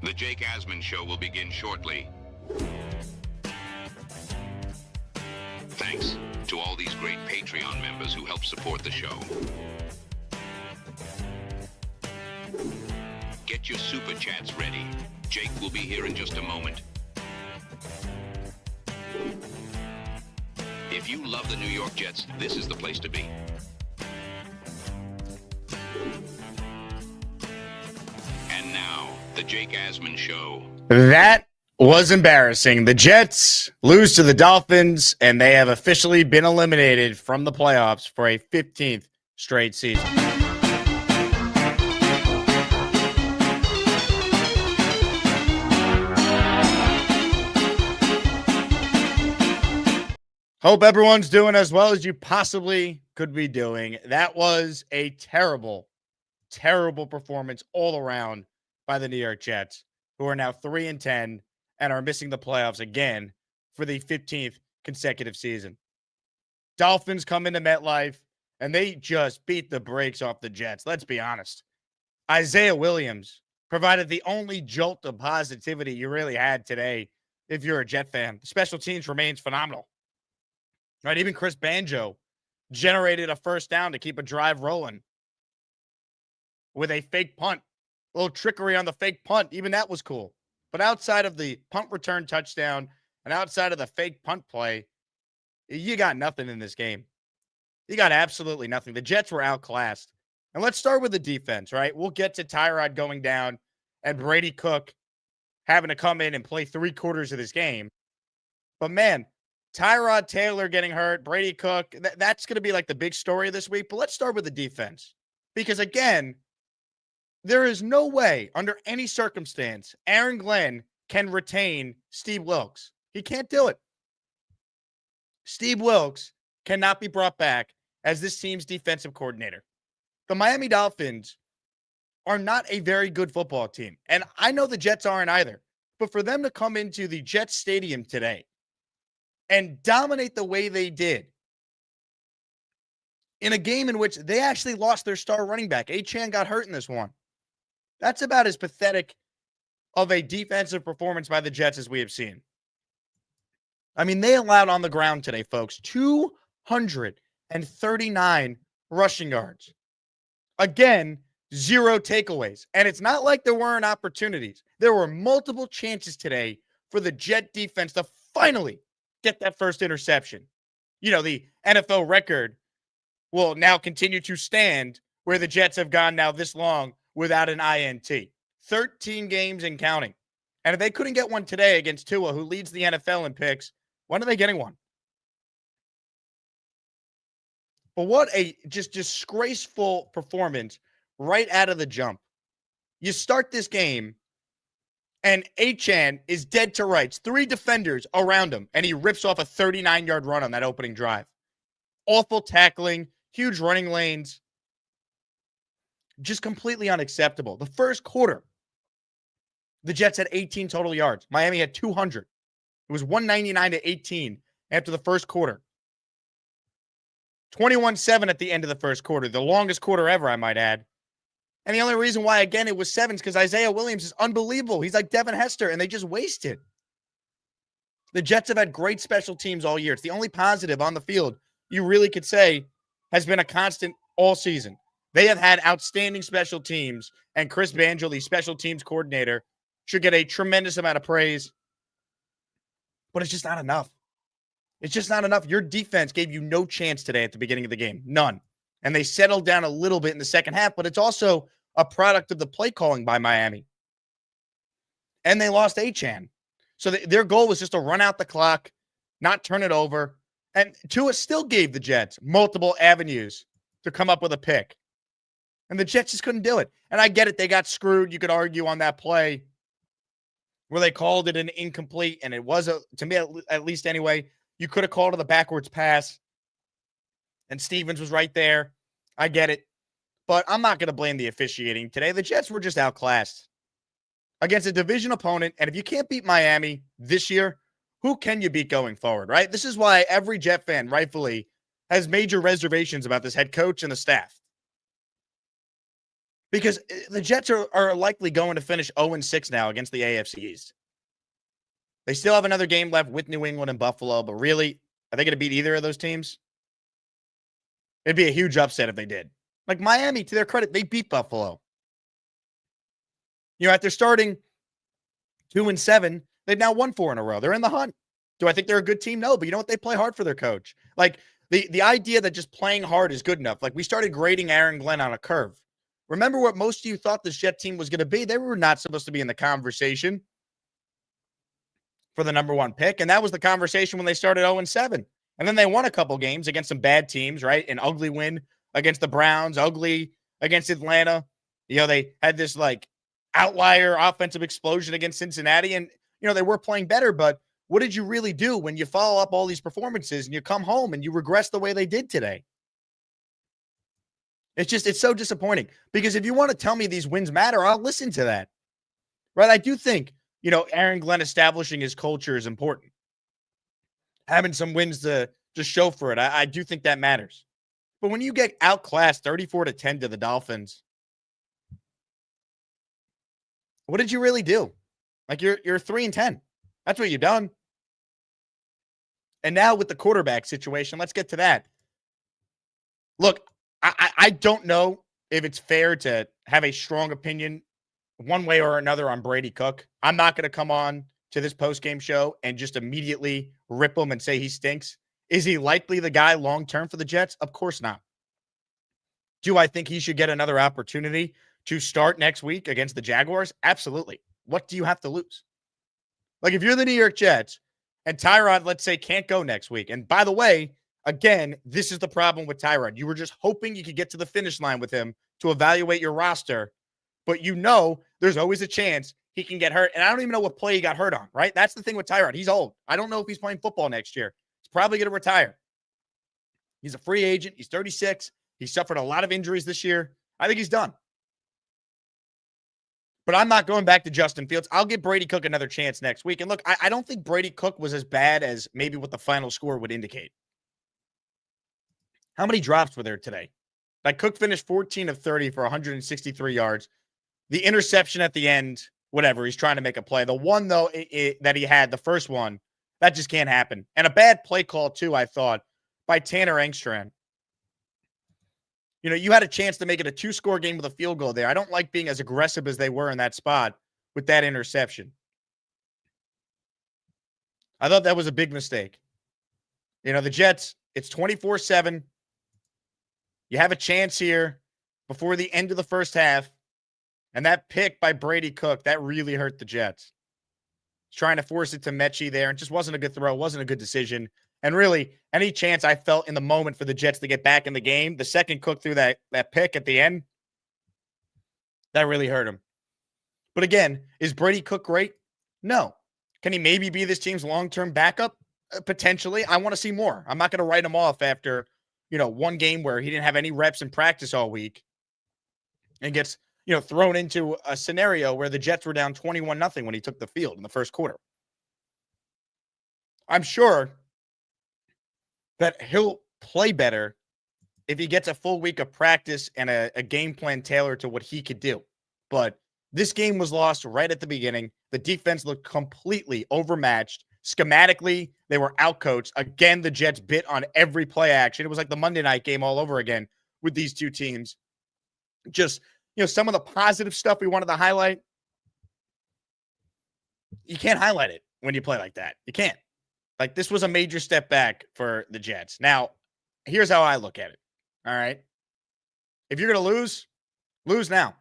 The Jake Asman Show will begin shortly. Thanks to all these great Patreon members who help support the show. Get your SuperChats ready. Jake will be here in just a moment. If you love the New York Jets, this is the place to be. And now, the Jake Asman Show. That was embarrassing. The Jets lose to the Dolphins, and they have officially been eliminated from the playoffs for a 15th straight season. Hope everyone's doing as well as you possibly could be doing. That was a terrible, terrible performance all around by the New York Jets, who are now 3-10 and are missing the playoffs again for the 15th consecutive season. Dolphins come into MetLife, and they just beat the brakes off the Jets. Let's be honest. Isaiah Williams provided the only jolt of positivity you really had today if you're a Jet fan. The special teams remains phenomenal. Right, even Chris Banjo generated a first down to keep a drive rolling with a fake punt. A little trickery on the fake punt. Even that was cool. But outside of the punt return touchdown and outside of the fake punt play, you got nothing in this game. You got absolutely nothing. The Jets were outclassed. And let's start with the defense, right? We'll get to Tyrod going down and Brady Cook having to come in and play 3/4 of this game. But man, Tyrod Taylor getting hurt, Brady Cook, that's going to be like the big story of this week. But let's start with the defense. Because again, there is no way under any circumstance Aaron Glenn can retain Steve Wilks. He can't do it. Steve Wilks cannot be brought back as this team's defensive coordinator. The Miami Dolphins are not a very good football team. And I know the Jets aren't either. But for them to come into the Jets Stadium today and dominate the way they did in a game in which they actually lost their star running back. Achane got hurt in this one. That's about as pathetic of a defensive performance by the Jets as we have seen. I mean, they allowed on the ground today, folks, 239 rushing yards. Again, 0 takeaways. And it's not like there weren't opportunities. There were multiple chances today for the Jet defense to finally get that first interception. You know, the NFL record will now continue to stand where the Jets have gone now this long without an INT. 13 games and counting. And if they couldn't get one today against Tua, who leads the NFL in picks, when are they getting one? But what a just disgraceful performance right out of the jump. You start this game, and Achane is dead to rights. 3 defenders around him, and he rips off a 39-yard run on that opening drive. Awful tackling, huge running lanes. Just completely unacceptable. The first quarter, the Jets had 18 total yards. Miami had 200. It was 199-18 after the first quarter. 21-7 at the end of the first quarter. The longest quarter ever, I might add. And the only reason why, again, it was 7 is because Isaiah Williams is unbelievable. He's like Devin Hester, and they just wasted. The Jets have had great special teams all year. It's the only positive on the field you really could say has been a constant all season. They have had outstanding special teams, and Chris Banjo, the special teams coordinator, should get a tremendous amount of praise. But it's just not enough. It's just not enough. Your defense gave you no chance today at the beginning of the game. None. And they settled down a little bit in the second half, but it's also a product of the play calling by Miami. And they lost Achane. So their goal was just to run out the clock, not turn it over. And Tua still gave the Jets multiple avenues to come up with a pick. And the Jets just couldn't do it. And I get it. They got screwed. You could argue on that play where they called it an incomplete. And it was, to me at least anyway, you could have called it a backwards pass. And Stevens was right there. I get it. But I'm not going to blame the officiating today. The Jets were just outclassed against a division opponent. And if you can't beat Miami this year, who can you beat going forward, right? This is why every Jet fan, rightfully, has major reservations about this head coach and the staff. Because the Jets are likely going to finish 0-6 now against the AFC East. They still have another game left with New England and Buffalo, but really, are they going to beat either of those teams? It'd be a huge upset if they did. Like Miami, to their credit, they beat Buffalo. After starting 2-7, they've now won 4 in a row. They're in the hunt. Do I think they're a good team? No, but you know what? They play hard for their coach. Like the idea that just playing hard is good enough. Like we started grading Aaron Glenn on a curve. Remember what most of you thought this Jet team was going to be? They were not supposed to be in the conversation for the number 1 pick. And that was the conversation when they started 0-7. And then they won a couple games against some bad teams, right? An ugly win against the Browns, ugly against Atlanta. They had this like outlier offensive explosion against Cincinnati. And, they were playing better. But what did you really do when you follow up all these performances and you come home and you regress the way they did today? It's so disappointing because if you want to tell me these wins matter, I'll listen to that. Right? I do think, Aaron Glenn establishing his culture is important. Having some wins to show for it, I do think that matters. But when you get outclassed 34-10 to the Dolphins, what did you really do? Like you're 3-10. That's what you've done. And now with the quarterback situation, let's get to that. Look, I don't know if it's fair to have a strong opinion one way or another on Brady Cook. I'm not going to come on to this postgame show and just immediately rip him and say he stinks. Is he likely the guy long-term for the Jets? Of course not. Do I think he should get another opportunity to start next week against the Jaguars? Absolutely. What do you have to lose? Like if you're the New York Jets and Tyrod, let's say, can't go next week. And by the way, again, this is the problem with Tyrod. You were just hoping you could get to the finish line with him to evaluate your roster, but there's always a chance he can get hurt. And I don't even know what play he got hurt on, right? That's the thing with Tyrod. He's old. I don't know if he's playing football next year. He's probably going to retire. He's a free agent. He's 36. He suffered a lot of injuries this year. I think he's done. But I'm not going back to Justin Fields. I'll give Brady Cook another chance next week. And look, I don't think Brady Cook was as bad as maybe what the final score would indicate. How many drops were there today? Like Cook finished 14 of 30 for 163 yards. The interception at the end, whatever, he's trying to make a play. The one, though, that he had, the first one, that just can't happen. And a bad play call, too, I thought, by Tanner Engstrand. You had a chance to make it a 2-score game with a field goal there. I don't like being as aggressive as they were in that spot with that interception. I thought that was a big mistake. The Jets, it's 24-7. You have a chance here before the end of the first half. And that pick by Brady Cook, that really hurt the Jets. He's trying to force it to Mechie there. It just wasn't a good throw. Wasn't a good decision. And really, any chance I felt in the moment for the Jets to get back in the game, the second Cook threw that pick at the end, that really hurt him. But again, is Brady Cook great? No. Can he maybe be this team's long-term backup? Potentially. I want to see more. I'm not going to write him off after, one game where he didn't have any reps in practice all week and gets, thrown into a scenario where the Jets were down 21-0 when he took the field in the first quarter. I'm sure that he'll play better if he gets a full week of practice and a game plan tailored to what he could do. But this game was lost right at the beginning. The defense looked completely overmatched. Schematically, they were outcoached. Again, the Jets bit on every play action. It was like the Monday night game all over again with these two teams. Just, some of the positive stuff we wanted to highlight, you can't highlight it when you play like that. You can't. Like, this was a major step back for the Jets. Now, here's how I look at it. All right? If you're going to lose now.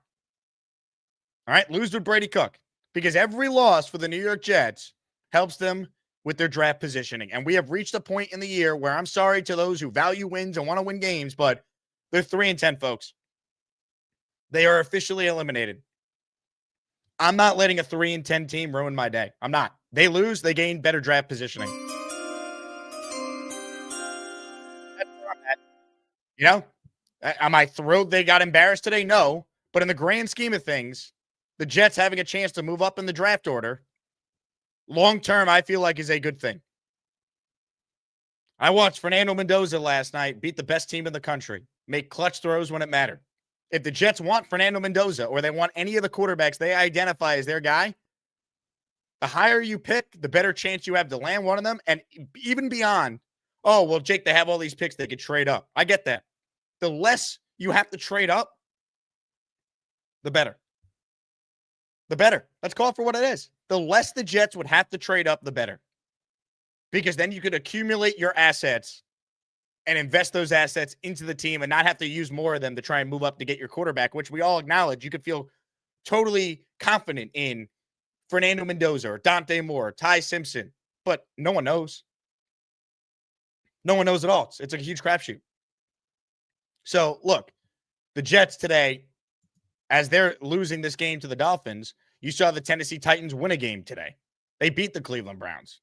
All right? Lose with Brady Cook. Because every loss for the New York Jets helps them with their draft positioning. And we have reached a point in the year where I'm sorry to those who value wins and want to win games, but they're 3-10, folks. They are officially eliminated. I'm not letting a 3-10 team ruin my day. I'm not. They lose, they gain better draft positioning. That's where I'm at. Am I thrilled they got embarrassed today? No. But in the grand scheme of things, the Jets having a chance to move up in the draft order, long term, I feel like is a good thing. I watched Fernando Mendoza last night beat the best team in the country, make clutch throws when it mattered. If the Jets want Fernando Mendoza or they want any of the quarterbacks they identify as their guy, the higher you pick, the better chance you have to land one of them. And even beyond, oh, well, Jake, they have all these picks they could trade up. I get that. The less you have to trade up, the better. The better. Let's call it for what it is. The less the Jets would have to trade up, the better. Because then you could accumulate your assets and invest those assets into the team and not have to use more of them to try and move up to get your quarterback, which we all acknowledge you could feel totally confident in Fernando Mendoza or Dante Moore, Ty Simpson, but no one knows. No one knows at all. It's a huge crapshoot. So, look, the Jets today, as they're losing this game to the Dolphins, you saw the Tennessee Titans win a game today. They beat the Cleveland Browns.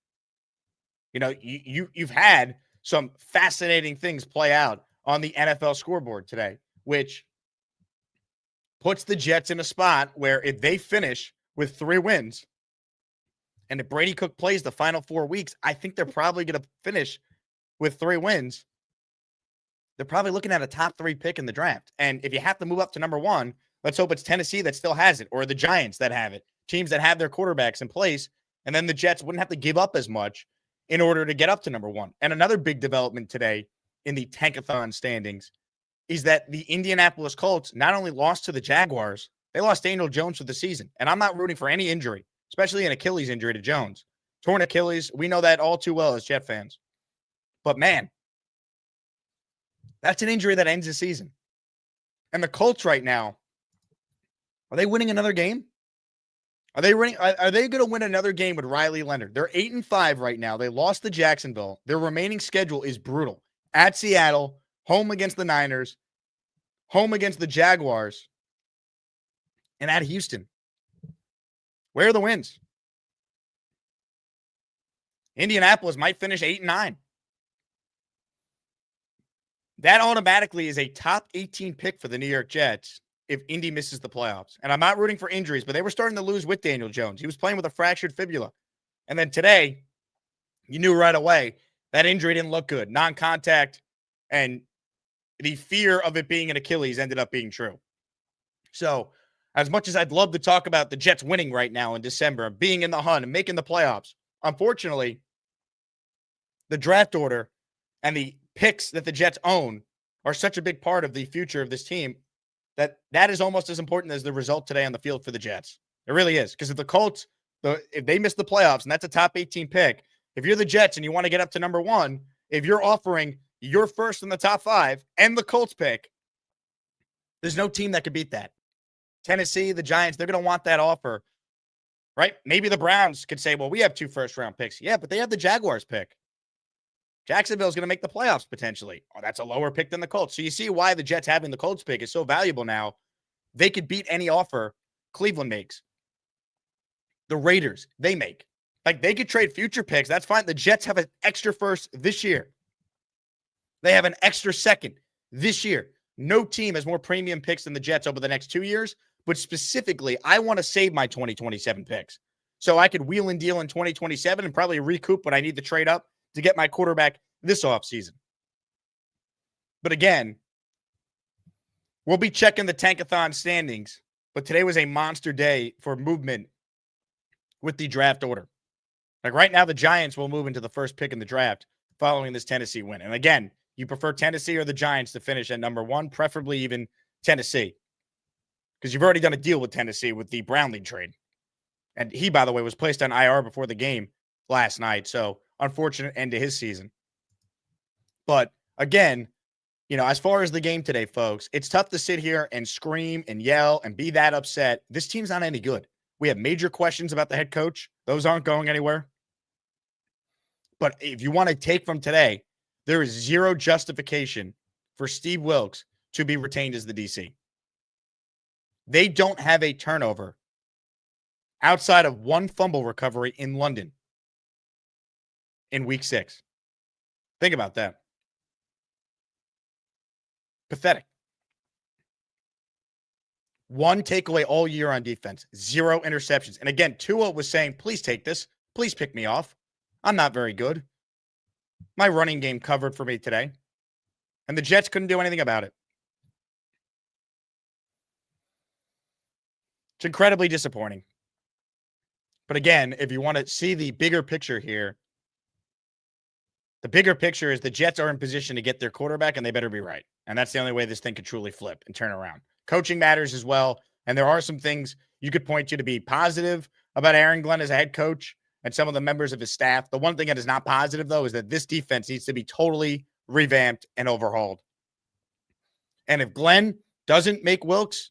You know, you've had some fascinating things play out on the NFL scoreboard today, which puts the Jets in a spot where if they finish with 3 wins and if Brady Cook plays the final 4 weeks, I think they're probably going to finish with 3 wins. They're probably looking at a top 3 pick in the draft. And if you have to move up to number 1, let's hope it's Tennessee that still has it or the Giants that have it, teams that have their quarterbacks in place. And then the Jets wouldn't have to give up as much in order to get up to number 1. And another big development today in the Tankathon standings is that the Indianapolis Colts not only lost to the Jaguars, they lost Daniel Jones for the season. And I'm not rooting for any injury, especially an Achilles injury to Jones. Torn Achilles, we know that all too well as Jet fans. But man, that's an injury that ends the season. And the Colts right now, are they winning another game? Are they going to win another game with Riley Leonard? They're 8-5 right now. They lost to Jacksonville. Their remaining schedule is brutal. At Seattle, home against the Niners, home against the Jaguars, and at Houston. Where are the wins? Indianapolis might finish 8-9. That automatically is a top 18 pick for the New York Jets if Indy misses the playoffs. And I'm not rooting for injuries, but they were starting to lose with Daniel Jones. He was playing with a fractured fibula. And then today, you knew right away that injury didn't look good. Non-contact, and the fear of it being an Achilles ended up being true. So, as much as I'd love to talk about the Jets winning right now in December and being in the hunt and making the playoffs, unfortunately, the draft order and the picks that the Jets own are such a big part of the future of this team that is almost as important as the result today on the field for the Jets. It really is. Because if the Colts, if they miss the playoffs, and that's a top 18 pick, if you're the Jets and you want to get up to number 1, if you're offering your first in the top 5 and the Colts pick, there's no team that could beat that. Tennessee, the Giants, they're going to want that offer, right? Maybe the Browns could say, well, we have 2 first-round picks. Yeah, but they have the Jaguars pick. Jacksonville's going to make the playoffs potentially. Oh, that's a lower pick than the Colts. So you see why the Jets having the Colts pick is so valuable now. They could beat any offer Cleveland makes. The Raiders, they make. Like, they could trade future picks. That's fine. The Jets have an extra first this year. They have an extra second this year. No team has more premium picks than the Jets over the next 2 years. But specifically, I want to save my 2027 picks. So I could wheel and deal in 2027 and probably recoup what I need to trade up to get my quarterback this offseason. But again, we'll be checking the Tankathon standings. But today was a monster day for movement with the draft order. Like right now, the Giants will move into the first pick in the draft following this Tennessee win. And again, you prefer Tennessee or the Giants to finish at number 1, preferably even Tennessee. Because you've already done a deal with Tennessee with the Brownlee trade. And he, by the way, was placed on IR before the game last night. So unfortunate end to his season. But again, you know, as far as the game today, folks, it's tough to sit here and scream and yell and be that upset. This team's not any good. We have major questions about the head coach. Those aren't going anywhere. But if you want to take from today, there is zero justification for Steve Wilkes to be retained as the DC. They don't have a turnover outside of 1 fumble recovery in London in week 6. Think about that. Pathetic. 1 takeaway all year on defense. 0 interceptions. And again, Tua was saying, please take this. Please pick me off. I'm not very good. My running game covered for me today. And the Jets couldn't do anything about it. It's incredibly disappointing. But again, if you want to see the bigger picture here, the bigger picture is the Jets are in position to get their quarterback, and they better be right. And that's the only way this thing could truly flip and turn around. Coaching matters as well. And there are some things you could point to be positive about Aaron Glenn as a head coach and some of the members of his staff. The one thing that is not positive, though, is that this defense needs to be totally revamped and overhauled. And if Glenn doesn't make Wilkes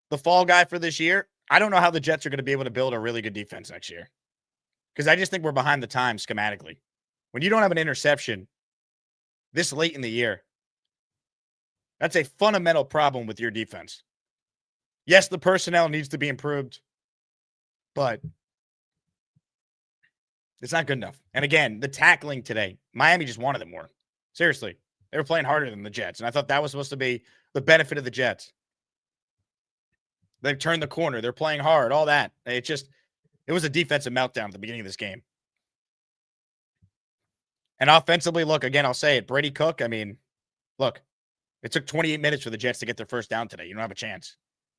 the fall guy for this year, I don't know how the Jets are going to be able to build a really good defense next year. Because I just think we're behind the times schematically. When you don't have an interception this late in the year, that's a fundamental problem with your defense. Yes, the personnel needs to be improved, but it's not good enough. And again, the tackling today, Miami just wanted it more. Seriously, they were playing harder than the Jets, and I thought that was supposed to be the benefit of the Jets. They've turned the corner. They're playing hard, all that. It was a defensive meltdown at the beginning of this game. And offensively, look, again, I'll say it. Brady Cook, look, it took 28 minutes for the Jets to get their first down today. You don't have a chance.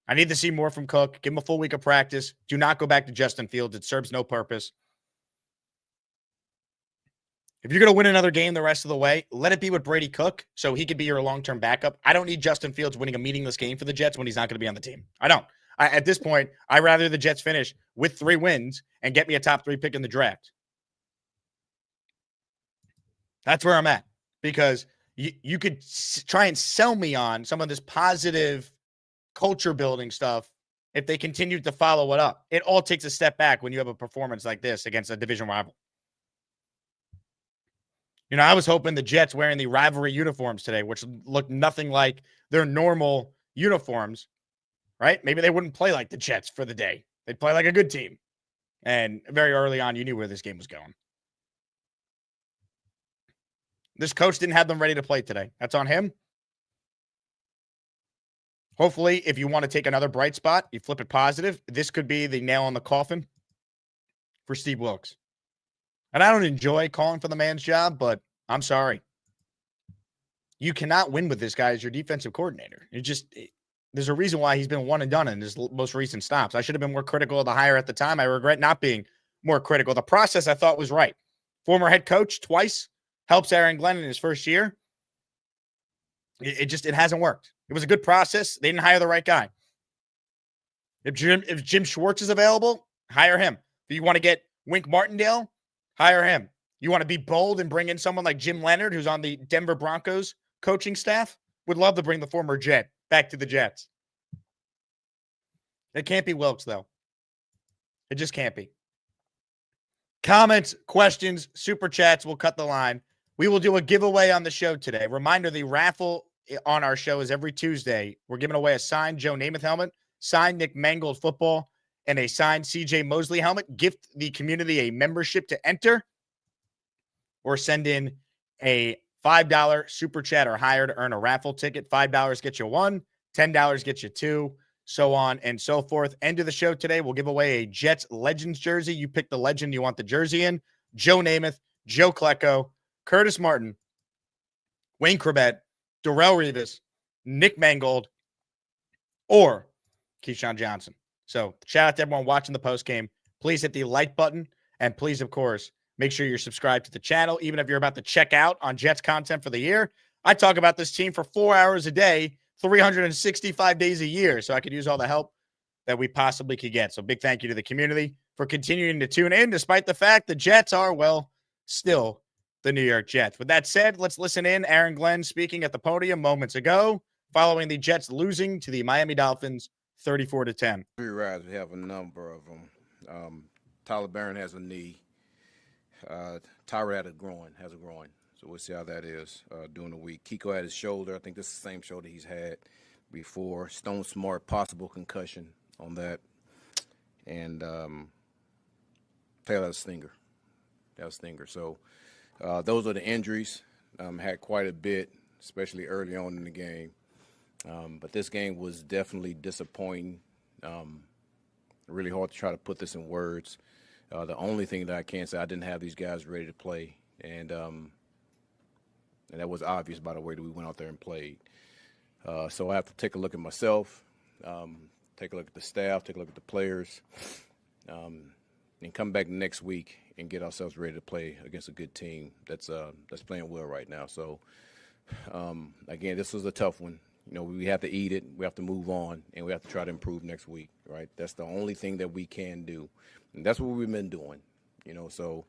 I need to see more from Cook. Give him a full week of practice. Do not go back to Justin Fields. It serves no purpose. If you're going to win another game the rest of the way, let it be with Brady Cook so he could be your long-term backup. I don't need Justin Fields winning a meaningless game for the Jets when he's not going to be on the team. I don't. At this point, I'd rather the Jets finish with 3 wins and get me a top 3 pick in the draft. That's where I'm at, because you could try and sell me on some of this positive culture building stuff if they continue to follow it up. It all takes a step back when you have a performance like this against a division rival. I was hoping the Jets wearing the rivalry uniforms today, which looked nothing like their normal uniforms, right? Maybe they wouldn't play like the Jets for the day. They'd play like a good team. And very early on, you knew where this game was going. This coach didn't have them ready to play today. That's on him. Hopefully, if you want to take another bright spot, you flip it positive. This could be the nail in the coffin for Steve Wilkes. And I don't enjoy calling for the man's job, but I'm sorry. You cannot win with this guy as your defensive coordinator. There's a reason why he's been one and done in his most recent stops. I should have been more critical of the hire at the time. I regret not being more critical. The process I thought was right. Former head coach twice. Helps Aaron Glenn in his first year. It hasn't worked. It was a good process. They didn't hire the right guy. If Jim Schwartz is available, hire him. If you want to get Wink Martindale, hire him. You want to be bold and bring in someone like Jim Leonard, who's on the Denver Broncos coaching staff? Would love to bring the former Jet back to the Jets. It can't be Wilkes, though. It just can't be. Comments, questions, super chats will cut the line. We will do a giveaway on the show today. Reminder, the raffle on our show is every Tuesday. We're giving away a signed Joe Namath helmet, signed Nick Mangold football, and a signed CJ Mosley helmet. Gift the community a membership to enter, or send in a $5 super chat or higher to earn a raffle ticket. $5 gets you 1, $10 gets you 2, so on and so forth. End of the show today, we'll give away a Jets Legends jersey. You pick the legend you want the jersey in. Joe Namath, Joe Klecko, Curtis Martin, Wayne Corbett, Darrell Revis, Nick Mangold, or Keyshawn Johnson. So shout out to everyone watching the post game. Please hit the like button, and please, of course, make sure you're subscribed to the channel. Even if you're about to check out on Jets content for the year, I talk about this team for 4 hours a day, 365 days a year, so I could use all the help that we possibly could get. So big thank you to the community for continuing to tune in, despite the fact the Jets are, still the New York Jets. With that said, let's listen in. Aaron Glenn speaking at the podium moments ago, following the Jets losing to the Miami Dolphins 34-10. Three rides, we have a number of them. Tyler Barron has a knee. Tyra has a groin. So we'll see how that is during the week. Kiko had his shoulder. I think this is the same shoulder he's had before. Stone Smart, possible concussion on that. And Taylor had a stinger. So those are the injuries. Had quite a bit, especially early on in the game. But this game was definitely disappointing. Really hard to try to put this in words. The only thing that I can say, I didn't have these guys ready to play. And that was obvious by the way that we went out there and played. So I have to take a look at myself, take a look at the staff, take a look at the players, and come back next week and get ourselves ready to play against a good team that's playing well right now. So, again, this was a tough one. We have to eat it, we have to move on, and we have to try to improve next week, right? That's the only thing that we can do, and that's what we've been doing, So,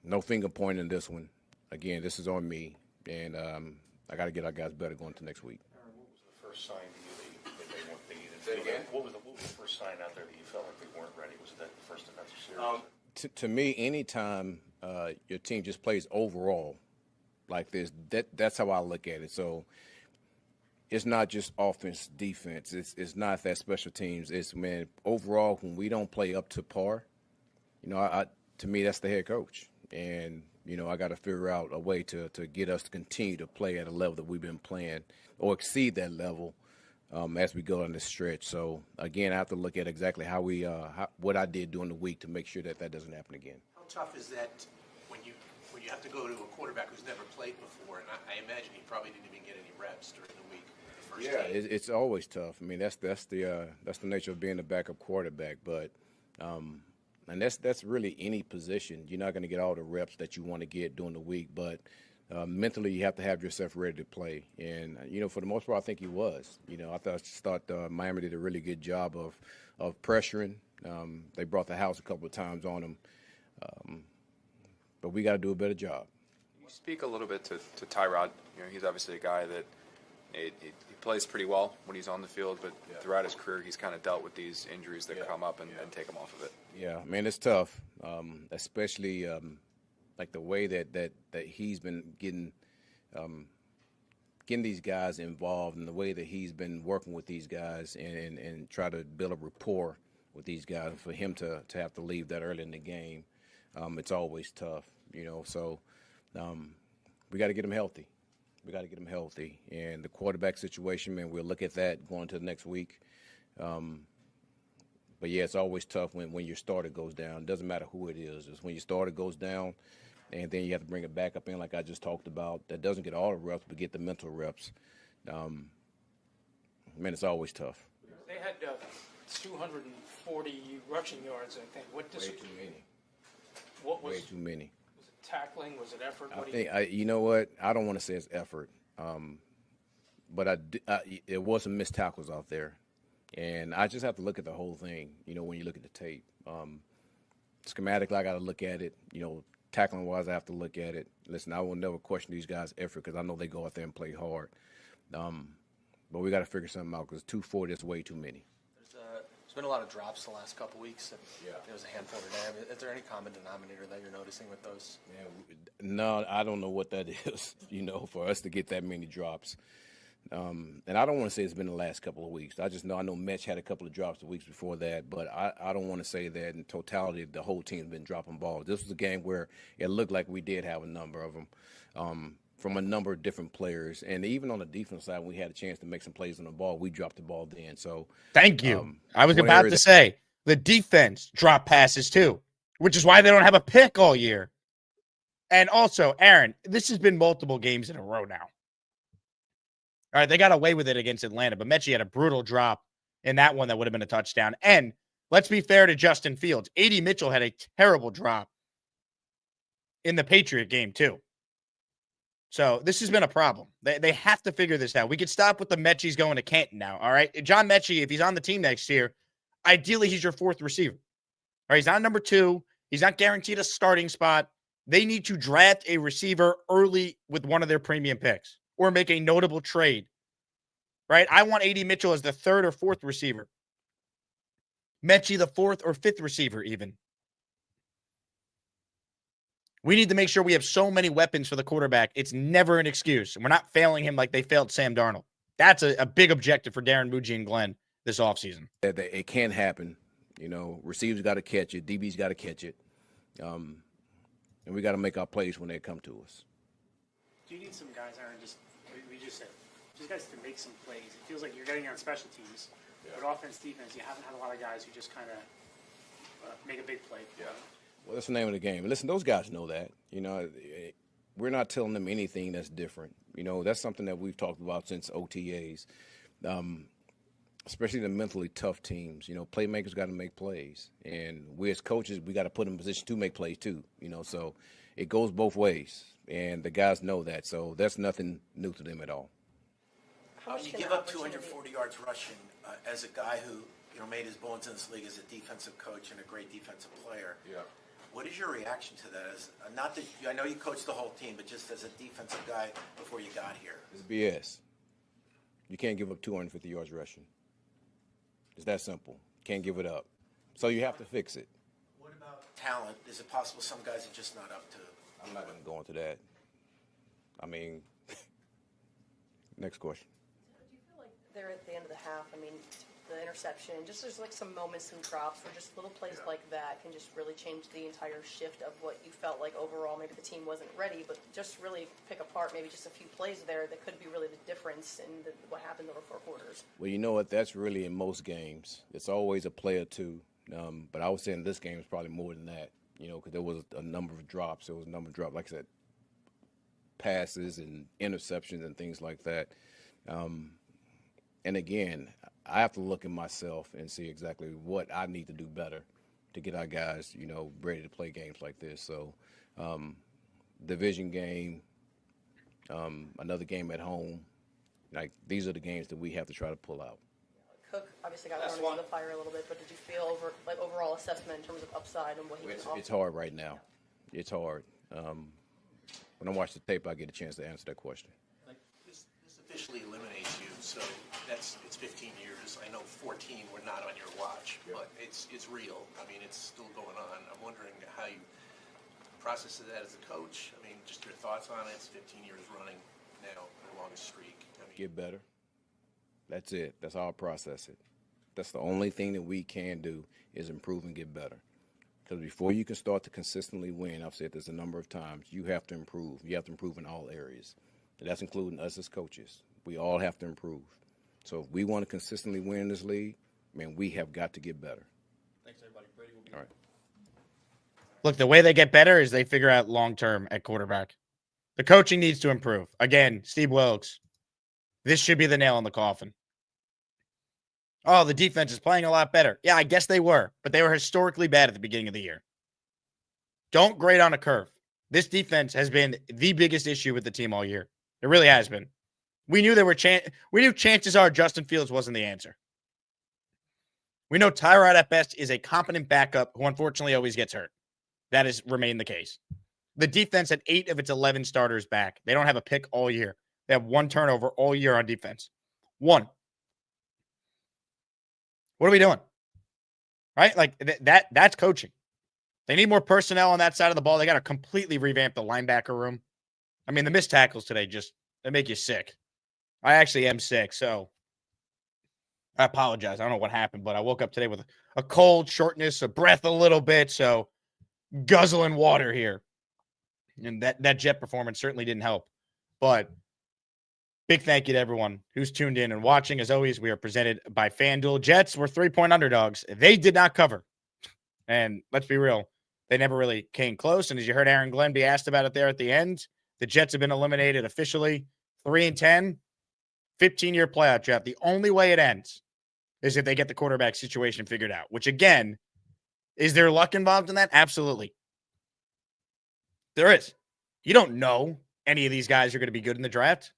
no finger pointing in this one. Again, this is on me, and I got to get our guys better going to next week. Aaron, what was the first sign to you that they needed? Say it again? What was the first sign out there that you felt like they weren't ready? Was it that first defensive series? To me, anytime your team just plays overall like this, that's how I look at it. So it's not just offense, defense. It's not that special teams. It's, man, overall, when we don't play up to par, to me, that's the head coach. And, I got to figure out a way to get us to continue to play at a level that we've been playing or exceed that level as we go on this stretch. So, again, I have to look at exactly how what I did during the week to make sure that doesn't happen again. How tough is that when you have to go to a quarterback who's never played before? And I imagine he probably didn't even get any reps during the week. Yeah, it's always tough. I mean, that's the nature of being a backup quarterback. But and that's really any position. You're not going to get all the reps that you want to get during the week, but mentally you have to have yourself ready to play. And for the most part, I think he was. I thought Miami did a really good job of pressuring. They brought the house a couple of times on him, but we got to do a better job. You speak a little bit to Tyrod. He's obviously a guy that he plays pretty well when he's on the field, but throughout his career, he's kind of dealt with these injuries that come up and take him off of it. Yeah, man, it's tough, especially like the way that he's been getting these guys involved, and the way that he's been working with these guys and try to build a rapport with these guys. For him to have to leave that early in the game, it's always tough, So we got to get him healthy. We got to get him healthy. And the quarterback situation, man, we'll look at that going to the next week. But, yeah, it's always tough when your starter goes down. It doesn't matter who it is. It's when your starter goes down, and then you have to bring it back up in like I just talked about. That doesn't get all the reps, but get the mental reps. Man, it's always tough. They had 240 rushing yards, I think. Way too many. What was? Way too many. Was it tackling? Was it effort? You know what? I don't want to say it's effort, but it was some missed tackles out there, and I just have to look at the whole thing. When you look at the tape, schematically, I got to look at it. Tackling wise, I have to look at it. Listen, I will never question these guys' effort because I know they go out there and play hard. But we got to figure something out because 240 is way too many. There's been a lot of drops the last couple weeks. There's a handful today. Is there any common denominator that you're noticing with those? No, I don't know what that is, for us to get that many drops. And I don't want to say it's been the last couple of weeks. I know Mitch had a couple of drops the weeks before that, but I don't want to say that in totality the whole team's been dropping balls. This was a game where it looked like we did have a number of them from a number of different players. And even on the defense side, when we had a chance to make some plays on the ball, we dropped the ball then. So thank you. I was about to say the defense dropped passes too, which is why they don't have a pick all year. And also, Aaron, this has been multiple games in a row now. All right, they got away with it against Atlanta, but Mechie had a brutal drop in that one that would have been a touchdown. And let's be fair to Justin Fields. A.D. Mitchell had a terrible drop in the Patriot game too. So this has been a problem. They have to figure this out. We could stop with the Mechie's going to Canton now, all right? John Mechie, if he's on the team next year, ideally he's your fourth receiver. All right, he's not number 2. He's not guaranteed a starting spot. They need to draft a receiver early with one of their premium picks or make a notable trade, right? I want A.D. Mitchell as the 3rd or 4th receiver. Mechie the 4th or 5th receiver even. We need to make sure we have so many weapons for the quarterback. It's never an excuse. And we're not failing him like they failed Sam Darnold. That's a big objective for Darren Muji and Glenn this offseason. It can't happen. Receivers got to catch it. DB's got to catch it. And we got to make our plays when they come to us. Do you need some guys, Aaron, we just said, just guys to make some plays? It feels like you're getting on special teams, but offense, defense, you haven't had a lot of guys who just kind of make a big play. Yeah. Well, that's the name of the game. Listen, those guys know that. We're not telling them anything that's different. That's something that we've talked about since OTAs. especially the mentally tough teams. Playmakers got to make plays, and we as coaches, we got to put them in position to make plays too. So it goes both ways, and the guys know that. So that's nothing new to them at all. You give up 240 yards rushing as a guy who made his bones in this league as a defensive coach and a great defensive player. Yeah. What is your reaction to that? As not that I know you coached the whole team, but just as a defensive guy before you got here. It's BS. You can't give up 250 yards rushing. It's that simple. Can't give it up. So you have to fix it. What about talent? Is it possible some guys are just not up to? I'm not going to go into that. I mean, next question. Do you feel like they're at the end of the half? I mean, the interception, just there's like some moments, some drops, where just little plays like that can just really change the entire shift of what you felt like overall. Maybe the team wasn't ready, but just really pick apart maybe just a few plays there that could be really the difference in what happened over 4 quarters. Well, you know what? That's really in most games. It's always a play or two. But I would say in this game it's probably more than that, because there was a number of drops. There was a number of drops, like I said, passes and interceptions and things like that. And again, I have to look at myself and see exactly what I need to do better to get our guys, ready to play games like this. So, division game, another game at home, like these are the games that we have to try to pull out. Cook obviously got thrown into the fire a little bit, but did you feel overall assessment in terms of upside and what he can offer? It's hard right now. It's hard. When I watch the tape, I get a chance to answer that question. This officially eliminates you, so it's 15 years. I know 14 were not on your watch, but it's real. I mean, it's still going on. I'm wondering how you process that as a coach. I mean, just your thoughts on it. It's 15 years running now, the longest streak. Get better. That's it. That's how I process it. That's the only thing that we can do is improve and get better. Because before you can start to consistently win, I've said this a number of times, you have to improve. You have to improve in all areas. And that's including us as coaches. We all have to improve. So if we want to consistently win in this league, man, we have got to get better. Thanks, everybody. Brady will be all right. Look, the way they get better is they figure out long-term at quarterback. The coaching needs to improve. Again, Steve Wilkes, this should be the nail in the coffin. Oh, the defense is playing a lot better. Yeah, I guess they were, but they were historically bad at the beginning of the year. Don't grade on a curve. This defense has been the biggest issue with the team all year. It really has been. We knew we knew chances are Justin Fields wasn't the answer. We know Tyrod at best is a competent backup who unfortunately always gets hurt. That has remained the case. The defense had 8 of its 11 starters back. They don't have a pick all year. They have 1 turnover all year on defense. 1. What are we doing? Right? Like that's coaching. They need more personnel on that side of the ball. They got to completely revamp the linebacker room. I mean, the missed tackles today they make you sick. I actually am sick, so I apologize. I don't know what happened, but I woke up today with a cold, shortness of breath a little bit, so guzzling water here. And that Jet performance certainly didn't help. But big thank you to everyone who's tuned in and watching. As always, we are presented by FanDuel. Jets were 3-point underdogs. They did not cover. And let's be real, they never really came close. And as you heard Aaron Glenn be asked about it there at the end, the Jets have been eliminated officially 3-10, 15-year playoff draft. The only way it ends is if they get the quarterback situation figured out, which again, is there luck involved in that? Absolutely. There is. You don't know any of these guys are going to be good in the draft,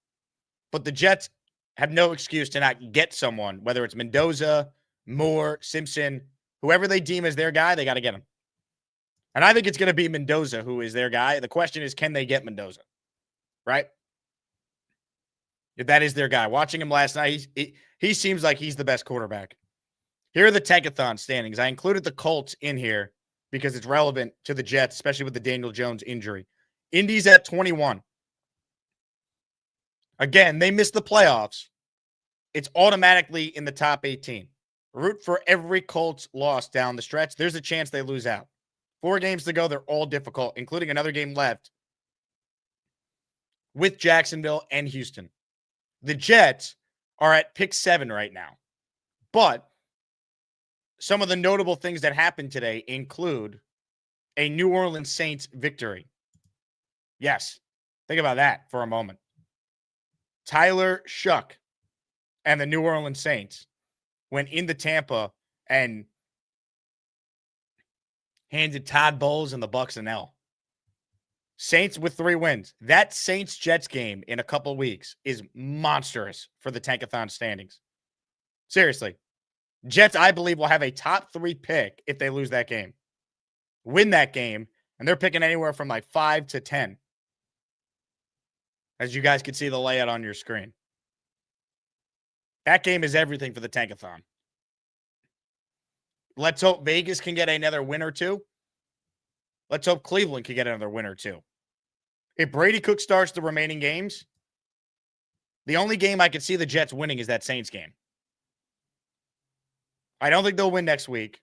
but the Jets have no excuse to not get someone, whether it's Mendoza, Moore, Simpson, whoever they deem as their guy, they got to get him. And I think it's going to be Mendoza who is their guy. The question is, can they get Mendoza? Right? If that is their guy. Watching him last night, he seems like he's the best quarterback. Here are the Tankathon standings. I included the Colts in here because it's relevant to the Jets, especially with the Daniel Jones injury. Indy's at 21. Again, they missed the playoffs. It's automatically in the top 18. Root for every Colts loss down the stretch. There's a chance they lose out. 4 games to go. They're all difficult, including another game left with Jacksonville and Houston. The Jets are at pick 7 right now. But some of the notable things that happened today include a New Orleans Saints victory. Yes, think about that for a moment. Tyler Shuck and the New Orleans Saints went into Tampa and handed Todd Bowles and the Bucks an L. Saints with 3 wins. That Saints-Jets game in a couple weeks is monstrous for the Tankathon standings. Seriously. Jets, I believe, will have a top 3 pick if they lose that game. Win that game, and they're picking anywhere from like 5 to 10. As you guys can see the layout on your screen. That game is everything for the Tankathon. Let's hope Vegas can get another win or two. Let's hope Cleveland can get another win or two. If Brady Cook starts the remaining games, the only game I could see the Jets winning is that Saints game. I don't think they'll win next week.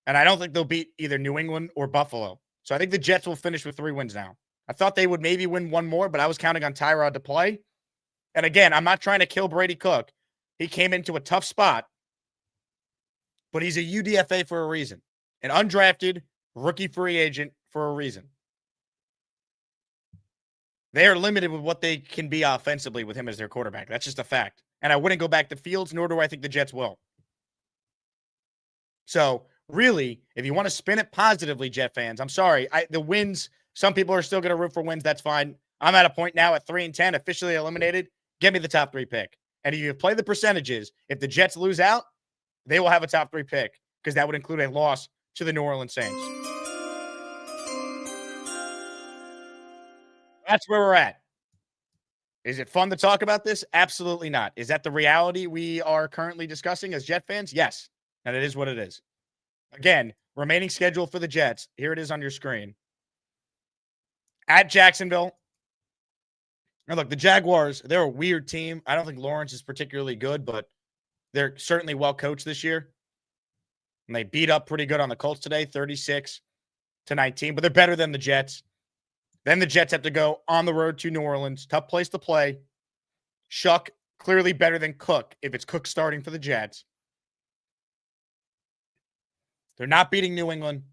And I don't think they'll beat either New England or Buffalo. So I think the Jets will finish with 3 wins now. I thought they would maybe win one more, but I was counting on Tyrod to play. And again, I'm not trying to kill Brady Cook. He came into a tough spot. But he's a UDFA for a reason. An undrafted rookie free agent for a reason. They are limited with what they can be offensively with him as their quarterback. That's just a fact. And I wouldn't go back to Fields, nor do I think the Jets will. So, really, if you want to spin it positively, Jet fans, I'm sorry. The wins, some people are still going to root for wins. That's fine. I'm at a point now at 3-10, officially eliminated. Give me the top 3 pick. And if you play the percentages, if the Jets lose out, they will have a top 3 pick because that would include a loss to the New Orleans Saints. That's where we're at. Is it fun to talk about this? Absolutely not. Is that the reality we are currently discussing as Jet fans? Yes. And it is what it is. Again, remaining schedule for the Jets. Here it is on your screen. At Jacksonville. And look, the Jaguars, they're a weird team. I don't think Lawrence is particularly good, but they're certainly well coached this year. And they beat up pretty good on the Colts today, 36-19, but they're better than the Jets. Then the Jets have to go on the road to New Orleans. Tough place to play. Shuck, clearly better than Cook if it's Cook starting for the Jets. They're not beating New England,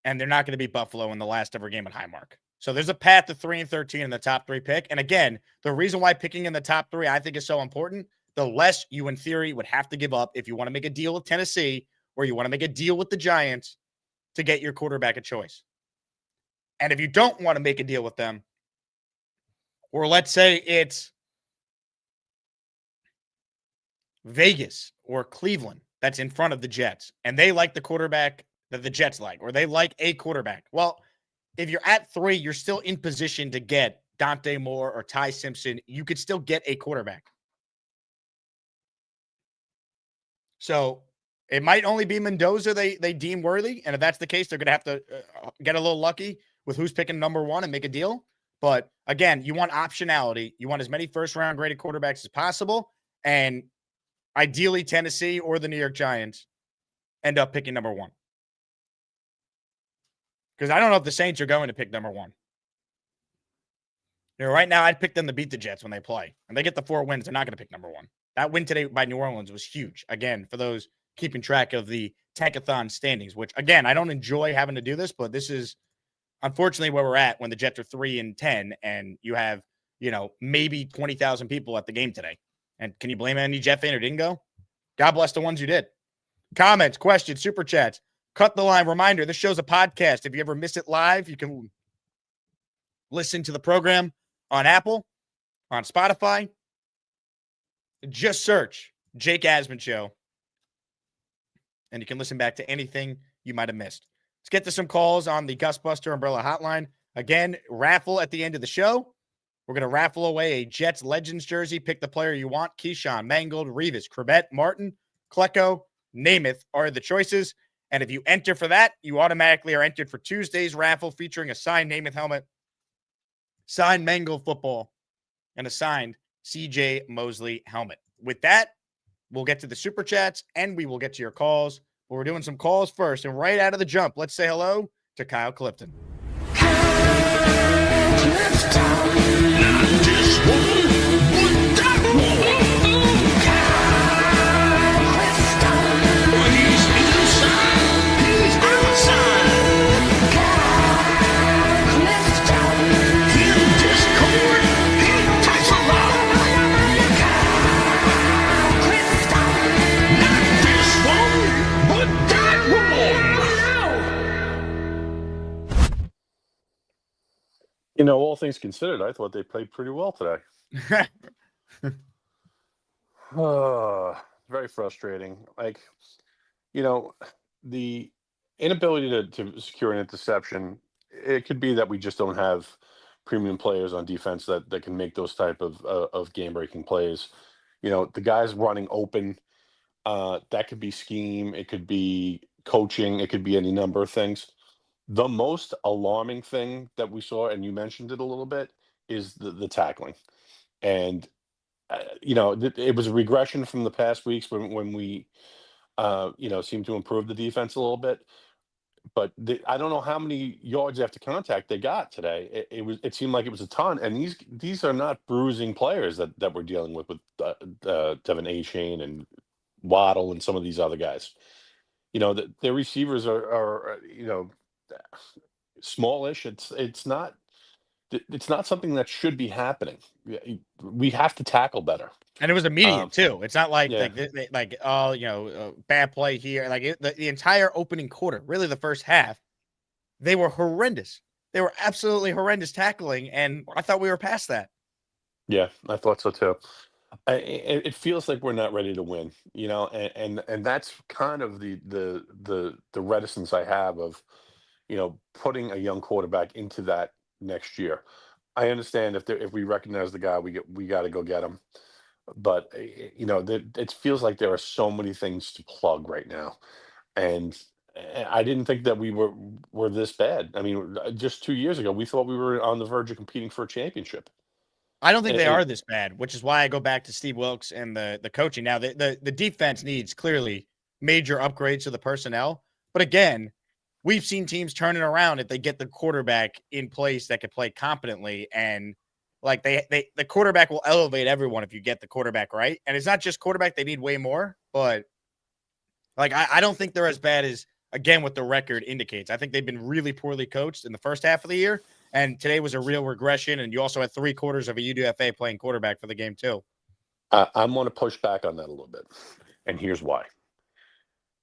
and they're not going to beat Buffalo in the last ever game at Highmark. So there's a path to 3-13 in the top 3 pick. And again, the reason why picking in the top 3 I think is so important, the less you in theory would have to give up if you want to make a deal with Tennessee or you want to make a deal with the Giants to get your quarterback a choice. And if you don't want to make a deal with them, or let's say it's Vegas or Cleveland that's in front of the Jets, and they like the quarterback that the Jets like, or they like a quarterback. Well, if you're at 3, you're still in position to get Dante Moore or Ty Simpson. You could still get a quarterback. So it might only be Mendoza they deem worthy, and if that's the case, they're going to have to get a little lucky with who's picking number 1 and make a deal. But again, you want optionality. You want as many first-round graded quarterbacks as possible, and ideally Tennessee or the New York Giants end up picking number 1. Because I don't know if the Saints are going to pick number 1. You know, right now, I'd pick them to beat the Jets when they play. And they get the 4 wins, they're not going to pick number 1. That win today by New Orleans was huge. Again, for those keeping track of the Tankathon standings, which, again, I don't enjoy having to do this, but this is unfortunately where we're at when the Jets are 3-10 and you have, maybe 20,000 people at the game today. And can you blame any Jet fan who didn't go? God bless the ones who did. Comments, questions, super chats. Cut the line. Reminder, this show's a podcast. If you ever miss it live, you can listen to the program on Apple, on Spotify. Just search Jake Asman Show, and you can listen back to anything you might have missed. Let's get to some calls on the Gusbuster Umbrella Hotline. Again, raffle at the end of the show. We're going to raffle away a Jets Legends jersey. Pick the player you want. Keyshawn, Mangold, Revis, Crevette, Martin, Klecko, Namath are the choices. And if you enter for that, you automatically are entered for Tuesday's raffle featuring a signed Namath helmet, signed Mangold football, and a signed CJ Mosley helmet. With that, we'll get to the super chats and we will get to your calls. But we're doing some calls first. And right out of the jump, let's say hello to Kyle Clifton. All things considered, I thought they played pretty well today. Very frustrating. The inability to secure an interception, it could be that we just don't have premium players on defense that can make those type of game-breaking plays. The guys running open, that could be scheme, it could be coaching, it could be any number of things. The most alarming thing that we saw, and you mentioned it a little bit, is the tackling. And it was a regression from the past weeks when we seemed to improve the defense a little bit. But I don't know how many yards after contact they got today. It seemed like it was a ton, and these are not bruising players that we're dealing with Devin A. Shane and Waddle and some of these other guys. Their receivers are smallish. It's not something that should be happening. We have to tackle better. And it was immediate too. It's not like Yeah. bad play here. The entire opening quarter, really the first half, they were horrendous. They were absolutely horrendous tackling, and I thought we were past that. Yeah, I thought so too. It feels like we're not ready to win, and that's kind of the reticence I have of, putting a young quarterback into that next year. I understand if we recognize the guy, we got to go get him. But it feels like there are so many things to plug right now, and I didn't think that we were this bad. I mean, just 2 years ago, we thought we were on the verge of competing for a championship. I don't think they And- are this bad, which is why I go back to Steve Wilkes and the coaching. Now, the defense needs clearly major upgrades to the personnel. But again, we've seen teams turn it around if they get the quarterback in place that can play competently. And the quarterback will elevate everyone if you get the quarterback right. And it's not just quarterback, they need way more. But I don't think they're as bad as, again, what the record indicates. I think they've been really poorly coached in the first half of the year. And today was a real regression. And you also had 3/4 of a UDFA playing quarterback for the game, too. I'm going to push back on that a little bit. And here's why.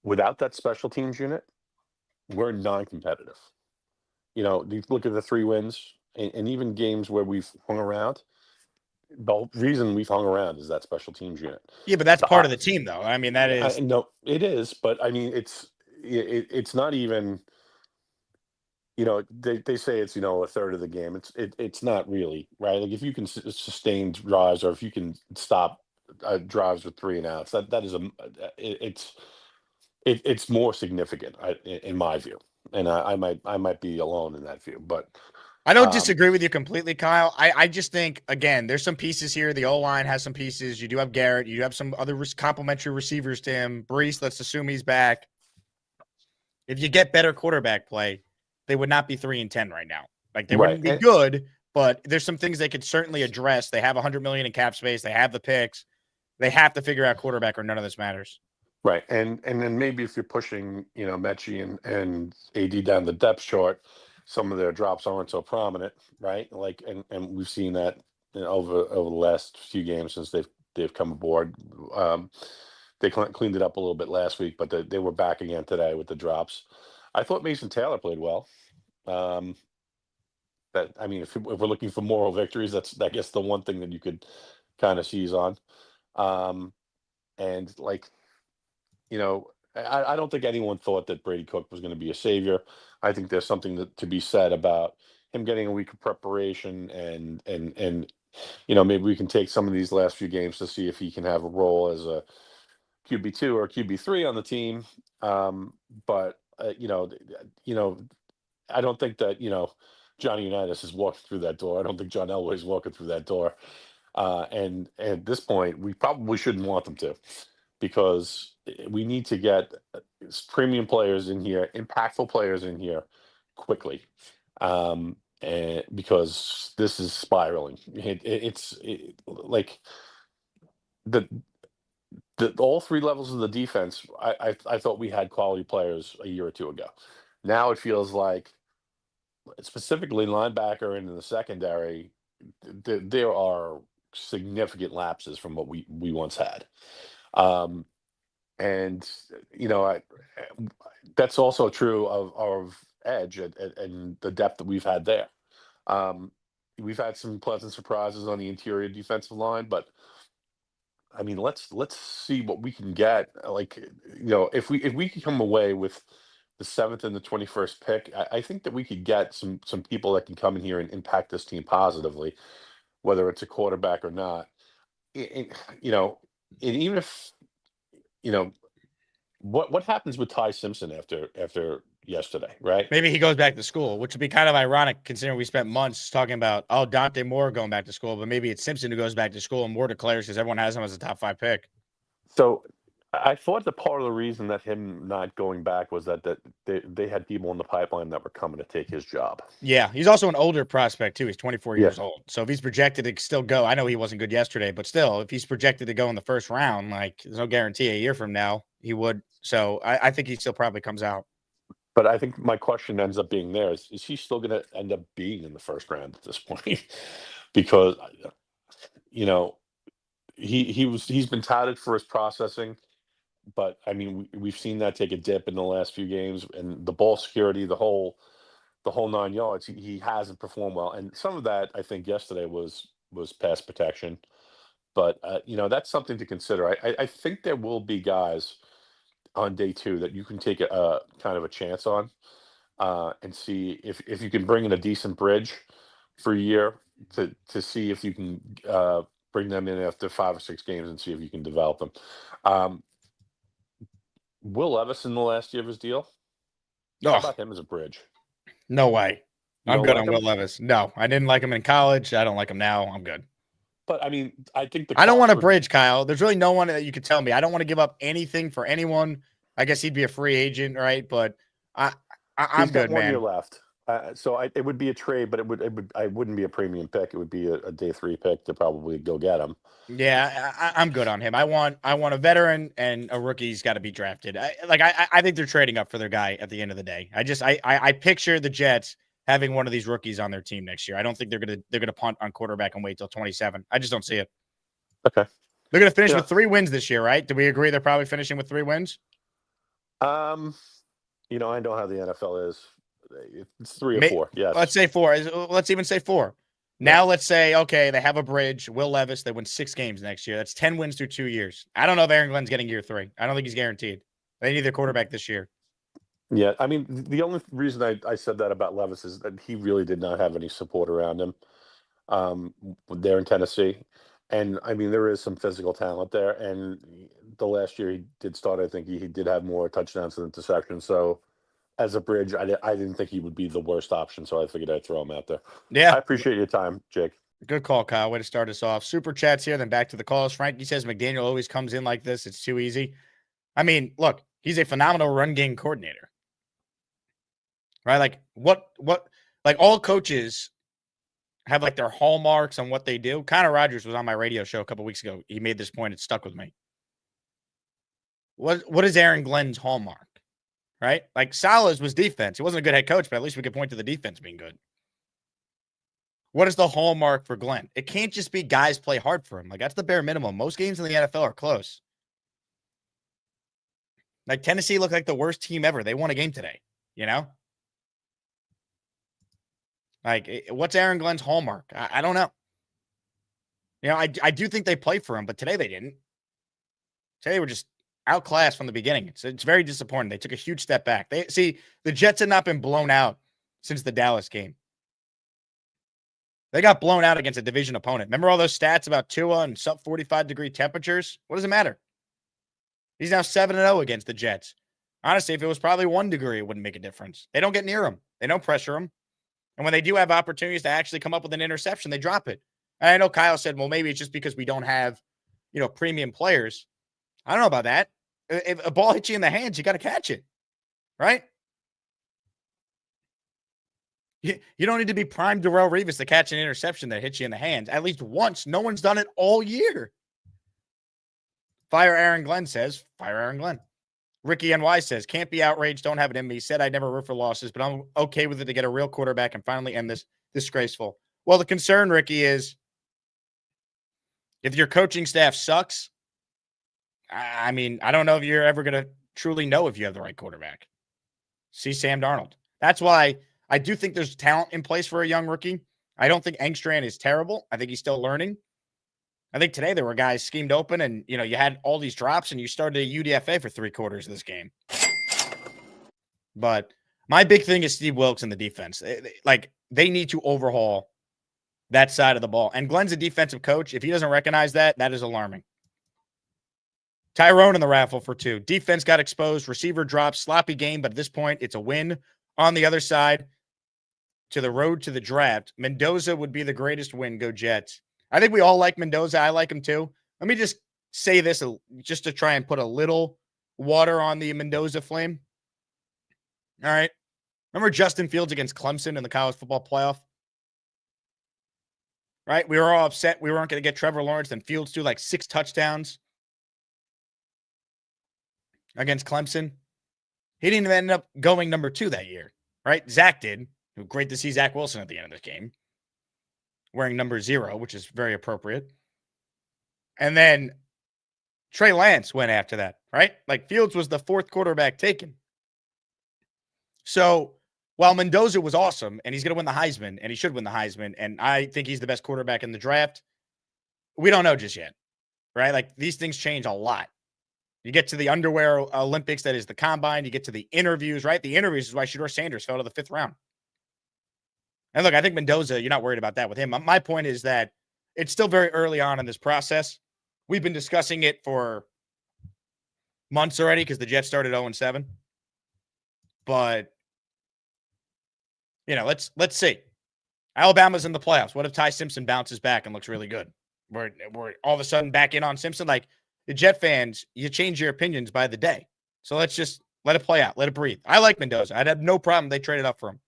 Without that special teams unit, we're non-competitive. You look at the 3 wins, and even games where we've hung around, the reason we've hung around is that special teams unit. Yeah, but that's part of the team, though. I mean, that is. No, it is. But, I mean, it's not even – they say it's a third of the game. It's not really, right? Like if you can sustain drives, or if you can stop drives with 3 and outs, that is it's more significant in my view, and I might be alone in that view, but I don't disagree with you completely, Kyle. I just think, again, there's some pieces here. The O-line has some pieces. You do have Garrett. You have some other complementary receivers to him. Brees, let's assume he's back. If you get better quarterback play, they would not be 3-10 right now. They wouldn't be good, but there's some things they could certainly address. They have $100 million in cap space. They have the picks. They have to figure out quarterback, or none of this matters. Right, and then maybe if you're pushing, Mechie and AD down the depth chart, some of their drops aren't so prominent, right? And we've seen that over the last few games since they've come aboard. They cleaned it up a little bit last week, but they were back again today with the drops. I thought Mason Taylor played well. If we're looking for moral victories, that's, I guess, the one thing that you could kind of seize on. I don't think anyone thought that Brady Cook was going to be a savior. I think there's something to be said about him getting a week of preparation, and maybe we can take some of these last few games to see if he can have a role as a QB2 or QB3 on the team. I don't think that Johnny Unitas is walking through that door. I don't think John Elway is walking through that door. And at this point, we probably shouldn't want them to, because we need to get premium players in here, impactful players in here quickly, and because this is spiraling. It's like all 3 levels of the defense. I thought we had quality players a year or 2 ago. Now it feels like, specifically linebacker and in the secondary, there are significant lapses from what we once had. That's also true of edge and the depth that we've had there. we've had some pleasant surprises on the interior defensive line, but I mean, let's see what we can get. Like, if we can come away with the 7th and the 21st pick, I think that we could get some people that can come in here and impact this team positively, whether it's a quarterback or not. And even if what happens with Ty Simpson after yesterday, right? Maybe he goes back to school, which would be kind of ironic considering we spent months talking about, Dante Moore going back to school, but maybe it's Simpson who goes back to school and Moore declares because everyone has him as a top 5 pick. So I thought that part of the reason that him not going back was that they had people in the pipeline that were coming to take his job. Yeah, he's also an older prospect too. He's 24 years Yeah. old. So if he's projected to still go, I know he wasn't good yesterday, but still, if he's projected to go in the first round, like there's no guarantee a year from now he would. So I think he still probably comes out. But I think my question ends up being there: is he still going to end up being in the first round at this point? Because he's been touted for his processing, but I mean we've seen that take a dip in the last few games, and the ball security, the whole 9 yards, he hasn't performed well, and some of that I think yesterday was pass protection, but that's something to consider. I think there will be guys on day 2 that you can take a kind of a chance on, and see if you can bring in a decent bridge for a year to see if you can bring them in after 5 or 6 games and see if you can develop them. Will Levis in the last year of his deal? How about him as a bridge? No way. I'm good like on Will him? Levis. No, I didn't like him in college. I don't like him now. I'm good. But I mean, I think I don't want a cost bridge, Kyle. There's really no one that you could tell me. I don't want to give up anything for anyone. I guess he'd be a free agent, right? But I'm he's got good, 1 year man. left. So it would be a trade, but I wouldn't be a premium pick. It would be a day 3 pick to probably go get him. Yeah, I'm good on him. I want a veteran, and a rookie's got to be drafted. I think they're trading up for their guy at the end of the day. I picture the Jets having one of these rookies on their team next year. I don't think they're gonna punt on quarterback and wait till 27. I just don't see it. Okay. They're gonna finish Yeah. with 3 wins this year, right? Do we agree they're probably finishing with 3 wins? I know how the NFL is. It's 3 or 4. Yes. Let's say 4. Let's even say 4. Now let's say, okay, they have a bridge. Will Levis, they win 6 games next year. That's 10 wins through 2 years. I don't know if Aaron Glenn's getting year 3. I don't think he's guaranteed. They need their quarterback this year. Yeah, I mean, the only reason I said that about Levis is that he really did not have any support around him there in Tennessee. And, I mean, there is some physical talent there. And the last year he did start, I think he did have more touchdowns than interceptions. So, as a bridge, I didn't think he would be the worst option. So, I figured I'd throw him out there. Yeah. I appreciate your time, Jake. Good call, Kyle. Way to start us off. Super chats here, then back to the calls. Frankie says McDaniel always comes in like this. It's too easy. I mean, look, he's a phenomenal run game coordinator. Right? Like like all coaches have like their hallmarks on what they do. Connor Rogers was on my radio show a couple weeks ago. He made this point. It stuck with me. What is Aaron Glenn's hallmark? Right? Like Salah's was defense. He wasn't a good head coach, but at least we could point to the defense being good. What is the hallmark for Glenn? It can't just be guys play hard for him. Like that's the bare minimum. Most games in the NFL are close. Like Tennessee looked like the worst team ever. They won a game today, Like, what's Aaron Glenn's hallmark? I don't know. I do think they play for him, but today they didn't. Today they were just outclassed from the beginning. It's very disappointing. They took a huge step back. The Jets had not been blown out since the Dallas game. They got blown out against a division opponent. Remember all those stats about Tua and sub 45-degree temperatures? What does it matter? He's now 7-0 against the Jets. Honestly, if it was probably 1 degree, it wouldn't make a difference. They don't get near him. They don't pressure him. And when they do have opportunities to actually come up with an interception, they drop it. And I know Kyle said, well, maybe it's just because we don't have, premium players. I don't know about that. If a ball hits you in the hands, you got to catch it, right? You don't need to be prime Darrelle Revis to catch an interception that hits you in the hands. At least once. No one's done it all year. Fire Aaron Glenn says, fire Aaron Glenn. Ricky NY says, can't be outraged, don't have it in me. He said I'd never root for losses, but I'm okay with it to get a real quarterback and finally end this disgraceful. Well, the concern, Ricky, is if your coaching staff sucks, I mean, I don't know if you're ever going to truly know if you have the right quarterback. See Sam Darnold. That's why I do think there's talent in place for a young rookie. I don't think Engstrand is terrible. I think he's still learning. I think today there were guys schemed open and, you had all these drops and you started a UDFA for 3 quarters of this game. But my big thing is Steve Wilkes and the defense. They need to overhaul that side of the ball. And Glenn's a defensive coach. If he doesn't recognize that, that is alarming. Tyrone in the raffle for 2. Defense got exposed. Receiver drops. Sloppy game, but at this point, it's a win. On the other side, to the road to the draft, Mendoza would be the greatest win. Go Jets. I think we all like Mendoza. I like him too. Let me just say this just to try and put a little water on the Mendoza flame. All right. Remember Justin Fields against Clemson in the college football playoff? Right? We were all upset we weren't going to get Trevor Lawrence. Then Fields threw like 6 touchdowns against Clemson. He didn't even end up going number 2 that year. Right? Zach did. Great to see Zach Wilson at the end of this game. Wearing number 0, which is very appropriate. And then Trey Lance went after that. Right? Like Fields was the 4th quarterback taken. So while Mendoza was awesome and he's going to win the Heisman and he should win the Heisman and I think he's the best quarterback in the draft, we don't know just yet, right? Like these things change a lot. You get to the underwear Olympics, that is the combine. You get to the interviews, right? The interviews is why Shedeur Sanders fell to the 5th round. And look, I think Mendoza, you're not worried about that with him. My point is that it's still very early on in this process. We've been discussing it for months already because the Jets started 0-7. But let's see. Alabama's in the playoffs. What if Ty Simpson bounces back and looks really good? We're all of a sudden back in on Simpson. Like the Jet fans, you change your opinions by the day. So let's just let it play out. Let it breathe. I like Mendoza. I'd have no problem they traded up for him.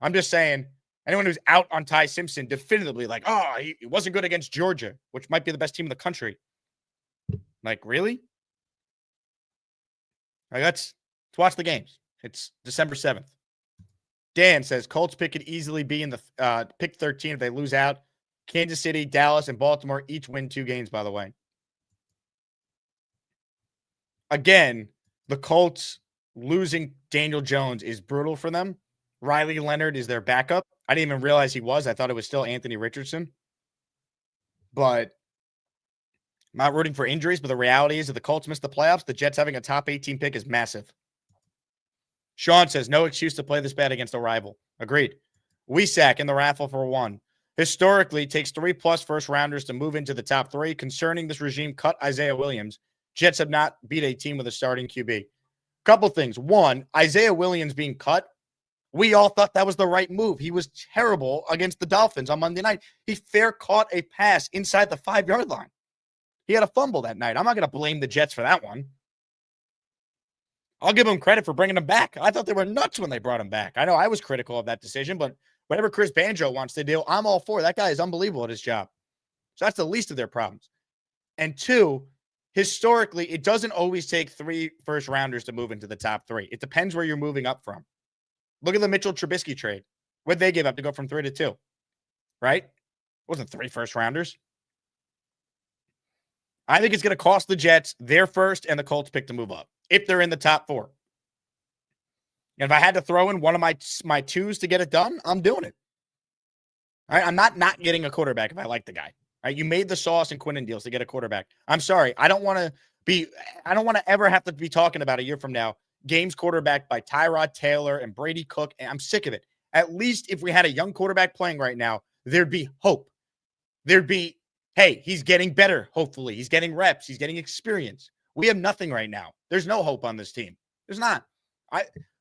I'm just saying, anyone who's out on Ty Simpson definitively like, he wasn't good against Georgia, which might be the best team in the country. Like, really? Like, let's watch the games. It's December 7th. Dan says Colts pick could easily be in the pick 13 if they lose out. Kansas City, Dallas, and Baltimore each win 2 games, by the way. Again, the Colts losing Daniel Jones is brutal for them. Riley Leonard is their backup. I didn't even realize he was. I thought it was still Anthony Richardson. But I'm not rooting for injuries, but the reality is if the Colts miss the playoffs, the Jets having a top 18 pick is massive. Sean says, no excuse to play this bad against a rival. Agreed. Wesack in the raffle for 1. Historically, it takes 3+ first-rounders to move into the top 3. Concerning this regime, cut Isaiah Williams. Jets have not beat a team with a starting QB. Couple things. 1, Isaiah Williams being cut. We all thought that was the right move. He was terrible against the Dolphins on Monday night. He fair caught a pass inside the 5-yard line. He had a fumble that night. I'm not going to blame the Jets for that one. I'll give them credit for bringing him back. I thought they were nuts when they brought him back. I know I was critical of that decision, but whatever Chris Banjo wants to do, I'm all for. That guy is unbelievable at his job. So that's the least of their problems. And 2, historically, it doesn't always take 3 first-rounders to move into the top 3. It depends where you're moving up from. Look at the Mitchell Trubisky trade. What did they give up to go from 3 to 2? Right? It wasn't 3 first-rounders. I think it's going to cost the Jets their first and the Colts pick to move up if they're in the top 4. And if I had to throw in one of my 2s to get it done, I'm doing it. All right? I'm not getting a quarterback if I like the guy. All right? You made the Sauce and Quinnen deals to get a quarterback. I'm sorry. I don't want to ever have to be talking about a year from now games quarterback by Tyrod Taylor and Brady Cook. And I'm sick of it. At least if we had a young quarterback playing right now, there'd be hope. There'd be, hey, he's getting better, hopefully. He's getting reps. He's getting experience. We have nothing right now. There's no hope on this team. There's not.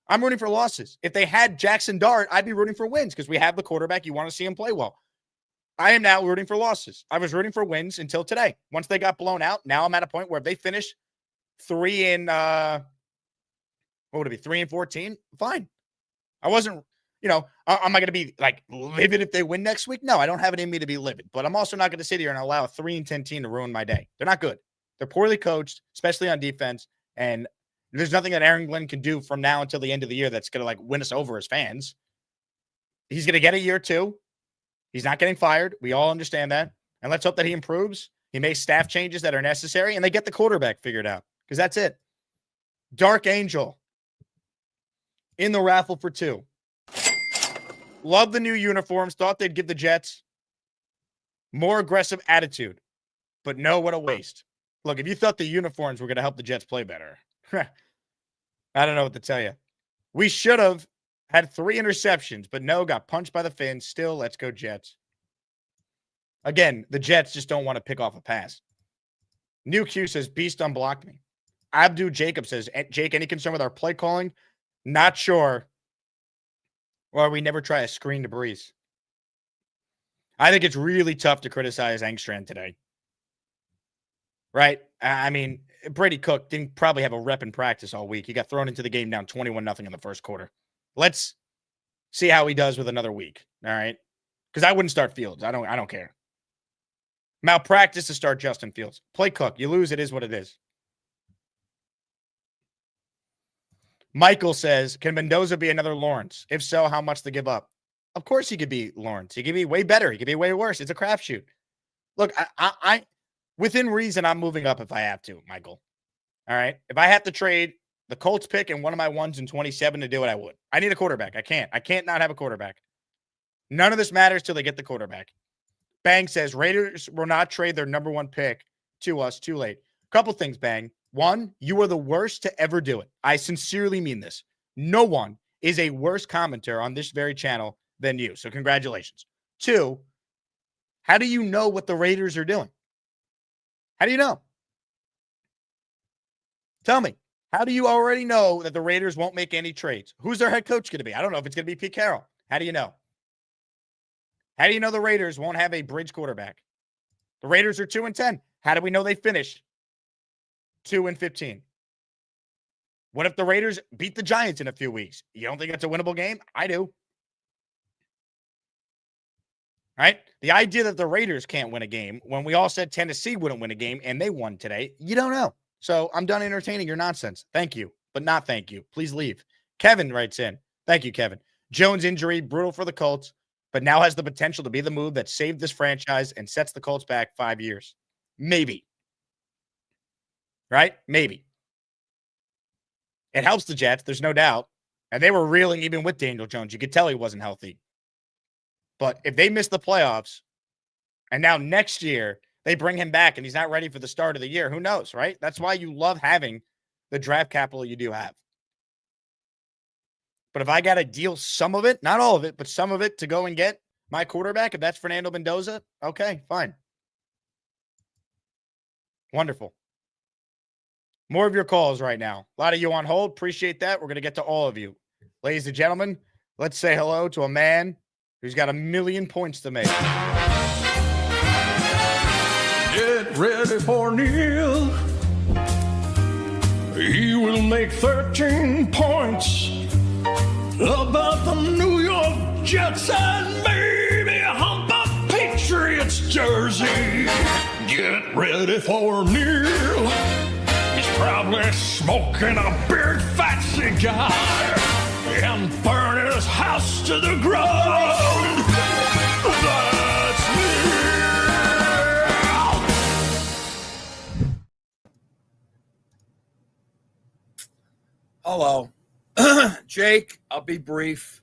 I'm rooting for losses. If they had Jackson Dart, I'd be rooting for wins because we have the quarterback. You want to see him play well. I am now rooting for losses. I was rooting for wins until today. Once they got blown out, now I'm at a point where if they finish 3 and 14? Fine. I wasn't, am I going to be like livid if they win next week? No, I don't have it in me to be livid, but I'm also not going to sit here and allow a 3-10 team to ruin my day. They're not good. They're poorly coached, especially on defense. And there's nothing that Aaron Glenn can do from now until the end of the year that's going to win us over as fans. He's going to get a year 2. He's not getting fired. We all understand that. And let's hope that he improves. He makes staff changes that are necessary and they get the quarterback figured out because that's it. Dark Angel in the raffle for 2. Love the new uniforms. Thought they'd give the Jets more aggressive attitude. But no, what a waste. Look, if you thought the uniforms were going to help the Jets play better, I don't know what to tell you. We should have had 3 interceptions, but no, got punched by the Fins. Still, let's go Jets. Again, the Jets just don't want to pick off a pass. New Q says, Beast unblocked me. Abdu Jacob says, Jake, any concern with our play calling? Not sure. Or we never try a screen to Breeze. I think it's really tough to criticize Engstrand today. Right? I mean, Brady Cook didn't probably have a rep in practice all week. He got thrown into the game down 21-0 in the first quarter. Let's see how he does with another week. All right? Because I wouldn't start Fields. I don't care. Malpractice to start Justin Fields. Play Cook. You lose, it is what it is. Michael says, can Mendoza be another Lawrence? If so, how much to give up? Of course he could be Lawrence. He could be way better. He could be way worse. It's a crapshoot. Look, I within reason, I'm moving up if I have to, Michael. All right? If I have to trade the Colts pick and one of my ones in 27 to do it, I would. I need a quarterback. I can't not have a quarterback. None of this matters till they get the quarterback. Bang says, Raiders will not trade their number 1 pick to us too late. Couple things, Bang. 1, you are the worst to ever do it. I sincerely mean this. No one is a worse commenter on this very channel than you. So congratulations. 2, how do you know what the Raiders are doing? How do you know? Tell me. How do you already know that the Raiders won't make any trades? Who's their head coach going to be? I don't know if it's going to be Pete Carroll. How do you know? How do you know the Raiders won't have a bridge quarterback? The Raiders are 2-10. How do we know they finished 2-15? What if the Raiders beat the Giants in a few weeks? You don't think that's a winnable game? I do. Right? The idea that the Raiders can't win a game when we all said Tennessee wouldn't win a game and they won today, you don't know. So I'm done entertaining your nonsense. Thank you, but not thank you. Please leave. Kevin writes in. Thank you, Kevin. Jones' injury, brutal for the Colts, but now has the potential to be the move that saved this franchise and sets the Colts back 5 years. Maybe. Right? Maybe. It helps the Jets, there's no doubt. And they were reeling even with Daniel Jones. You could tell he wasn't healthy. But if they miss the playoffs, and now next year they bring him back and he's not ready for the start of the year, who knows, right? That's why you love having the draft capital you do have. But if I got to deal some of it, not all of it, but some of it to go and get my quarterback, if that's Fernando Mendoza, okay, fine. Wonderful. More of your calls right now. A lot of you on hold. Appreciate that. We're going to get to all of you. Ladies and gentlemen, let's say hello to a man who's got 1,000,000 points to make. Get ready for Neil. He will make 13 points about the New York Jets and maybe hump a Patriots jersey. Get ready for Neil. He's probably smoking a big fat cigar and burning his house to the ground. That's Neil. Hello. Jake, I'll be brief.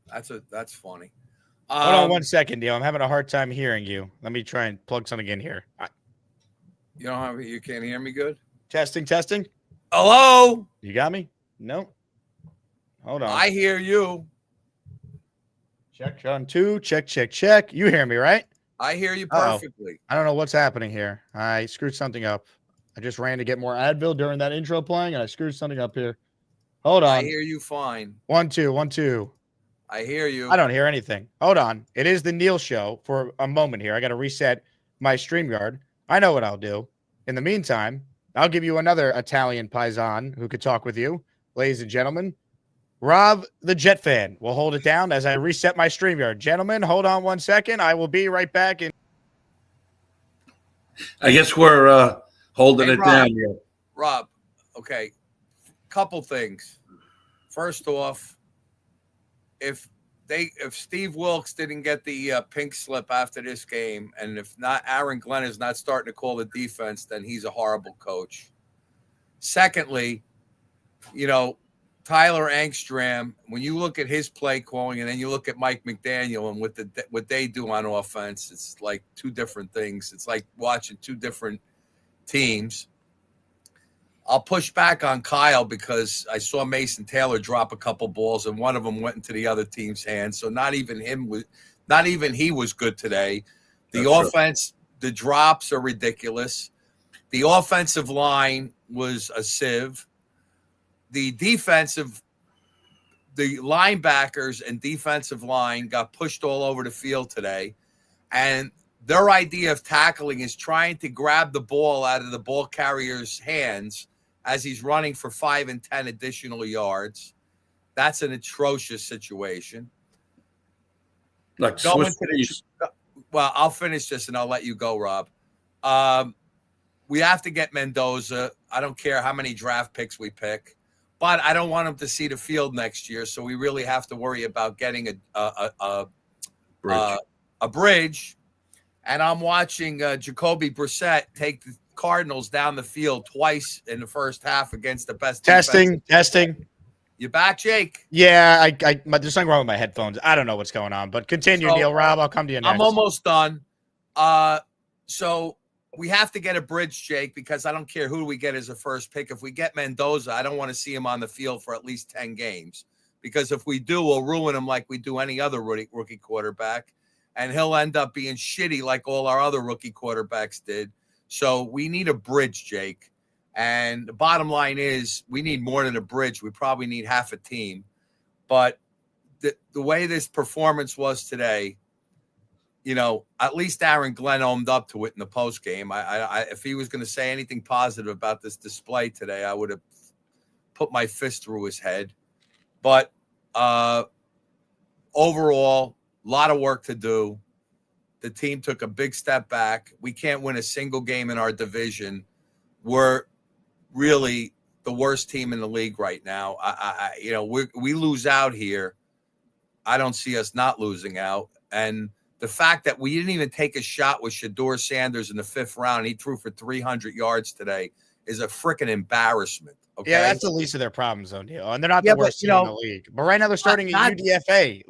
That's funny. Hold on 1 second, Neil. I'm having a hard time hearing you. Let me try and plug something in here. You can't hear me good? Testing. Hello? You got me? No. Hold on. I hear you. Check on 2. Check. You hear me, right? I hear you perfectly. I don't know what's happening here. I screwed something up. I just ran to get more Advil during that intro playing, and I screwed something up here. Hold on. I hear you fine. 1, 2, 1, 2. I hear you. I don't hear anything. Hold on. It is the Neil show for a moment here. I got to reset my StreamYard. I know what I'll do. In the meantime, I'll give you another Italian paisan who could talk with you. Ladies and gentlemen, Rob, the Jet fan, will hold it down as I reset my StreamYard. Gentlemen, hold on 1 second. I will be right back. I guess we're holding it down here. Rob, okay. Couple things. First off, if Steve Wilkes didn't get the pink slip after this game, and if not Aaron Glenn is not starting to call the defense, then he's a horrible coach. Secondly, Tyler Angstrom, when you look at his play calling and then you look at Mike McDaniel and what they do on offense, it's like two different things. It's like watching two different teams. I'll push back on Kyle because I saw Mason Taylor drop a couple balls and one of them went into the other team's hands. So not even he was good today. The offense, the drops are ridiculous. The offensive line was a sieve. The linebackers and defensive line got pushed all over the field today. And their idea of tackling is trying to grab the ball out of the ball carrier's hands as he's running for 5 and 10 additional yards. That's an atrocious situation. Like Swiss cheese. Well, I'll finish this and I'll let you go, Rob. We have to get Mendoza. I don't care how many draft picks we pick, but I don't want him to see the field next year. So we really have to worry about getting a bridge. And I'm watching Jacoby Brissett take the Cardinals down the field twice in the first half against the best. Testing. You back, Jake? Yeah, there's something wrong with my headphones. I don't know what's going on, but continue, Neil. Rob, I'll come to you next. I'm almost done. So we have to get a bridge, Jake, because I don't care who we get as a first pick. If we get Mendoza, I don't want to see him on the field for at least 10 games, because if we do, we'll ruin him like we do any other rookie quarterback, and he'll end up being shitty like all our other rookie quarterbacks did. So we need a bridge, Jake. And the bottom line is we need more than a bridge. We probably need half a team. But the way this performance was today, at least Aaron Glenn owned up to it in the postgame. If he was going to say anything positive about this display today, I would have put my fist through his head. But overall, a lot of work to do. The team took a big step back. We can't win a single game in our division. We're really the worst team in the league right now. We lose out here. I don't see us not losing out. And the fact that we didn't even take a shot with Shedeur Sanders in the 5th round, he threw for 300 yards today, is a freaking embarrassment. Okay? Yeah, that's the least of their problems, though, Neil. And they're not the worst team in the league. But right now they're starting at UDFA.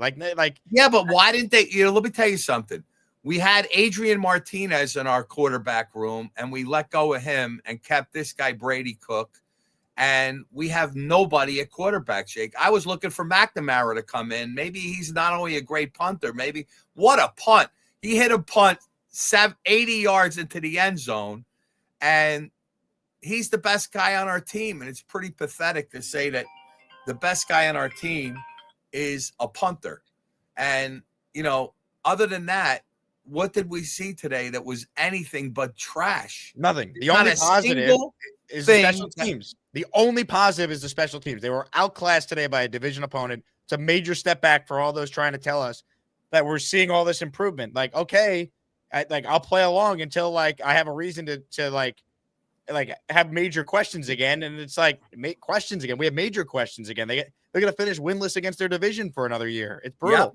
Yeah, but why didn't they? Let me tell you something. We had Adrian Martinez in our quarterback room, and we let go of him and kept this guy Brady Cook. And we have nobody at quarterback, Jake. I was looking for McNamara to come in. Maybe he's not only a great punter, what a punt. He hit a punt 80 yards into the end zone, and he's the best guy on our team. And it's pretty pathetic to say that the best guy on our team is a punter. And, other than that, what did we see today that was anything but trash? Nothing. The only positive is the special teams. The only positive is the special teams. They were outclassed today by a division opponent. It's a major step back for all those trying to tell us that we're seeing all this improvement. Okay, I'll play along until I have a reason to have major questions again. And it's questions again. We have major questions again. They're going to finish winless against their division for another year. It's brutal. Yeah.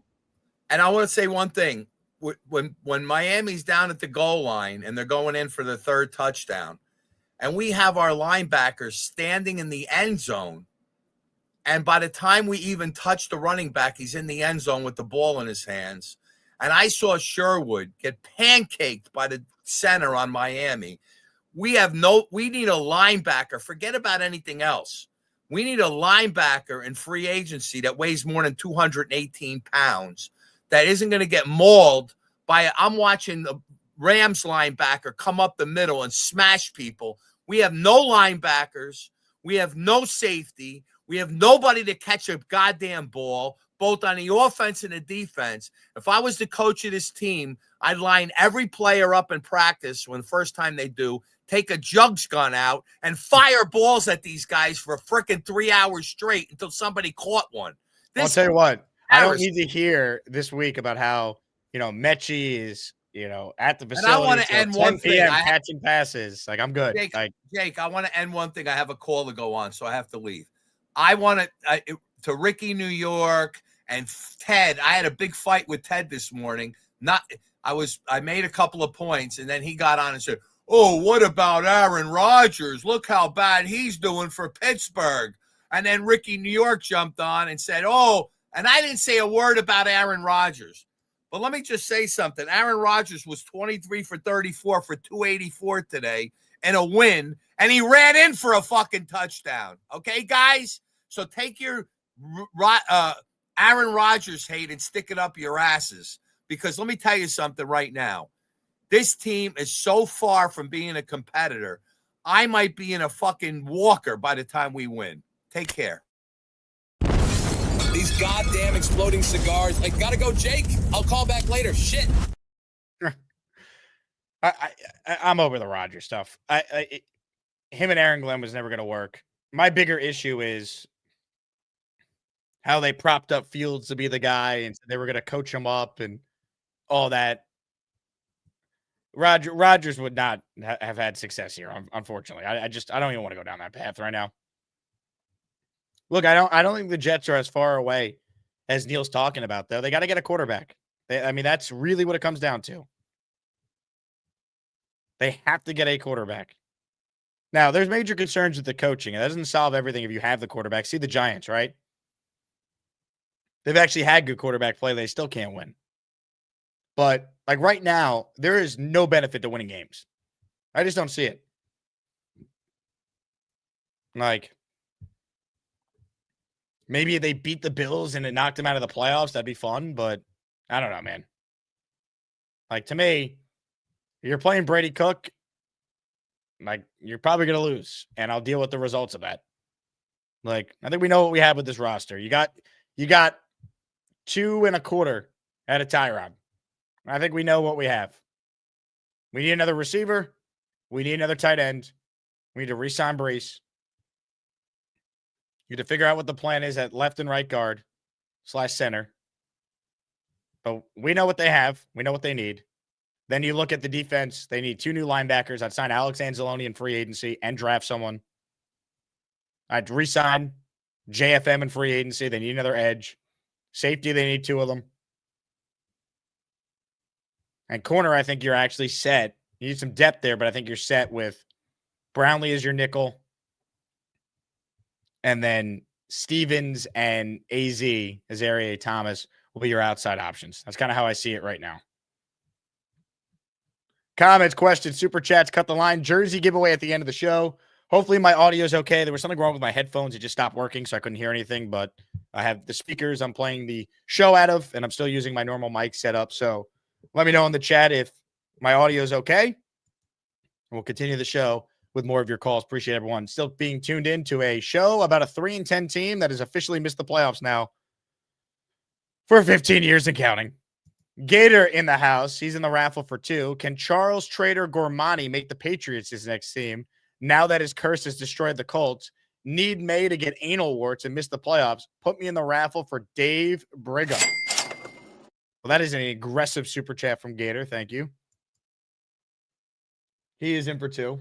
And I want to say one thing. When Miami's down at the goal line and they're going in for the 3rd touchdown, and we have our linebackers standing in the end zone, and by the time we even touch the running back, he's in the end zone with the ball in his hands. And I saw Sherwood get pancaked by the center on Miami. We need a linebacker. Forget about anything else. We need a linebacker in free agency that weighs more than 218 pounds. That isn't going to get mauled by I'm watching the Rams linebacker come up the middle and smash people. We have no linebackers. We have no safety. We have nobody to catch a goddamn ball, both on the offense and the defense. If I was the coach of this team, I'd line every player up in practice when the first time they do, take a jugs gun out and fire balls at these guys for a freaking 3 hours straight until somebody caught one. I'll tell you what. I don't need to hear this week about how, Mechie is, at the facility. And I want to end 1 p.m. catching passes. I'm good. Jake, I want to end one thing. I have a call to go on, so I have to leave. I want to Ricky, New York, and Ted. I had a big fight with Ted this morning. I made a couple of points, and then he got on and said, "Oh, what about Aaron Rodgers? Look how bad he's doing for Pittsburgh." And then Ricky New York jumped on and said, oh, and I didn't say a word about Aaron Rodgers. But let me just say something. Aaron Rodgers was 23 for 34 for 284 today and a win, and he ran in for a fucking touchdown. Okay, guys? So take your Aaron Rodgers hate and stick it up your asses, because let me tell you something right now. This team is so far from being a competitor. I might be in a fucking walker by the time we win. Take care. These goddamn exploding cigars. I gotta go, Jake. I'll call back later. Shit. I'm over the Rodgers stuff. Him and Aaron Glenn was never going to work. My bigger issue is how they propped up Fields to be the guy and they were going to coach him up and all that. Rodgers would not have had success here, unfortunately. I don't even want to go down that path right now. Look, I don't think the Jets are as far away as Neil's talking about, though. They got to get a quarterback. That's really what it comes down to. They have to get a quarterback. Now, there's major concerns with the coaching. It doesn't solve everything if you have the quarterback. See the Giants, right? They've actually had good quarterback play. They still can't win. But, like, right now, there is no benefit to winning games. I just don't see it. Like, maybe they beat the Bills and it knocked them out of the playoffs. That'd be fun, but I don't know, man. Like, to me, you're playing Brady Cook, like, you're probably going to lose, and I'll deal with the results of that. Like, I think we know what we have with this roster. You got 2 1/4 at a Tyrod. I think we know what we have. We need another receiver. We need another tight end. We need to re-sign Brees. You need to figure out what the plan is at left and right guard / center. But we know what they have. We know what they need. Then you look at the defense. They need 2 new linebackers. I'd sign Alex Anzalone in free agency and draft someone. I'd re-sign JFM in free agency. They need another edge. Safety, they need 2 of them. And corner, I think you're actually set. You need some depth there, but I think you're set with Brownlee as your nickel. And then Stevens and AZ, Azaria Thomas, will be your outside options. That's kind of how I see it right now. Comments, questions, super chats, cut the line. Jersey giveaway at the end of the show. Hopefully my audio is okay. There was something wrong with my headphones. It just stopped working, so I couldn't hear anything. But I have the speakers I'm playing the show out of, and I'm still using my normal mic setup. So let me know in the chat if my audio is okay. We'll continue the show with more of your calls. Appreciate everyone still being tuned in to a show about a 3-10 team that has officially missed the playoffs now for 15 years and counting. Gator in the house. He's in the raffle for 2. Can Charles Trader Gormani make the Patriots his next team now that his curse has destroyed the Colts? Need May to get anal warts and miss the playoffs. Put me in the raffle for Dave Brigham. Well, that is an aggressive super chat from Gator. Thank you. He is in for 2.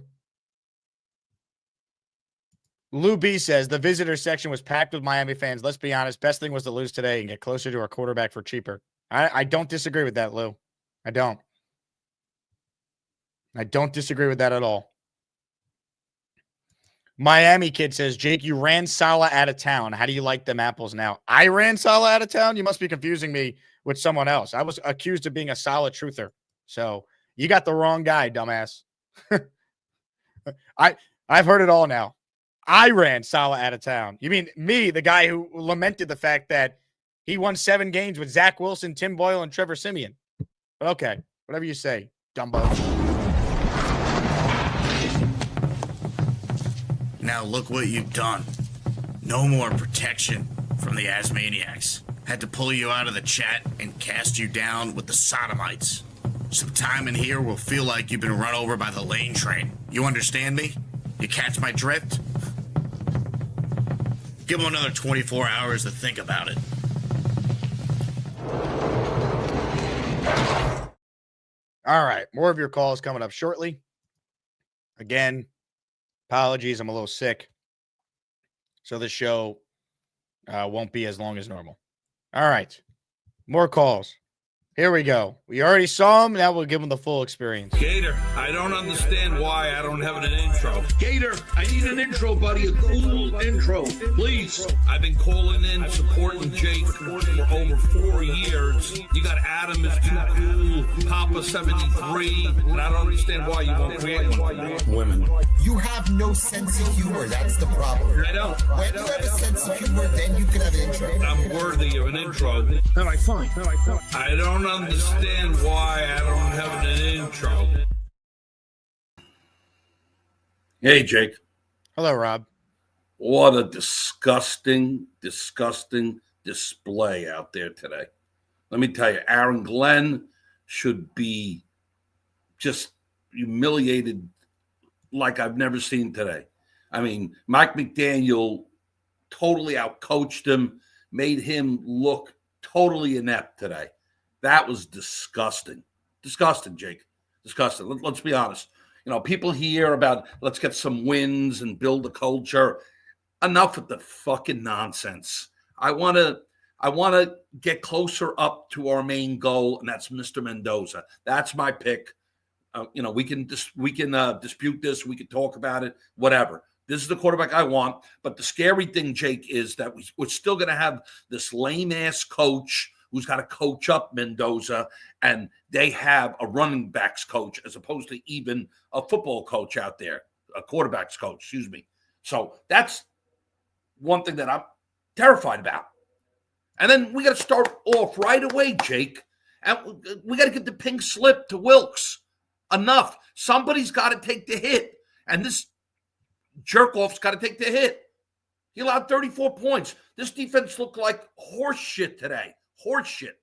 Lou B says the visitor section was packed with Miami fans. Let's be honest. Best thing was to lose today and get closer to our quarterback for cheaper. I don't disagree with that, Lou. I don't disagree with that at all. Miami kid says, Jake, you ran Salah out of town. How do you like them apples now? I ran Salah out of town? You must be confusing me with someone else. I was accused of being a Salah truther. So you got the wrong guy, dumbass. I've heard it all now. I ran Salah out of town. You mean me, the guy who lamented the fact that he won 7 games with Zach Wilson, Tim Boyle, and Trevor Siemian. But okay, whatever you say, Dumbo. Now look what you've done. No more protection from the Asmaniacs. Had to pull you out of the chat and cast you down with the Sodomites. Some time in here will feel like you've been run over by the lane train. You understand me? You catch my drift? Give them another 24 hours to think about it. All right. More of your calls coming up shortly. Again, apologies. I'm a little sick. So the show won't be as long as normal. All right. More calls. Here we go. We already saw him. Now we'll give him the full experience. Gator, I don't understand why I don't have an intro. Gator, I need an intro, buddy. A cool intro, please. I've been calling in, supporting Jake for over 4 years. You got Adam is too cool, Papa 73, and I don't understand why you won't create one. Women. You have no sense of humor. That's the problem. I don't. When you have a sense of humor, then you can have an intro. I'm worthy of an intro. All right, fine. I don't understand why I don't have an intro. Hey, Jake. Hello, Rob. What a disgusting display out there today. Let me tell you, Aaron Glenn should be just humiliated like I've never seen today. I mean, Mike McDaniel totally outcoached him, made him look totally inept today. That was disgusting. Disgusting, Jake. Disgusting. Let's be honest. You know, people hear about let's get some wins and build a culture. Enough with the fucking nonsense. I want to get closer up to our main goal, and that's Mr. Mendoza. That's my pick. We can dispute this. We can talk about it. Whatever. This is the quarterback I want. But the scary thing, Jake, is that we're still going to have this lame ass coach who's got to coach up Mendoza, and they have a running backs coach as opposed to even a football coach out there, a quarterbacks coach, excuse me. So that's one thing that I'm terrified about. And then we got to start off right away, Jake, and we got to get the pink slip to Wilkes. Enough. Somebody's got to take the hit, and this jerk-off's got to take the hit. He allowed 34 points. This defense looked like horse shit today. Horse shit.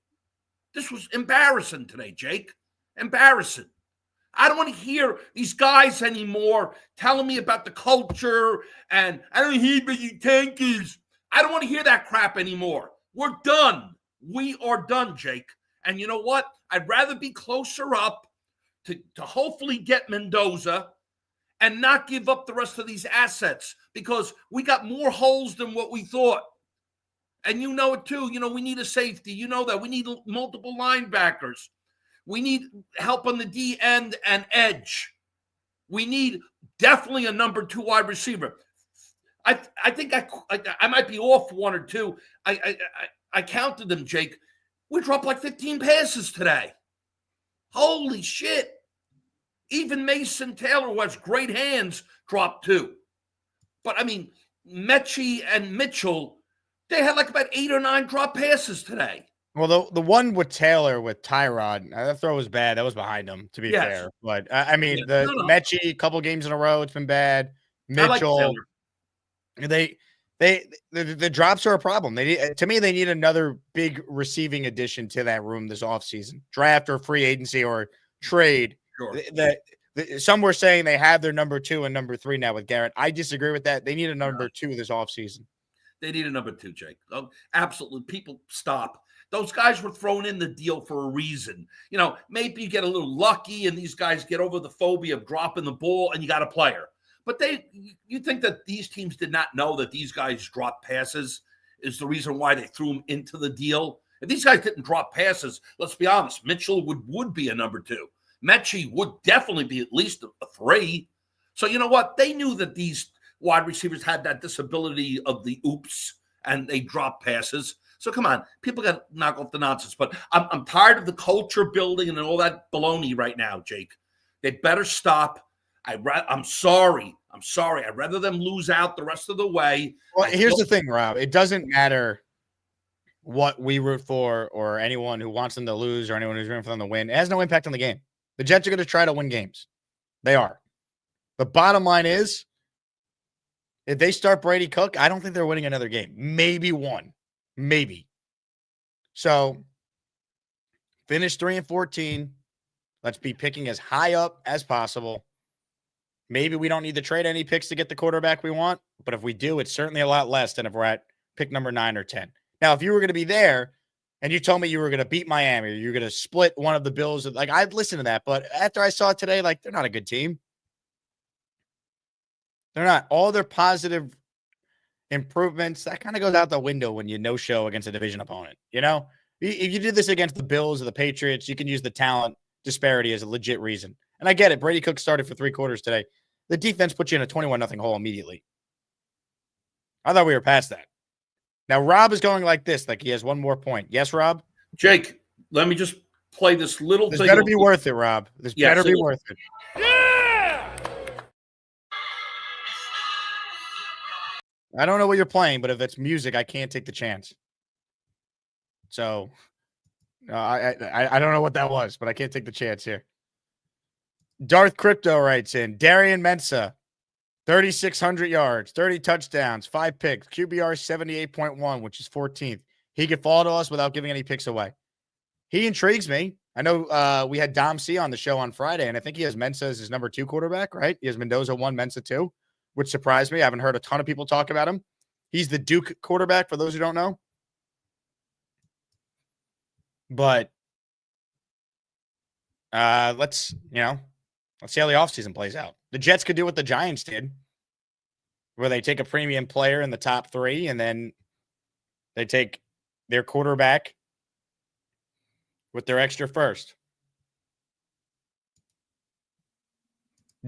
This was embarrassing today, Jake. Embarrassing. I don't want to hear these guys anymore telling me about the culture and I don't hear about you tankers. I don't want to hear that crap anymore. We're done. We are done, Jake. And you know what? I'd rather be closer up to hopefully get Mendoza and not give up the rest of these assets because we got more holes than what we thought. And you know it too. You know, we need a safety. You know that. We need multiple linebackers. We need help on the D end and edge. We need definitely a number 2 wide receiver. I think I might be off 1 or 2. I counted them, Jake. We dropped like 15 passes today. Holy shit. Even Mason Taylor, who has great hands, dropped 2. But, I mean, Mechie and Mitchell, they had like about 8 or 9 drop passes today. Well, the one with Taylor with Tyrod, that throw was bad. That was behind him, to be fair. But I mean, Mechie, a couple games in a row, it's been bad. Mitchell, the drops are a problem. To me, they need another big receiving addition to that room this offseason. Draft or free agency or trade. Sure. Some were saying they have their number 2 and number 3 now with Garrett. I disagree with that. They need a number 2 this offseason. They need a number 2, Jake. Absolutely. People stop. Those guys were thrown in the deal for a reason. You know, maybe you get a little lucky and these guys get over the phobia of dropping the ball and you got a player. But you think that these teams did not know that these guys drop passes is the reason why they threw them into the deal? If these guys didn't drop passes, let's be honest, Mitchell would be a number 2. Mechie would definitely be at least a 3. So you know what? They knew that these wide receivers had that disability of the oops and they drop passes. So come on, people got to knock off the nonsense. But I'm tired of the culture building and all that baloney right now, Jake. They better stop. I'm sorry. I'd rather them lose out the rest of the way. Well, here's the thing, Rob. It doesn't matter what we root for or anyone who wants them to lose or anyone who's rooting for them to win. It has no impact on the game. The Jets are going to try to win games. They are. The bottom line is, if they start Brady Cook, I don't think they're winning another game. Maybe 1. Maybe. So, finish 3-14. Let's be picking as high up as possible. Maybe we don't need to trade any picks to get the quarterback we want, but if we do, it's certainly a lot less than if we're at pick number 9 or 10. Now, if you were going to be there and you told me you were going to beat Miami or you're going to split one of the Bills, like I'd listen to that. But after I saw it today, like they're not a good team. They're not. All their positive improvements, that kind of goes out the window when you no-show against a division opponent. You know, If you do this against the Bills or the Patriots, you can use the talent disparity as a legit reason. And I get it. Brady Cook started for 3 quarters today. The defense put you in a 21-0 hole immediately. I thought we were past that. Now, Rob is going like this, like he has one more point. Yes, Rob? Jake, let me just play this little This thing. better be worth it, Rob. This better be worth it. Yeah! I don't know what you're playing, but if it's music, I can't take the chance. So, I don't know what that was, but I can't take the chance here. Darth Crypto writes in, Darian Mensah, 3,600 yards, 30 touchdowns, 5 picks, QBR 78.1, which is 14th. He could fall to us without giving any picks away. He intrigues me. I know we had Dom C on the show on Friday, and I think he has Mensah as his number 2 quarterback, right? He has Mendoza 1, Mensah 2, which surprised me. I haven't heard a ton of people talk about him. He's the Duke quarterback, for those who don't know. But let's see how the offseason plays out. The Jets could do what the Giants did, where they take a premium player in the top 3, and then they take their quarterback with their extra first.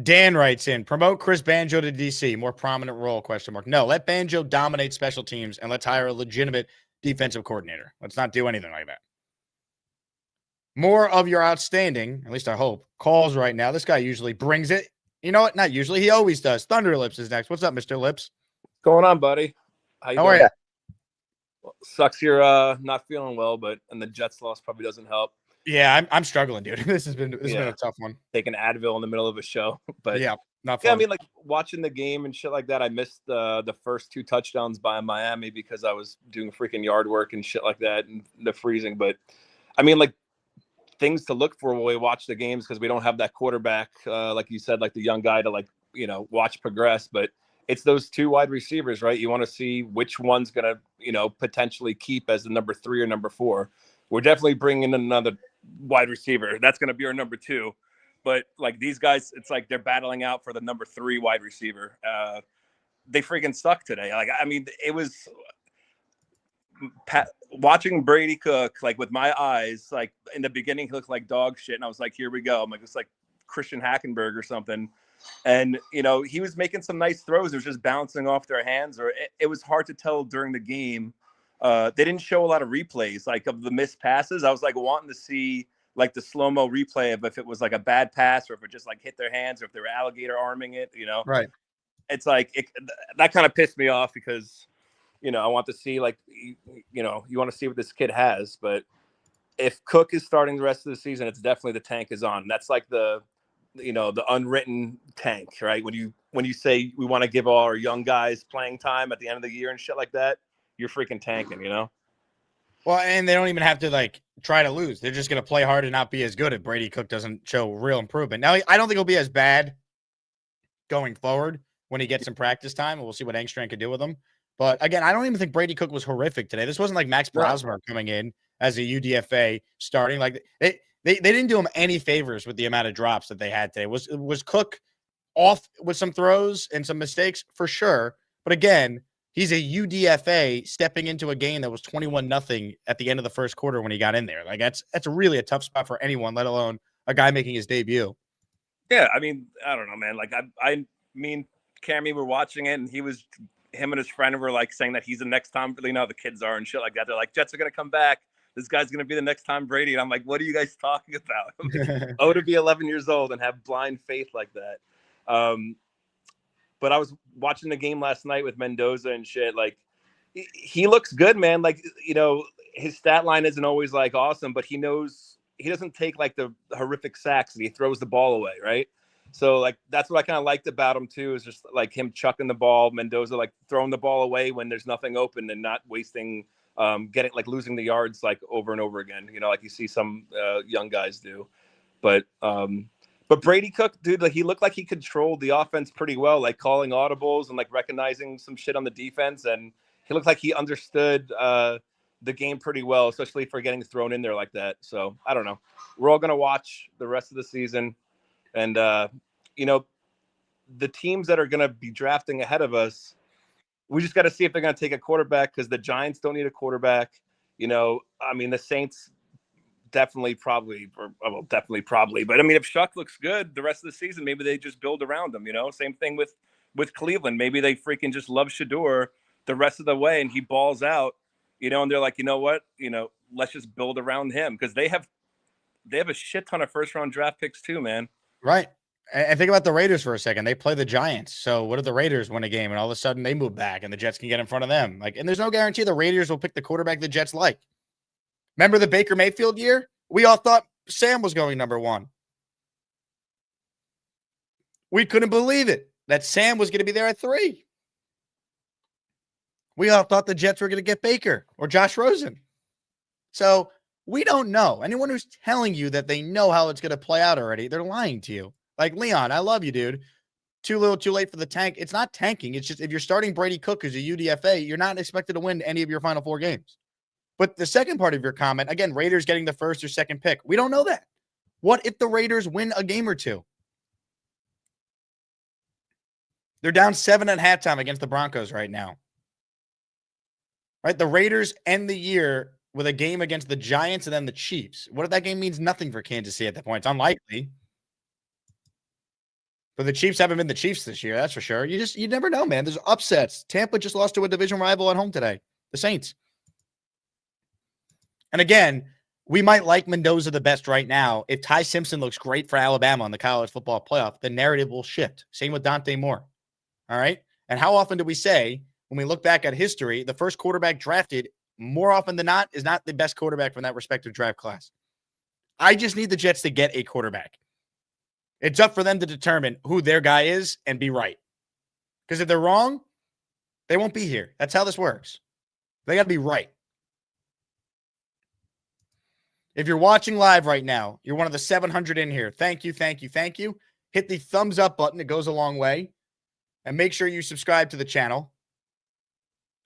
Dan writes in, promote Chris Banjo to DC, more prominent role, ? No, let Banjo dominate special teams, and let's hire a legitimate defensive coordinator. Let's not do anything like that. More of your outstanding, at least I hope, calls right now. This guy usually brings it. You know what? Not usually. He always does. Thunder Lips is next. What's up, Mr. Lips? What's going on, buddy? How are you? Well, sucks you're not feeling well, and the Jets loss probably doesn't help. Yeah, I'm struggling, dude. This has been a tough one. Taking Advil in the middle of a show, but yeah, not fun. Yeah, I mean, like watching the game and shit like that. I missed the first 2 touchdowns by Miami because I was doing freaking yard work and shit like that and the freezing. But I mean, like, things to look for when we watch the games, because we don't have that quarterback, like you said, like the young guy to watch progress. But it's those 2 wide receivers, right? You want to see which one's going to, potentially keep as the number 3 or number 4. We're definitely bringing in another wide receiver. That's going to be our number 2. But like these guys, it's like they're battling out for the number 3 wide receiver. They freaking suck today. Like, I mean, it was watching Brady Cook, like with my eyes, like in the beginning, he looked like dog shit. And I was like, here we go. I'm like, it's like Christian Hackenberg or something. And, he was making some nice throws. It was just bouncing off their hands, or it was hard to tell during the game. They didn't show a lot of replays, like of the missed passes. I was like wanting to see like the slow-mo replay of if it was like a bad pass or if it just like hit their hands or if they were alligator arming it, Right. It's like that kind of pissed me off because, I want to see like, you want to see what this kid has. But if Cook is starting the rest of the season, it's definitely the tank is on. That's like the unwritten tank, right? When you say we want to give all our young guys playing time at the end of the year and shit like that, you're freaking tanking, Well, and they don't even have to like try to lose. They're just going to play hard and not be as good if Brady Cook doesn't show real improvement. Now, I don't think he'll be as bad going forward when he gets some practice time, and we'll see what Engstrand can do with him. But again, I don't even think Brady Cook was horrific today. This wasn't like Max Brosmer coming in as a UDFA starting. Like they didn't do him any favors with the amount of drops that they had today. Was Cook off with some throws and some mistakes? For sure. But again, he's a UDFA stepping into a game that was 21-0 at the end of the first quarter when he got in there. Like that's really a tough spot for anyone, let alone a guy making his debut. Yeah, I mean, I don't know, man. Like I mean, Cammy were watching it, and him and his friend were like saying that he's the next Tom. The kids are and shit like that. They're like, Jets are gonna come back. This guy's gonna be the next Tom Brady. And I'm like, what are you guys talking about? I'm like, to be 11 years old and have blind faith like that. But I was watching the game last night with Mendoza and shit. Like, he looks good, man. Like, his stat line isn't always like awesome, but he knows he doesn't take like the horrific sacks and he throws the ball away, right? So like that's what I kind of liked about him too, is just like him chucking the ball, Mendoza like throwing the ball away when there's nothing open and not wasting, losing the yards like over and over again. Like you see some young guys do, but Brady Cook, dude, like he looked like he controlled the offense pretty well, like calling audibles and like recognizing some shit on the defense, and he looked like he understood the game pretty well, especially for getting thrown in there like that. So I don't know. We're all gonna watch the rest of the season. And, the teams that are going to be drafting ahead of us, we just got to see if they're going to take a quarterback, because the Giants don't need a quarterback. I mean, the Saints definitely probably, but I mean, if Shuck looks good the rest of the season, maybe they just build around him, Same thing with Cleveland. Maybe they freaking just love Shador the rest of the way and he balls out, and they're like, you know what, let's just build around him because they have a shit ton of first round draft picks too, man. Right. And think about the Raiders for a second. They play the Giants. So what if the Raiders win a game and all of a sudden they move back and the Jets can get in front of them? And there's no guarantee the Raiders will pick the quarterback the Jets like. Remember the Baker Mayfield year? We all thought Sam was going number 1. We couldn't believe it that Sam was going to be there at 3. We all thought the Jets were going to get Baker or Josh Rosen. So we don't know. Anyone who's telling you that they know how it's going to play out already, they're lying to you. Like, Leon, I love you, dude. Too little, too late for the tank. It's not tanking. It's just if you're starting Brady Cook as a UDFA, you're not expected to win any of your final 4 games. But the second part of your comment, again, Raiders getting the first or second pick. We don't know that. What if the Raiders win a game or 2? They're down 7 at halftime against the Broncos right now. Right? The Raiders end the year with a game against the Giants and then the Chiefs. What if that game means nothing for Kansas City at that point? It's unlikely. But the Chiefs haven't been the Chiefs this year, that's for sure. You never know, man. There's upsets. Tampa just lost to a division rival at home today, the Saints. And again, we might like Mendoza the best right now. If Ty Simpson looks great for Alabama in the college football playoff, the narrative will shift. Same with Dante Moore. All right? And how often do we say, when we look back at history, the first quarterback drafted more often than not is not the best quarterback from that respective draft class? I just need the Jets to get a quarterback. It's up for them to determine who their guy is and be right. Because if they're wrong, they won't be here. That's how this works. They got to be right. If you're watching live right now, you're one of the 700 in here. Thank you, thank you, thank you. Hit the thumbs up button. It goes a long way. And make sure you subscribe to the channel.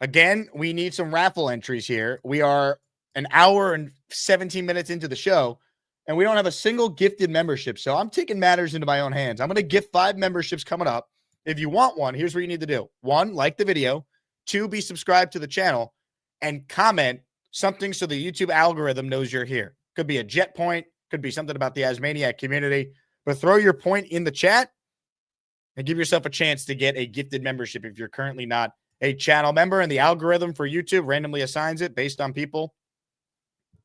Again, we need some raffle entries here. We are an hour and 17 minutes into the show, and we don't have a single gifted membership. So I'm taking matters into my own hands. I'm going to gift 5 memberships coming up. If you want one, here's what you need to do. 1, like the video. 2, be subscribed to the channel. And comment something so the YouTube algorithm knows you're here. Could be a jet point. Could be something about the Asmaniac community. But throw your point in the chat and give yourself a chance to get a gifted membership if you're currently not a channel member, and the algorithm for YouTube randomly assigns it based on people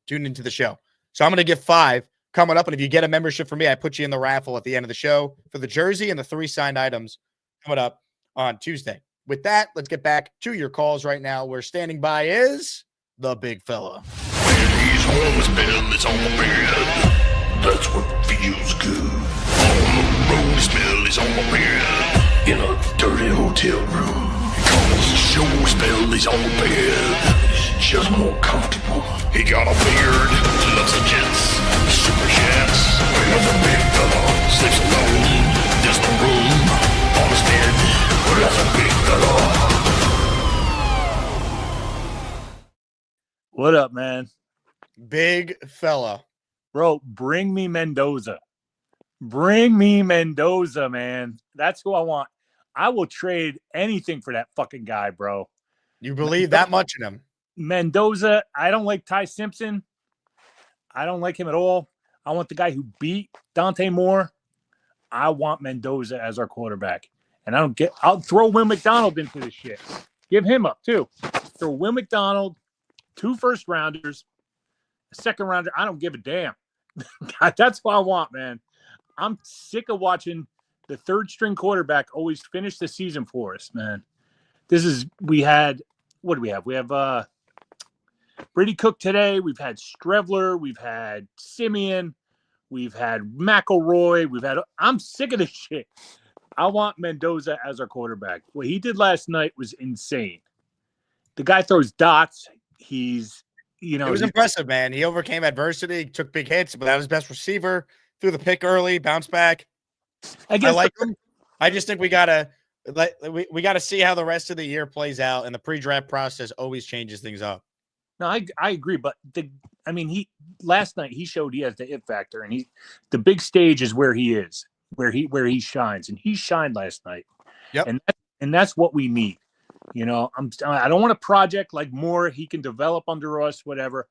tuned into the show. So I'm going to give 5 coming up, and if you get a membership from me, I put you in the raffle at the end of the show for the jersey and the 3 signed items coming up on Tuesday. With that, let's get back to your calls right now. Where standing by is the big fella. He's home, his bed is on the bed. That's what feels good. On the road, his smell is on the bed. In a dirty hotel room. Cause the show spell is on the bed. It's just more comfortable. He got a beard, loves the Jets, SuperChats. Where the big fella sleeps alone. There's no room on his bed. Where there's a big fella. What up, man? Big fella. Bro, bring me Mendoza. Bring me Mendoza, man. That's who I want. I will trade anything for that fucking guy, bro. You believe that much in him? Mendoza, I don't like Ty Simpson. I don't like him at all. I want the guy who beat Dante Moore. I want Mendoza as our quarterback. And I'll throw Will McDonald into this shit. Give him up, too. Throw Will McDonald, 2 first-rounders, a second-rounder. I don't give a damn. That's what I want, man. I'm sick of watching the third-string quarterback always finish the season for us, man. What do we have? We have Brady Cook today. We've had Strevler. We've had Simeon. We've had McElroy. I'm sick of this shit. I want Mendoza as our quarterback. What he did last night was insane. The guy throws dots. It was impressive, man. He overcame adversity, took big hits, but that was best receiver. Threw the pick early, bounced back. I like him. I just think we gotta see how the rest of the year plays out, and the pre-draft process always changes things up. No, I agree, but last night he showed he has the it factor, and the big stage is where he is, where he shines, and he shined last night. Yep. And that's what we need. I don't want a project like Moore. He can develop under us, whatever.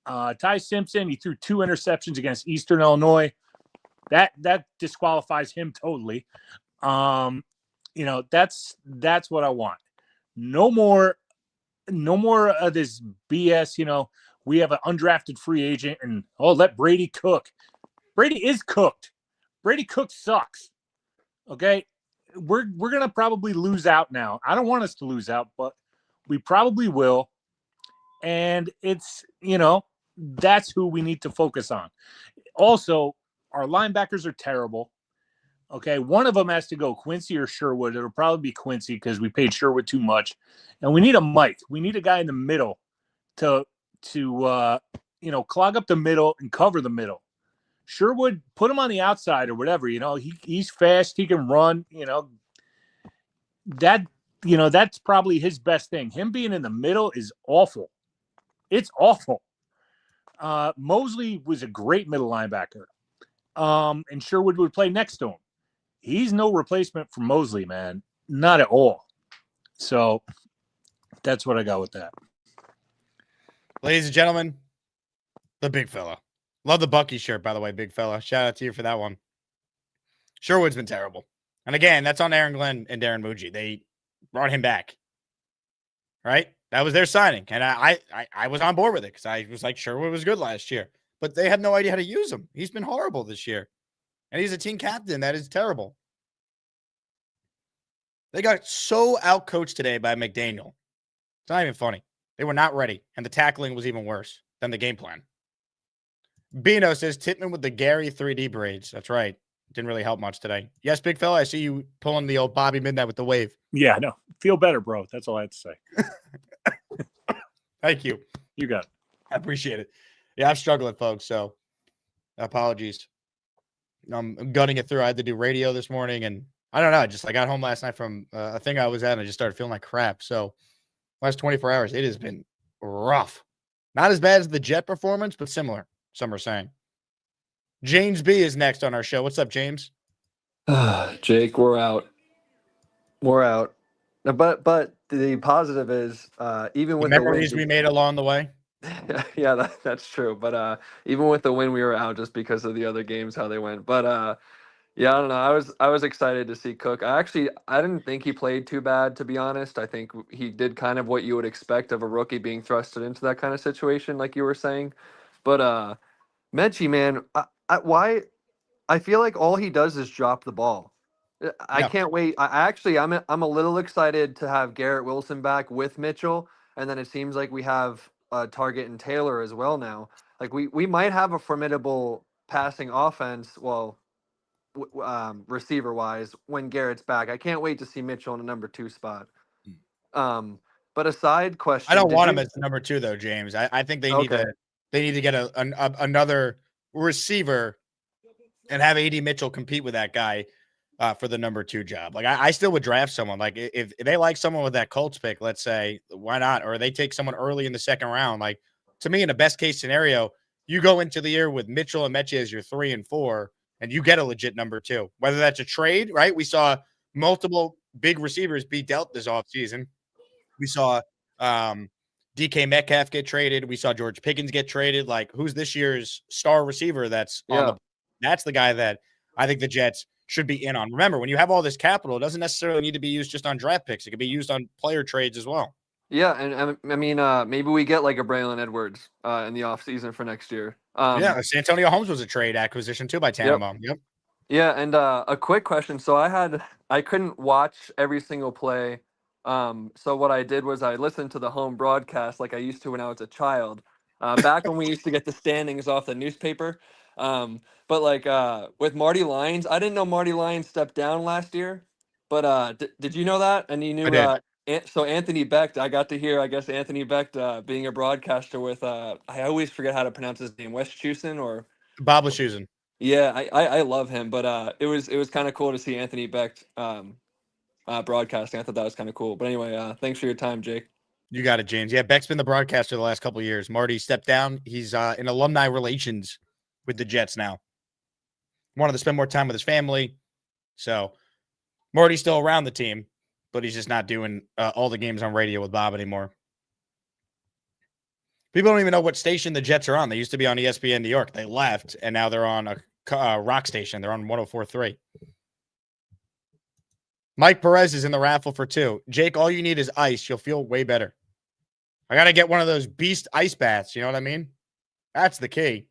Ty Simpson, he threw 2 interceptions against Eastern Illinois. That disqualifies him totally. That's what I want. No more of this BS. We have an undrafted free agent and let Brady cook. Brady is cooked. Brady Cook sucks. Okay, we're gonna probably lose out now. I don't want us to lose out, but we probably will. And it's that's who we need to focus on. Also, our linebackers are terrible. Okay, one of them has to go, Quincy or Sherwood. It'll probably be Quincy because we paid Sherwood too much, and we need a Mike. We need a guy in the middle to clog up the middle and cover the middle. Sherwood, put him on the outside or whatever. He's fast. He can run. That's probably his best thing. Him being in the middle is awful. It's awful. Mosley was a great middle linebacker. And Sherwood would play next to him. He's no replacement for Mosley, man. Not at all. So that's what I got with that. Ladies and gentlemen, the big fella. Love the Bucky shirt, by the way, big fella. Shout out to you for that one. Sherwood's been terrible. And again, that's on Aaron Glenn and Darren Muji. They brought him back. Right? That was their signing. And I was on board with it because I was like, Sherwood was good last year. But they have no idea how to use him. He's been horrible this year. And he's a team captain. That is terrible. They got so outcoached today by McDaniel. It's not even funny. They were not ready. And the tackling was even worse than the game plan. Bino says, Titman with the Gary 3D braids. That's right. Didn't really help much today. Yes, big fella. I see you pulling the old Bobby Midnight with the wave. Yeah, no. Feel better, bro. That's all I have to say. Thank you. You got it. I appreciate it. Yeah, I'm struggling, folks. So apologies. I'm gunning it through. I had to do radio this morning, and I don't know. I got home last night from a thing I was at, and I just started feeling like crap. So last 24 hours, it has been rough. Not as bad as the Jet performance, but similar, some are saying. James B is next on our show. What's up, James? Jake, we're out. We're out. But the positive is even with the memories we made along the way. Yeah, that's true. But even with the win, we were out just because of the other games, how they went. But yeah, I don't know. I was excited to see Cook. I didn't think he played too bad, to be honest. I think he did kind of what you would expect of a rookie being thrusted into that kind of situation, like you were saying. But Mechie, man, why? I feel like all he does is drop the ball. I can't wait. I'm a little excited to have Garrett Wilson back with Mitchell, and then it seems like we have Target and Taylor as well now. Like we might have a formidable passing offense. Well, receiver wise, when Garrett's back, I can't wait to see Mitchell in the number 2 spot. But a side question, I don't want him as the number 2 though, James. I think they need to get another receiver and have AD Mitchell compete with that guy for the number 2 job. Like I still would draft someone. Like if they like someone with that Colts pick, let's say, why not? Or they take someone early in the second round. Like to me, in a best case scenario, you go into the year with Mitchell and Mechie as your 3 and 4, and you get a legit number 2. Whether that's a trade, right? We saw multiple big receivers be dealt this offseason. We saw DK Metcalf get traded. We saw George Pickens get traded. Like, who's this year's star receiver that's on that's the guy that I think the Jets should be in on. Remember, when you have all this capital, it doesn't necessarily need to be used just on draft picks. It could be used on player trades as well. Yeah, and I mean, maybe we get like a Braylon Edwards in the offseason for next year. Santonio Holmes was a trade acquisition too by Tannenbaum. Yep. Yeah, and a quick question. So I couldn't watch every single play. So what I did was I listened to the home broadcast like I used to when I was a child. Back when we used to get the standings off the newspaper. But like with Marty Lyons, I didn't know Marty Lyons stepped down last year. But did you know that? And you knew so Anthony Becht, I got to hear, I guess, Anthony Becht being a broadcaster with I always forget how to pronounce his name, Westhuizen or Bob Wischusen. Yeah, I love him, but it was kind of cool to see Anthony Becht broadcasting. I thought that was kind of cool. But anyway, thanks for your time, Jake. You got it, James. Yeah, Beck's been the broadcaster the last couple of years. Marty stepped down. He's in alumni relations with the Jets now. Wanted to spend more time with his family. So Marty's still around the team, but he's just not doing all the games on radio with Bob anymore. People don't even know what station the Jets are on. They used to be on ESPN New York. They left, and now they're on a rock station. They're on 104.3. Mike Perez is in the raffle for 2. Jake, all you need is ice. You'll feel way better. I got to get one of those beast ice baths. You know what I mean? That's the key.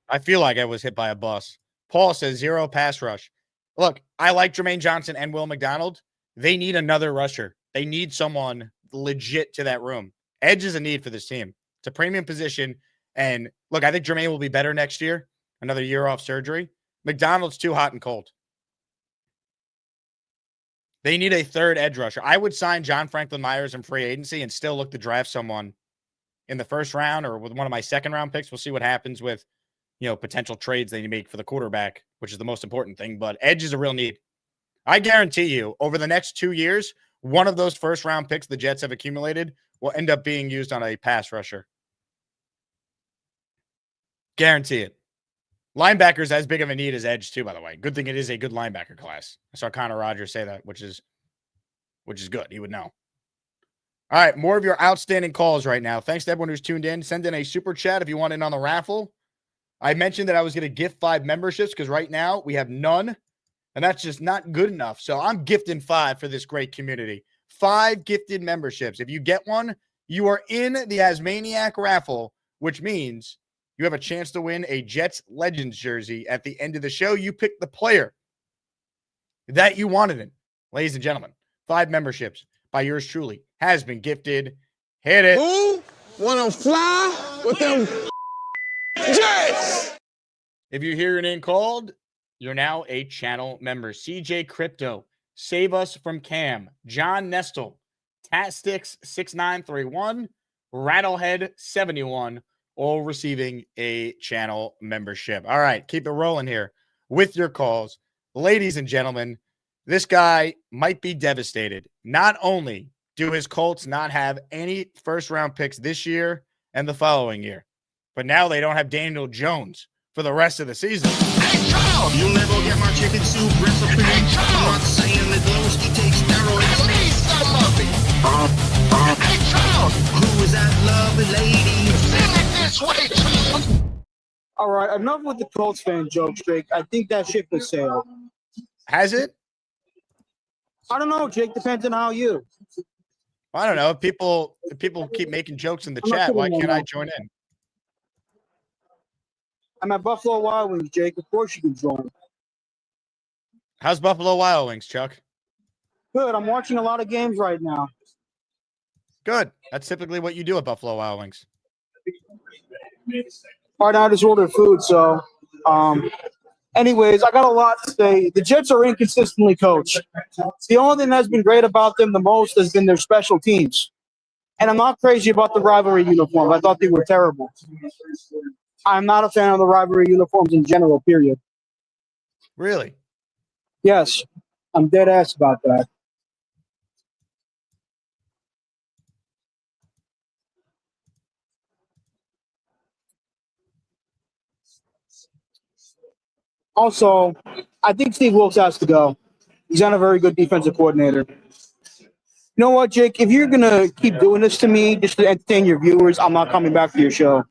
I feel like I was hit by a bus. Paul says 0 pass rush. Look, I like Jermaine Johnson and Will McDonald. They need another rusher. They need someone legit to that room. Edge is a need for this team. It's a premium position. And look, I think Jermaine will be better next year. Another year off surgery. McDonald's too hot and cold. They need a third edge rusher. I would sign John Franklin Myers in free agency and still look to draft someone in the first round or with one of my second round picks. We'll see what happens with, potential trades they make for the quarterback, which is the most important thing. But edge is a real need. I guarantee you, over the next 2 years, one of those first round picks the Jets have accumulated will end up being used on a pass rusher. Guarantee it. Linebackers as big of a need as edge too, by the way. Good thing it is a good linebacker class. I saw Connor Rogers say that, which is good. He would know. All right, more of your outstanding calls right now. Thanks to everyone who's tuned in. Send in a super chat if you want in on the raffle. I mentioned that I was going to gift 5 memberships because right now we have none, and that's just not good enough. So I'm gifting 5 for this great community. 5 gifted memberships. If you get one, you are in the Asmaniac raffle, which means you have a chance to win a Jets Legends jersey at the end of the show. You pick the player that you wanted in. Ladies and gentlemen, 5 memberships by yours truly has been gifted. Hit it. Who wanna fly with them Jets? If you hear your name called, you're now a channel member. CJ Crypto, Save Us from Cam, John Nestle, Tastix6931, Rattlehead71, all receiving a channel membership. All right, keep it rolling here with your calls. Ladies and gentlemen, this guy might be devastated. Not only do his Colts not have any first-round picks this year and the following year, but now they don't have Daniel Jones for the rest of the season. Hey, Charles! You'll never get my chicken soup recipe. Hey, I'm not saying that Lowski takes steroids. At least some of it. Hey, Charles! Who is that lovely lady? Sing it this way, Charles! All right, enough with the Colts fan jokes, Jake. I think that ship has sailed. Has it? I don't know, Jake. Depends on how you. I don't know. If people keep making jokes in the chat, why can't I join in? I'm at Buffalo Wild Wings, Jake. Of course you can join. How's Buffalo Wild Wings, Chuck? Good. I'm watching a lot of games right now. Good. That's typically what you do at Buffalo Wild Wings. Right now, I just ordered food, so anyways, I got a lot to say. The Jets are inconsistently coached. The only thing that's been great about them the most has been their special teams. And I'm not crazy about the rivalry uniforms. I thought they were terrible. I'm not a fan of the rivalry uniforms in general, period. Really? Yes, I'm dead ass about that. Also, I think Steve Wilkes has to go. He's not a very good defensive coordinator. You know what, Jake? If you're going to keep doing this to me just to entertain your viewers, I'm not coming back to your show.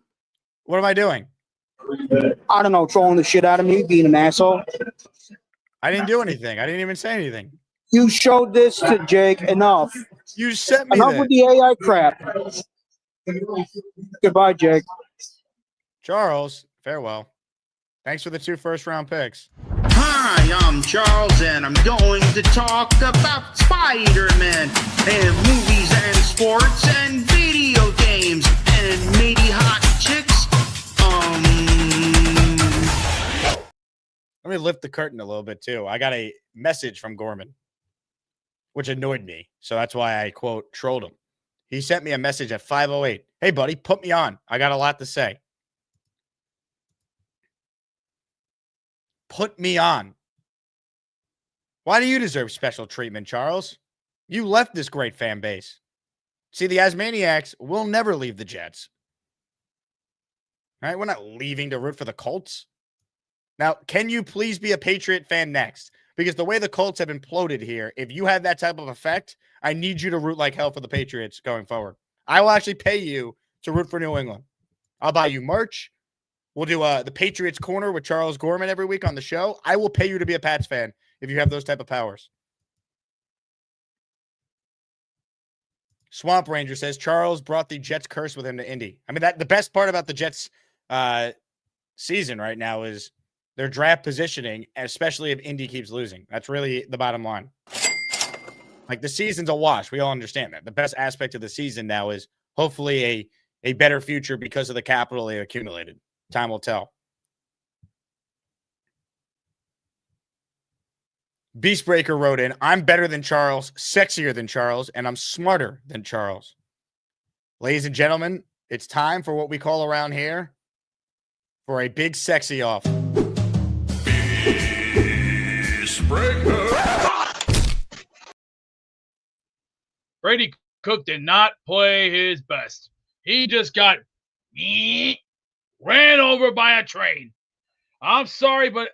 What am I doing? I don't know, trolling the shit out of me, being an asshole. I didn't do anything. I didn't even say anything. You showed this to Jake enough. You sent me enough this. with the AI crap. Goodbye, Jake. Charles, farewell. Thanks for the 2 first-round picks. Hi, I'm Charles, and I'm going to talk about Spider-Man and movies and sports and video games and maybe hot chicks. Let me lift the curtain a little bit, too. I got a message from Gorman, which annoyed me. So that's why I, quote, trolled him. He sent me a message at 5:08. Hey, buddy, put me on. I got a lot to say. Put me on. Why do you deserve special treatment, Charles? You left this great fan base. See, the Asmaniacs will never leave the Jets. All right? We're not leaving to root for the Colts. Now, can you please be a Patriot fan next? Because the way the Colts have imploded here, if you have that type of effect, I need you to root like hell for the Patriots going forward. I will actually pay you to root for New England. I'll buy you merch. We'll do the Patriots Corner with Charles Gorman every week on the show. I will pay you to be a Pats fan if you have those type of powers. Swamp Ranger says Charles brought the Jets curse with him to Indy. I mean, the best part about the Jets season right now is their draft positioning, especially if Indy keeps losing. That's really the bottom line. Like, the season's a wash. We all understand that. The best aspect of the season now is hopefully a better future because of the capital they accumulated. Time will tell. Beastbreaker wrote in, I'm better than Charles, sexier than Charles, and I'm smarter than Charles. Ladies and gentlemen, it's time for what we call around here for a big sexy off. Brady Cook did not play his best. He just got ran over by a train. I'm sorry, but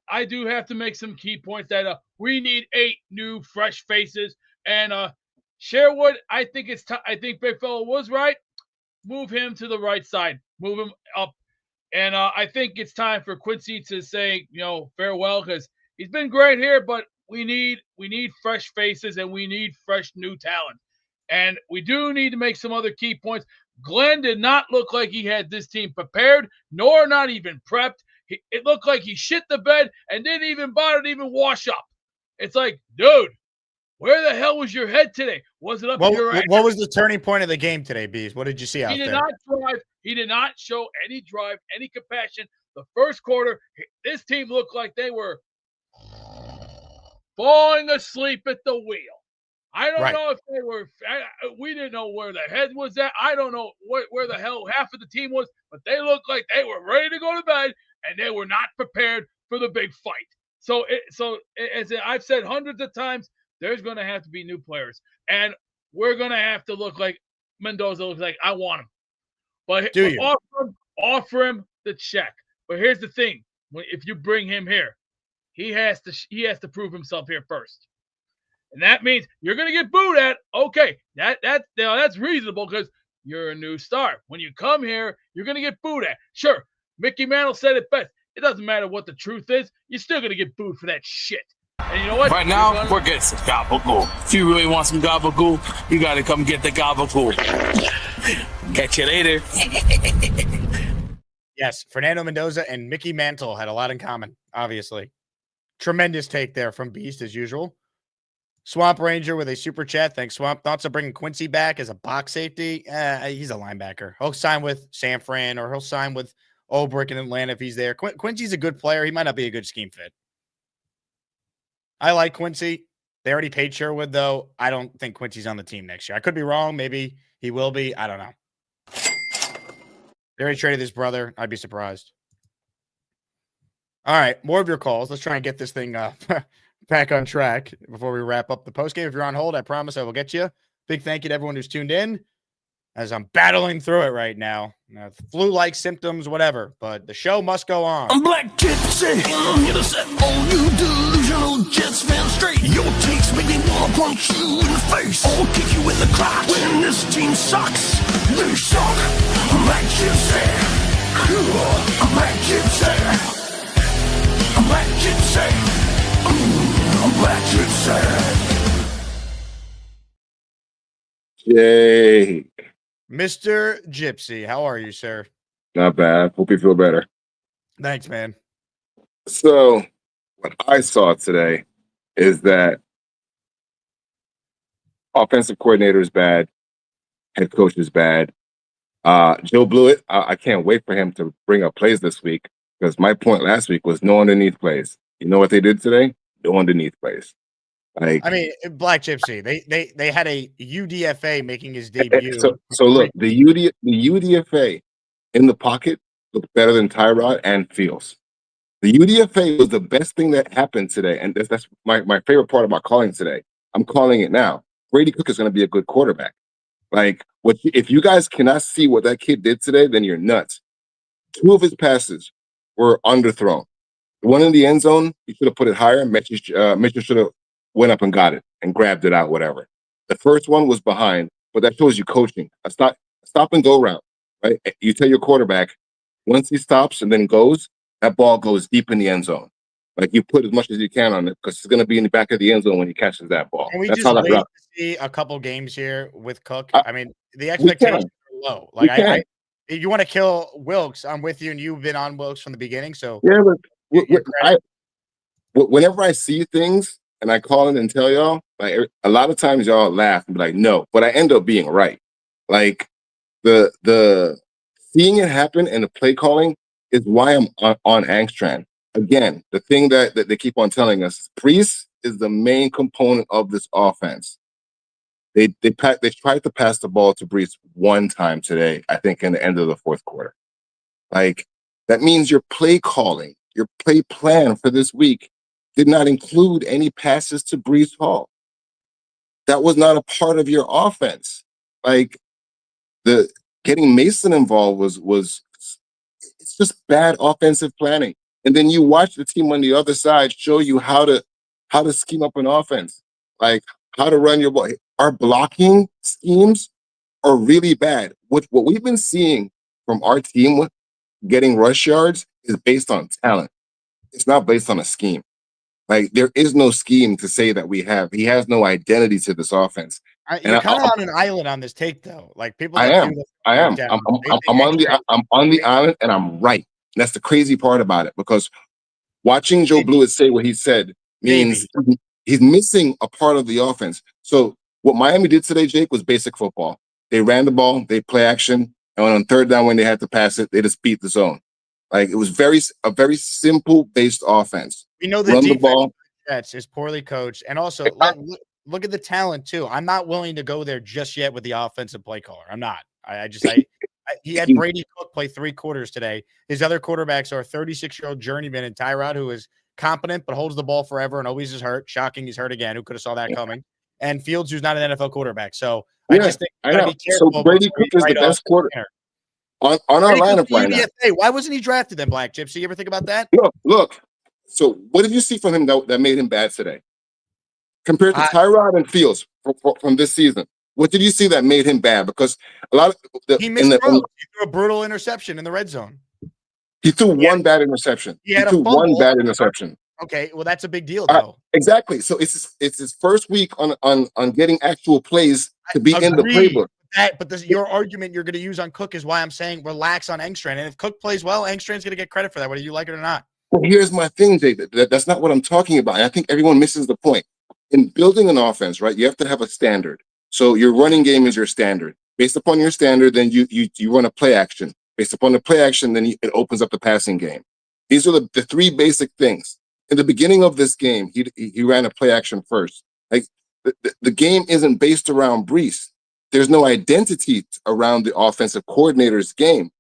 I do have to make some key points that we need 8 new fresh faces. And Sherwood, I think it's time. I think Big Fella was right. Move him to the right side. Move him up. And I think it's time for Quincy to say, farewell, because he's been great here, but we need fresh faces and we need fresh new talent. And we do need to make some other key points. Glenn did not look like he had this team prepared, nor not even prepped. It looked like he shit the bed and didn't even bother to even wash up. It's like, dude, where the hell was your head today? Was it up your ass? What was the turning point of the game today, Bees? What did you see out there? He did not drive. He did not show any drive, any compassion. The first quarter, this team looked like they were falling asleep at the wheel. I don't know if they were. We didn't know where the head was at. I don't know where the hell half of the team was, but they looked like they were ready to go to bed, and they were not prepared for the big fight. So as I've said hundreds of times, there's going to have to be new players, and we're going to have to look like Mendoza looks like. I want him, but offer him the check. But here's the thing: if you bring him here, he has to prove himself here first. And that means you're going to get booed at. Okay, that's reasonable because you're a new star. When you come here, you're going to get booed at. Sure, Mickey Mantle said it best. It doesn't matter what the truth is. You're still going to get booed for that shit. And you know what? Right now, we're getting some gabagool. If you really want some gabagool, you got to come get the gabagool. Catch you later. Yes, Fernando Mendoza and Mickey Mantle had a lot in common, obviously. Tremendous take there from Beast, as usual. Swamp Ranger with a super chat. Thanks, Swamp. Thoughts of bringing Quincy back as a box safety? He's a linebacker. He'll sign with San Fran or he'll sign with Olbrich in Atlanta if he's there. Quincy's a good player. He might not be a good scheme fit. I like Quincy. They already paid Sherwood, though. I don't think Quincy's on the team next year. I could be wrong. Maybe he will be. I don't know. They already traded his brother. I'd be surprised. All right, more of your calls. Let's try and get this thing back on track before we wrap up the postgame. If you're on hold, I promise I will get you. Big thank you to everyone who's tuned in as I'm battling through it right now. Flu-like symptoms, whatever, but the show must go on. I'm Black Gypsy. I'm here to set all you delusional Jets fans straight. Your takes make me wanna punch you in the face or kick you in the crotch. When this team sucks, they suck. I'm Black Gypsy. I'm Black Gypsy. I'm Black Gypsy. I'm Black Gypsy. Yay. Mr. Gypsy, how are you, sir? Not bad. Hope you feel better. Thanks, man. So, what I saw today is that offensive coordinator is bad, head coach is bad. Joe Blewett, I can't wait for him to bring up plays this week because my point last week was no underneath plays. You know what they did today? No underneath plays. I mean, Black Gypsy. They had a UDFA making his debut. So look, the UDFA in the pocket looked better than Tyrod and Fields. The UDFA was the best thing that happened today, and that's my favorite part about calling today. I'm calling it now. Brady Cook is going to be a good quarterback. Like, if you guys cannot see what that kid did today, then you're nuts. 2 of his passes were underthrown. One in the end zone, you should have put it higher. Mitchell should have went up and got it and grabbed it out, whatever. The first one was behind, but that shows you coaching. A stop and go route, right? You tell your quarterback, once he stops and then goes, that ball goes deep in the end zone. Like you put as much as you can on it because it's going to be in the back of the end zone when he catches that ball. Can we That's just how that wait route. to see a couple games here with Cook? I- I mean, the We expectations can. are low. We Like can. if you want to kill Wilkes, I'm with you, and you've been on Wilkes from the beginning. So Yeah, but your credit. whenever I see things and I call it and tell y'all, like a lot of times y'all laugh and be like, no, but I end up being right. Like the seeing it happen and the play calling is why I'm on Angstran. Again, the thing that they keep on telling us, Priest is the main component of this offense. They tried to pass the ball to Brees one time today, I think, in the end of the fourth quarter. Like, that means your play calling, your play plan for this week did not include any passes to Brees Hall. That was not a part of your offense. Like, the getting Mason involved was it's just bad offensive planning. And then you watch the team on the other side show you how to scheme up an offense, like how to run your ball. Our blocking schemes are really bad. What we've been seeing from our team with getting rush yards is based on talent. It's not based on a scheme. Like there is no scheme to say that we have. He has no identity to this offense. You're kind of on an island on this take, though. Like people I that am. do the I am. breakdown, I'm they think I'm on the island and I'm right. And that's the crazy part about it because watching Joe Blewett say what he said means he's missing a part of the offense. So what Miami did today, Jake, was basic football. They ran the ball, they play action, and on third down when they had to pass it, they just beat the zone. Like it was a very simple based offense. We know the Run the defense ball. Jets is poorly coached, and also look at the talent too. I'm not willing to go there just yet with the offensive play caller. I'm not. He had Brady Cook play 3 quarters today. His other quarterbacks are a 36-year-old journeyman and Tyrod, who is competent but holds the ball forever and always is hurt. Shocking, he's hurt again. Who could have saw that coming? And Fields, who's not an NFL quarterback. So I just think you got to be careful. So Brady Cook is the best quarter on our lineup right now. Why wasn't he drafted then, Black Gypsy? You ever think about that? Look. So what did you see from him that made him bad today? Compared to Tyrod and Fields from this season, what did you see that made him bad? Because a lot of he missed throws. He threw a brutal interception in the red zone. He threw one bad interception. He had threw a fumble. one bad interception. Okay, well that's a big deal though. Exactly. So it's his first week on getting actual plays to be in the playbook. Your argument you're going to use on Cook is why I'm saying relax on Engstrand. And if Cook plays well, Engstrand's going to get credit for that, whether you like it or not. Well, here's my thing, Jake. That's not what I'm talking about. And I think everyone misses the point. In building an offense, right, you have to have a standard. So your running game is your standard. Based upon your standard, then you run a play action. Based upon the play action, then it opens up the passing game. These are the 3 basic things. In the beginning of this game, he ran a play action first. Like the game isn't based around Brees. There's no identity around the offensive coordinator's game.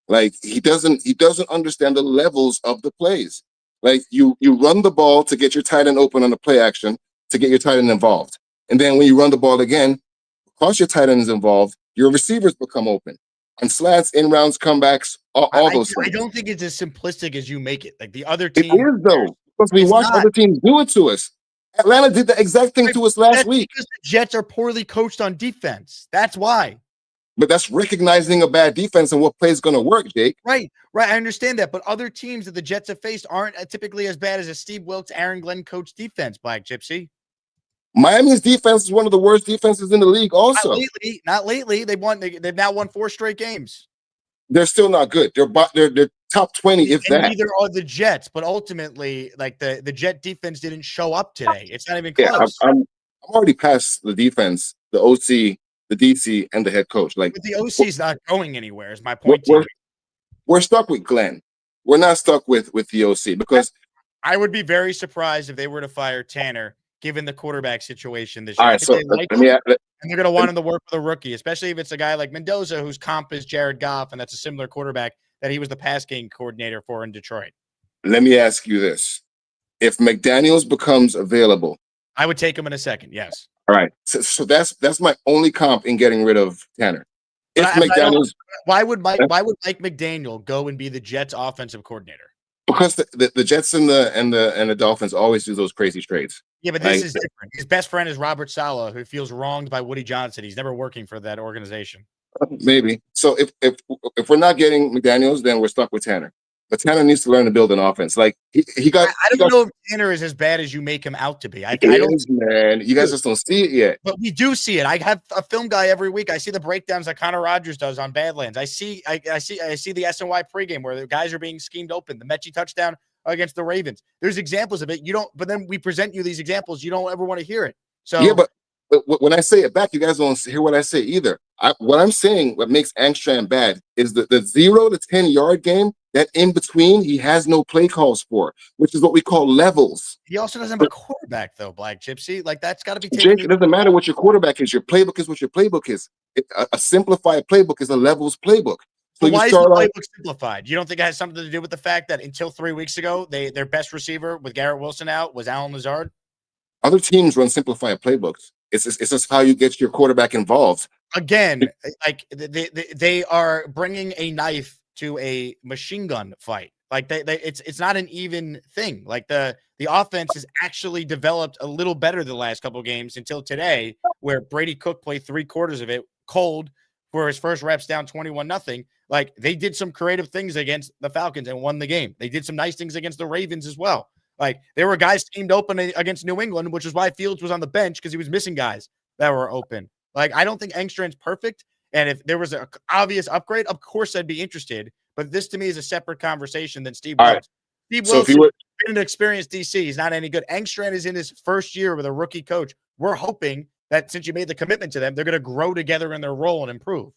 Like he doesn't understand the levels of the plays. Like you run the ball to get your tight end open on the play action to get your tight end involved. And then when you run the ball again, because your tight end is involved, your receivers become open. On slants, in rounds, comebacks, all those things. I don't think it's as simplistic as you make it. Like the other team. It is though, because we watch other teams do it to us. Atlanta did the exact thing to us last week. Because the Jets are poorly coached on defense. That's why. But that's recognizing a bad defense and what play is going to work, Jake. Right. I understand that. But other teams that the Jets have faced aren't typically as bad as a Steve Wilkes, Aaron Glenn coach defense, Black Gypsy. Miami's defense is one of the worst defenses in the league also. Not lately. They've now won 4 straight games. They're still not good. They're top 20, if that. Neither are the Jets, but ultimately, like the Jet defense didn't show up today. It's not even close. Yeah, I'm already past the defense, the OC, the DC, and the head coach. Like, but the OC's not going anywhere, is my point. We're stuck with Glenn. We're not stuck with the OC because I would be very surprised if they were to fire Tanner, given the quarterback situation this year. All right, so and they're going to want him to work with a rookie, especially if it's a guy like Mendoza, whose comp is Jared Goff, and that's a similar quarterback that he was the pass game coordinator for in Detroit. Let me ask you this. If McDaniels becomes available, I would take him in a second, yes. All right. So that's my only comp in getting rid of Tanner. If McDaniels, why would Mike McDaniel go and be the Jets offensive coordinator? Because the Jets and the Dolphins always do those crazy trades. Yeah, but this is different. His best friend is Robert Saleh, who feels wronged by Woody Johnson. He's never working for that organization. Maybe. So if we're not getting McDaniels, then we're stuck with Tanner. But Tanner needs to learn to build an offense. Like he got. I don't know if Tanner is as bad as you make him out to be. I don't. Man. You guys just don't see it yet. But we do see it. I have a film guy every week. I see the breakdowns that Connor Rogers does on Badlands. I see the SNY pregame where the guys are being schemed open. The Mechie touchdown against the Ravens. There's examples of it. You don't. But then we present you these examples. You don't ever want to hear it. So yeah, but when I say it back, you guys don't hear what I say either. What I'm saying, what makes Angstrom bad is the 0 to 10 yard game. That in between, he has no play calls for, which is what we call levels. He also doesn't have a quarterback, though, Black Gypsy. Like, that's got to be taken. Jake, it doesn't matter what your quarterback is. Your playbook is what your playbook is. A simplified playbook is a levels playbook. So why is the playbook simplified? You don't think it has something to do with the fact that until 3 weeks ago, their best receiver with Garrett Wilson out was Allen Lazard? Other teams run simplified playbooks. It's just how you get your quarterback involved. Again, like they are bringing a knife to a machine gun fight. Like it's not an even thing. Like the offense has actually developed a little better the last couple of games until today, where Brady Cook played 3/4 of it cold for his first reps down 21-0. Like they did some creative things against the Falcons and won the game. They did some nice things against the Ravens as well. Like there were guys schemed open against New England, which is why Fields was on the bench because he was missing guys that were open. Like I don't think Engstrom's perfect. And if there was an obvious upgrade, of course I'd be interested. But this to me is a separate conversation than Steve Wilkes. Steve Wilkes has been an experienced DC. He's not any good. Engstrom is in his first year with a rookie coach. We're hoping that since you made the commitment to them, they're going to grow together in their role and improve.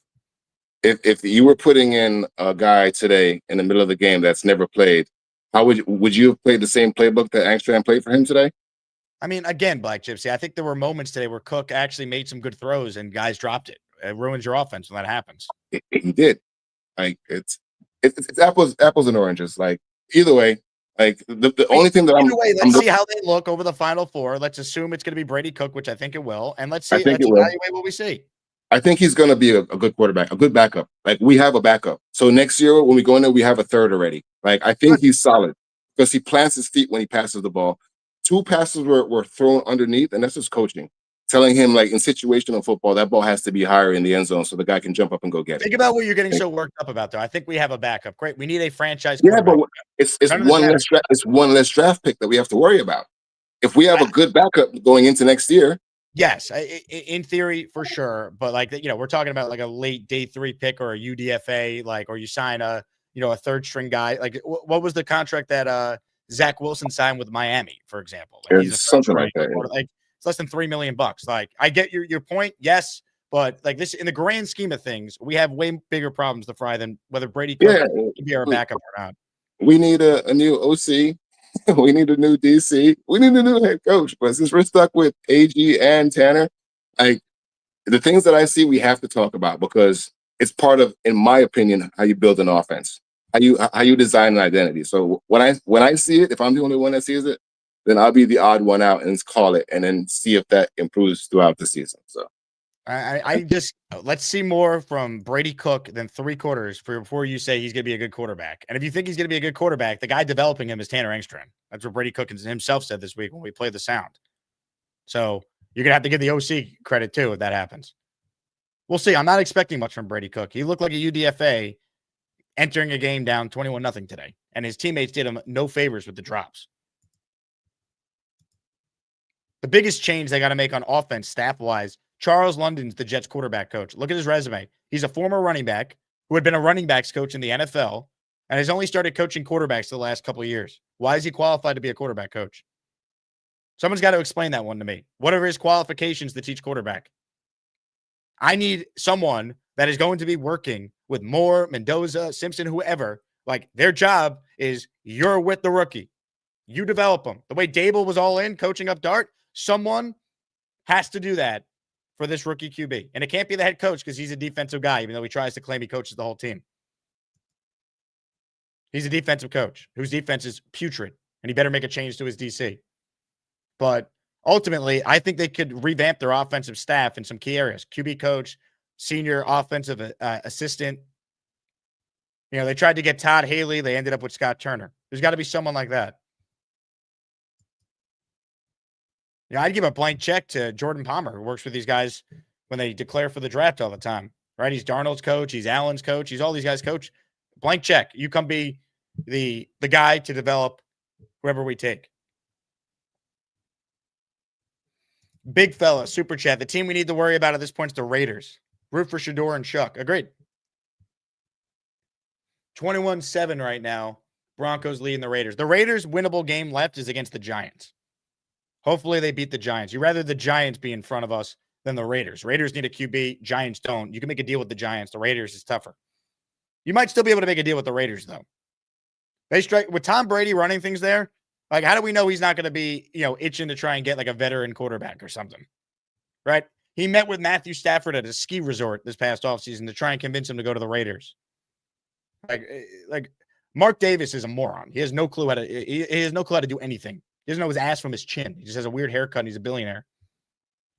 If you were putting in a guy today in the middle of the game that's never played, how would you have played the same playbook that Engstrom played for him today? I mean, again, Black Gypsy, I think there were moments today where Cook actually made some good throws and guys dropped it. It ruins your offense when that happens. He did. Like it's apples and oranges. Like either way, like the only thing that let's see how they look over the Final Four. Let's assume it's going to be Brady Cook, which I think it will, and let's evaluate what we see. I think he's going to be a good quarterback, a good backup. Like we have a backup. So next year when we go in there, we have a third already. Like I think he's solid because he plants his feet when he passes the ball. 2 passes were thrown underneath, and that's just coaching. Telling him, like, in situational football, that ball has to be higher in the end zone so the guy can jump up and go get it. Think about what you're getting so worked up about, though. I think we have a backup. Great. We need a franchise. Yeah, but it's one less draft pick that we have to worry about. If we have a good backup going into next year. Yes, in theory, for sure. But, like, we're talking about, like, a late day 3 pick or a UDFA, like, or you sign a third-string guy. Like, what was the contract that Zach Wilson signed with Miami, for example? Like, he's something like that. Like, it's less than $3 million. Like, I get your point, yes, but like this in the grand scheme of things, we have way bigger problems to fry than whether Brady Cook can be our backup or not. We need a new OC. We need a new DC. We need a new head coach. But since we're stuck with AG and Tanner, like the things that I see, we have to talk about because it's part of, in my opinion, how you build an offense, how you design an identity. So when I see it, if I'm the only one that sees it, then I'll be the odd one out and call it and then see if that improves throughout the season. So I just let's see more from Brady Cook than 3/4 before you say he's going to be a good quarterback. And if you think he's going to be a good quarterback, the guy developing him is Tanner Engstrom. That's what Brady Cook himself said this week when we played the sound. So you're going to have to give the OC credit too if that happens. We'll see. I'm not expecting much from Brady Cook. He looked like a UDFA entering a game down 21-0 today, and his teammates did him no favors with the drops. The biggest change they got to make on offense, staff-wise, Charles London's the Jets quarterback coach. Look at his resume. He's a former running back who had been a running backs coach in the NFL and has only started coaching quarterbacks the last couple of years. Why is he qualified to be a quarterback coach? Someone's got to explain that one to me. What are his qualifications to teach quarterback? I need someone that is going to be working with Moore, Mendoza, Simpson, whoever. Like, their job is you're with the rookie. You develop them. The way Dable was all in coaching up Dart, someone has to do that for this rookie QB. And it can't be the head coach because he's a defensive guy, even though he tries to claim he coaches the whole team. He's a defensive coach whose defense is putrid, and he better make a change to his DC. But ultimately, I think they could revamp their offensive staff in some key areas. QB coach, senior offensive assistant. They tried to get Todd Haley. They ended up with Scott Turner. There's got to be someone like that. Yeah, I'd give a blank check to Jordan Palmer, who works with these guys when they declare for the draft all the time. Right? He's Darnold's coach. He's Allen's coach. He's all these guys' coach. Blank check. You come be the guy to develop whoever we take. Big fella, super chat. The team we need to worry about at this point is the Raiders. Root for Shador and Shuck. Agreed. 21-7 right now. Broncos leading the Raiders. The Raiders' winnable game left is against the Giants. Hopefully they beat the Giants. You'd rather the Giants be in front of us than the Raiders. Raiders need a QB. Giants don't. You can make a deal with the Giants. The Raiders is tougher. You might still be able to make a deal with the Raiders, though. They strike with Tom Brady running things there. Like, how do we know he's not going to be, itching to try and get like a veteran quarterback or something? Right? He met with Matthew Stafford at a ski resort this past offseason to try and convince him to go to the Raiders. Like Mark Davis is a moron. He has no clue how to. He has no clue how to do anything. He doesn't know his ass from his chin. He just has a weird haircut and he's a billionaire.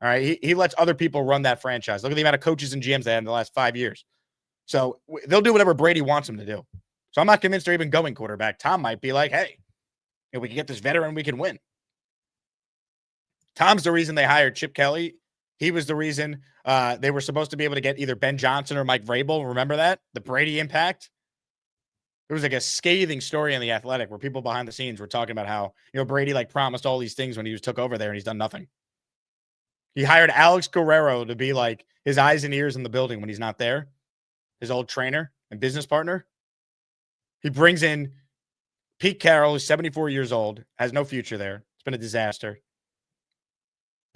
All right. He lets other people run that franchise. Look at the amount of coaches and GMs they had in the last 5 years. So they'll do whatever Brady wants them to do. So I'm not convinced they're even going quarterback. Tom might be like, hey, if we can get this veteran, we can win. Tom's the reason they hired Chip Kelly. He was the reason they were supposed to be able to get either Ben Johnson or Mike Vrabel. Remember that? The Brady impact. There was like a scathing story in The Athletic where people behind the scenes were talking about how, Brady promised all these things when he took over there and he's done nothing. He hired Alex Guerrero to be like his eyes and ears in the building when he's not there. His old trainer and business partner. He brings in Pete Carroll, who's 74 years old, has no future there. It's been a disaster.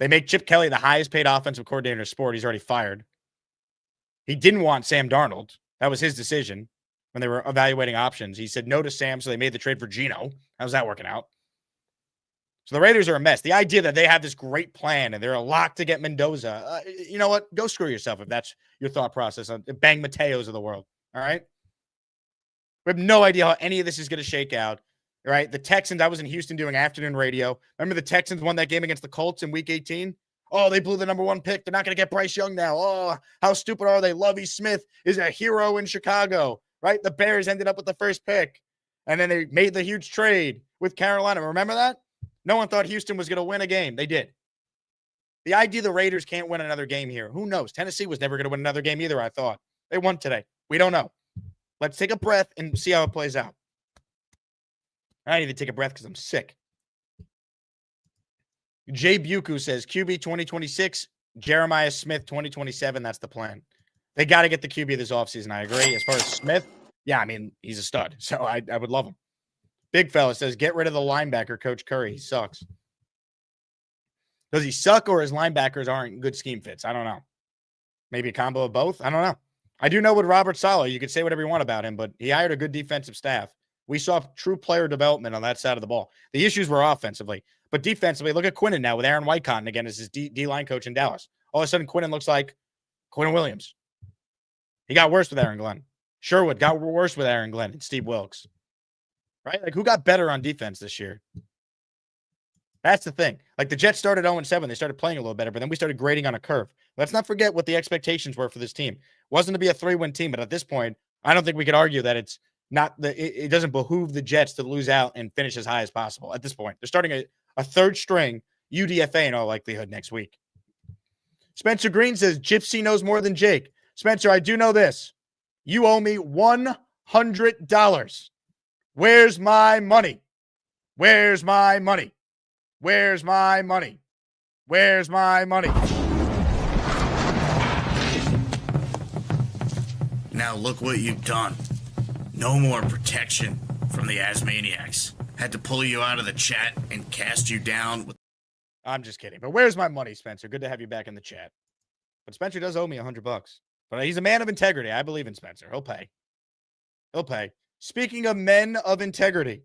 They make Chip Kelly the highest paid offensive coordinator in sport. He's already fired. He didn't want Sam Darnold. That was his decision when they were evaluating options. He said no to Sam, so they made the trade for Geno. How's that working out? So the Raiders are a mess. The idea that they have this great plan and they're a lock to get Mendoza, you know what? Go screw yourself if that's your thought process on Bang Mateos of the world. All right? We have no idea how any of this is going to shake out. All right? The Texans, I was in Houston doing afternoon radio. Remember the Texans won that game against the Colts in week 18? Oh, they blew the number 1 pick. They're not going to get Bryce Young now. Oh, how stupid are they? Lovie Smith is a hero in Chicago, right? The Bears ended up with the first pick. And then they made the huge trade with Carolina. Remember that? No one thought Houston was going to win a game. They did. The idea the Raiders can't win another game here. Who knows? Tennessee was never going to win another game either, I thought. They won today. We don't know. Let's take a breath and see how it plays out. I need to take a breath because I'm sick. Jay Buku says, QB 2026, Jeremiah Smith 2027. That's the plan. They got to get the QB this offseason. I agree. As far as Smith, yeah, I mean, he's a stud. So I would love him. Big fella says, get rid of the linebacker, Coach Curry. He sucks. Does he suck or his linebackers aren't good scheme fits? I don't know. Maybe a combo of both? I don't know. I do know with Robert Saleh, you could say whatever you want about him, but he hired a good defensive staff. We saw true player development on that side of the ball. The issues were offensively, but defensively, look at Quinnen now with Aaron Wycott again as his D-line coach in Dallas. All of a sudden, Quinnen looks like Quinnen Williams. He got worse with Aaron Glenn. Sherwood got worse with Aaron Glenn and Steve Wilkes. Right? Like, who got better on defense this year? That's the thing. Like, the Jets started 0-7. They started playing a little better, but then we started grading on a curve. Let's not forget what the expectations were for this team. It wasn't to be a 3-win team, but at this point, I don't think we could argue that it's not it doesn't behoove the Jets to lose out and finish as high as possible at this point. They're starting a third string UDFA in all likelihood next week. Spencer Green says, Gypsy knows more than Jake. Spencer, I do know this. You owe me $100. Where's my money? Where's my money? Where's my money? Where's my money? Now look what you've done. No more protection from the Asmaniacs. Had to pull you out of the chat and cast you down with. I'm just kidding. But where's my money, Spencer? Good to have you back in the chat. But Spencer does owe me $100. But he's a man of integrity. I believe in Spencer. He'll pay. He'll pay. Speaking of men of integrity,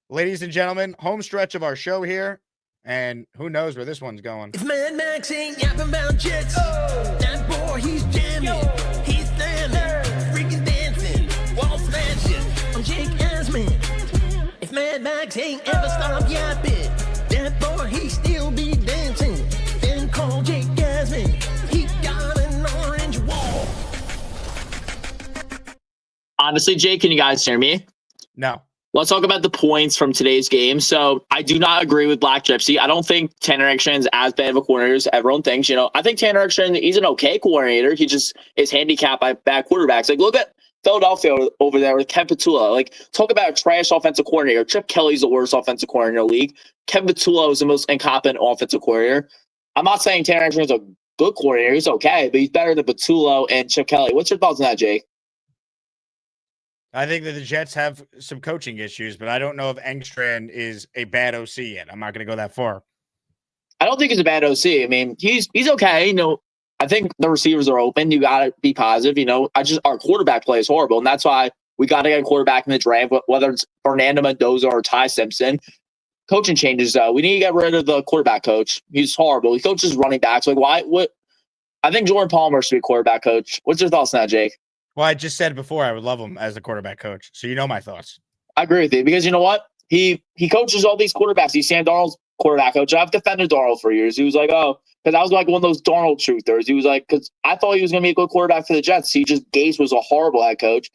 ladies and gentlemen, home stretch of our show here. And who knows where this one's going. If Mad Max ain't yapping about jets, that boy, he's jamming. He's standing, freaking dancing, wall smashing. I'm Jake Asman. If Mad Max ain't ever stopped yapping, that boy, he still be dancing. Then call Jake Asman. He got an orange wall. Honestly, Jake, can you guys hear me? No. let's talk about the points from today's game. So I do not agree with Black Gypsy. I don't think Tanner Eckstrand is as bad of a coordinator as everyone thinks. I think Tanner Eckstrand, he's an okay coordinator. He just is handicapped by bad quarterbacks. Like, look at Philadelphia over there with Ken Petula. Like, talk about a trash offensive coordinator. Chip Kelly's the worst offensive coordinator in the league. Ken Petula is the most incompetent offensive coordinator. I'm not saying Tanner Eckstrand is a good coordinator. He's okay, but he's better than Petula and Chip Kelly. What's your thoughts on that, Jake? I think that the Jets have some coaching issues, but I don't know if Engstrand is a bad OC yet. I'm not going to go that far. I don't think he's a bad OC. I mean, he's okay. I think the receivers are open. You got to be positive. Our quarterback play is horrible, and that's why we got to get a quarterback in the draft, whether it's Fernando Mendoza or Ty Simpson. Coaching changes, though. We need to get rid of the quarterback coach. He's horrible. He coaches running backs. Like, why? What? I think Jordan Palmer should be quarterback coach. What's your thoughts on that, Jake? Well, I just said before I would love him as a quarterback coach, so you know my thoughts. I agree with you because you know what? He coaches all these quarterbacks. He's Sam Darnold's quarterback coach. I've defended Darnold for years. He was like, because I was like one of those Darnold truthers. He was like, because I thought he was going to be a good quarterback for the Jets. Gase was a horrible head coach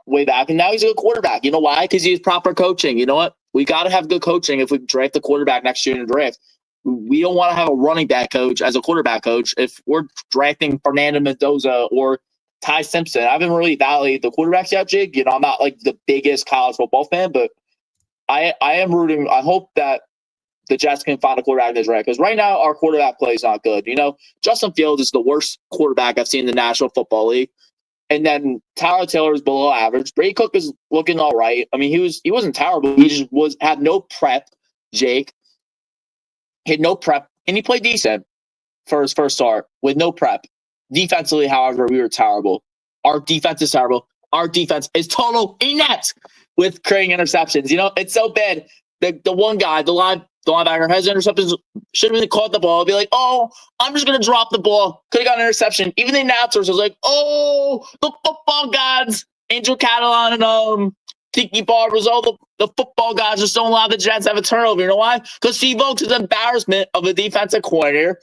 way back, and now he's a good quarterback. You know why? Because he has proper coaching. You know what? We got to have good coaching if we draft the quarterback next year in the draft. We don't want to have a running back coach as a quarterback coach if we're drafting Fernando Mendoza or Ty Simpson. I haven't really evaluated the quarterbacks yet, Jig. I'm not like the biggest college football fan, but I am rooting. I hope that the Jets can find a quarterback in this draft because right now our quarterback play is not good. Justin Fields is the worst quarterback I've seen in the National Football League, and then Tyler Taylor is below average. Brady Cook is looking all right. I mean, he wasn't terrible. He just had no prep. Jake had no prep, and he played decent for his first start with no prep. Defensively, however, we were terrible. Our defense is terrible. Our defense is total inept with creating interceptions. It's so bad. The one guy, the linebacker has interceptions, should have caught the ball. Be like, I'm just going to drop the ball. Could have got an interception. Even the announcers was like, the football gods, Angel Catalan and Tiki Barbers, all the football guys just don't allow the Jets to have a turnover. You know why? Because Steve Wilks is an embarrassment of a defensive coordinator.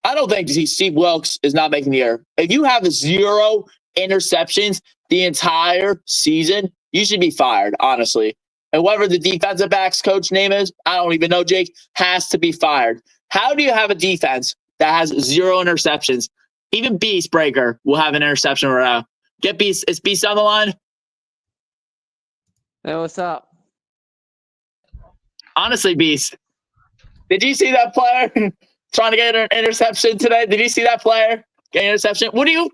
I don't think Steve Wilks is not making the error. If you have 0 interceptions the entire season, you should be fired, honestly. And whatever the defensive backs coach name is, I don't even know, Jake, has to be fired. How do you have a defense that has 0 interceptions? Even Beast Breaker will have an interception right now. Get Beast. Is Beast on the line? Hey, what's up? Honestly, Beast, did you see that player trying to get an interception today? Did you see that player get an interception? What do you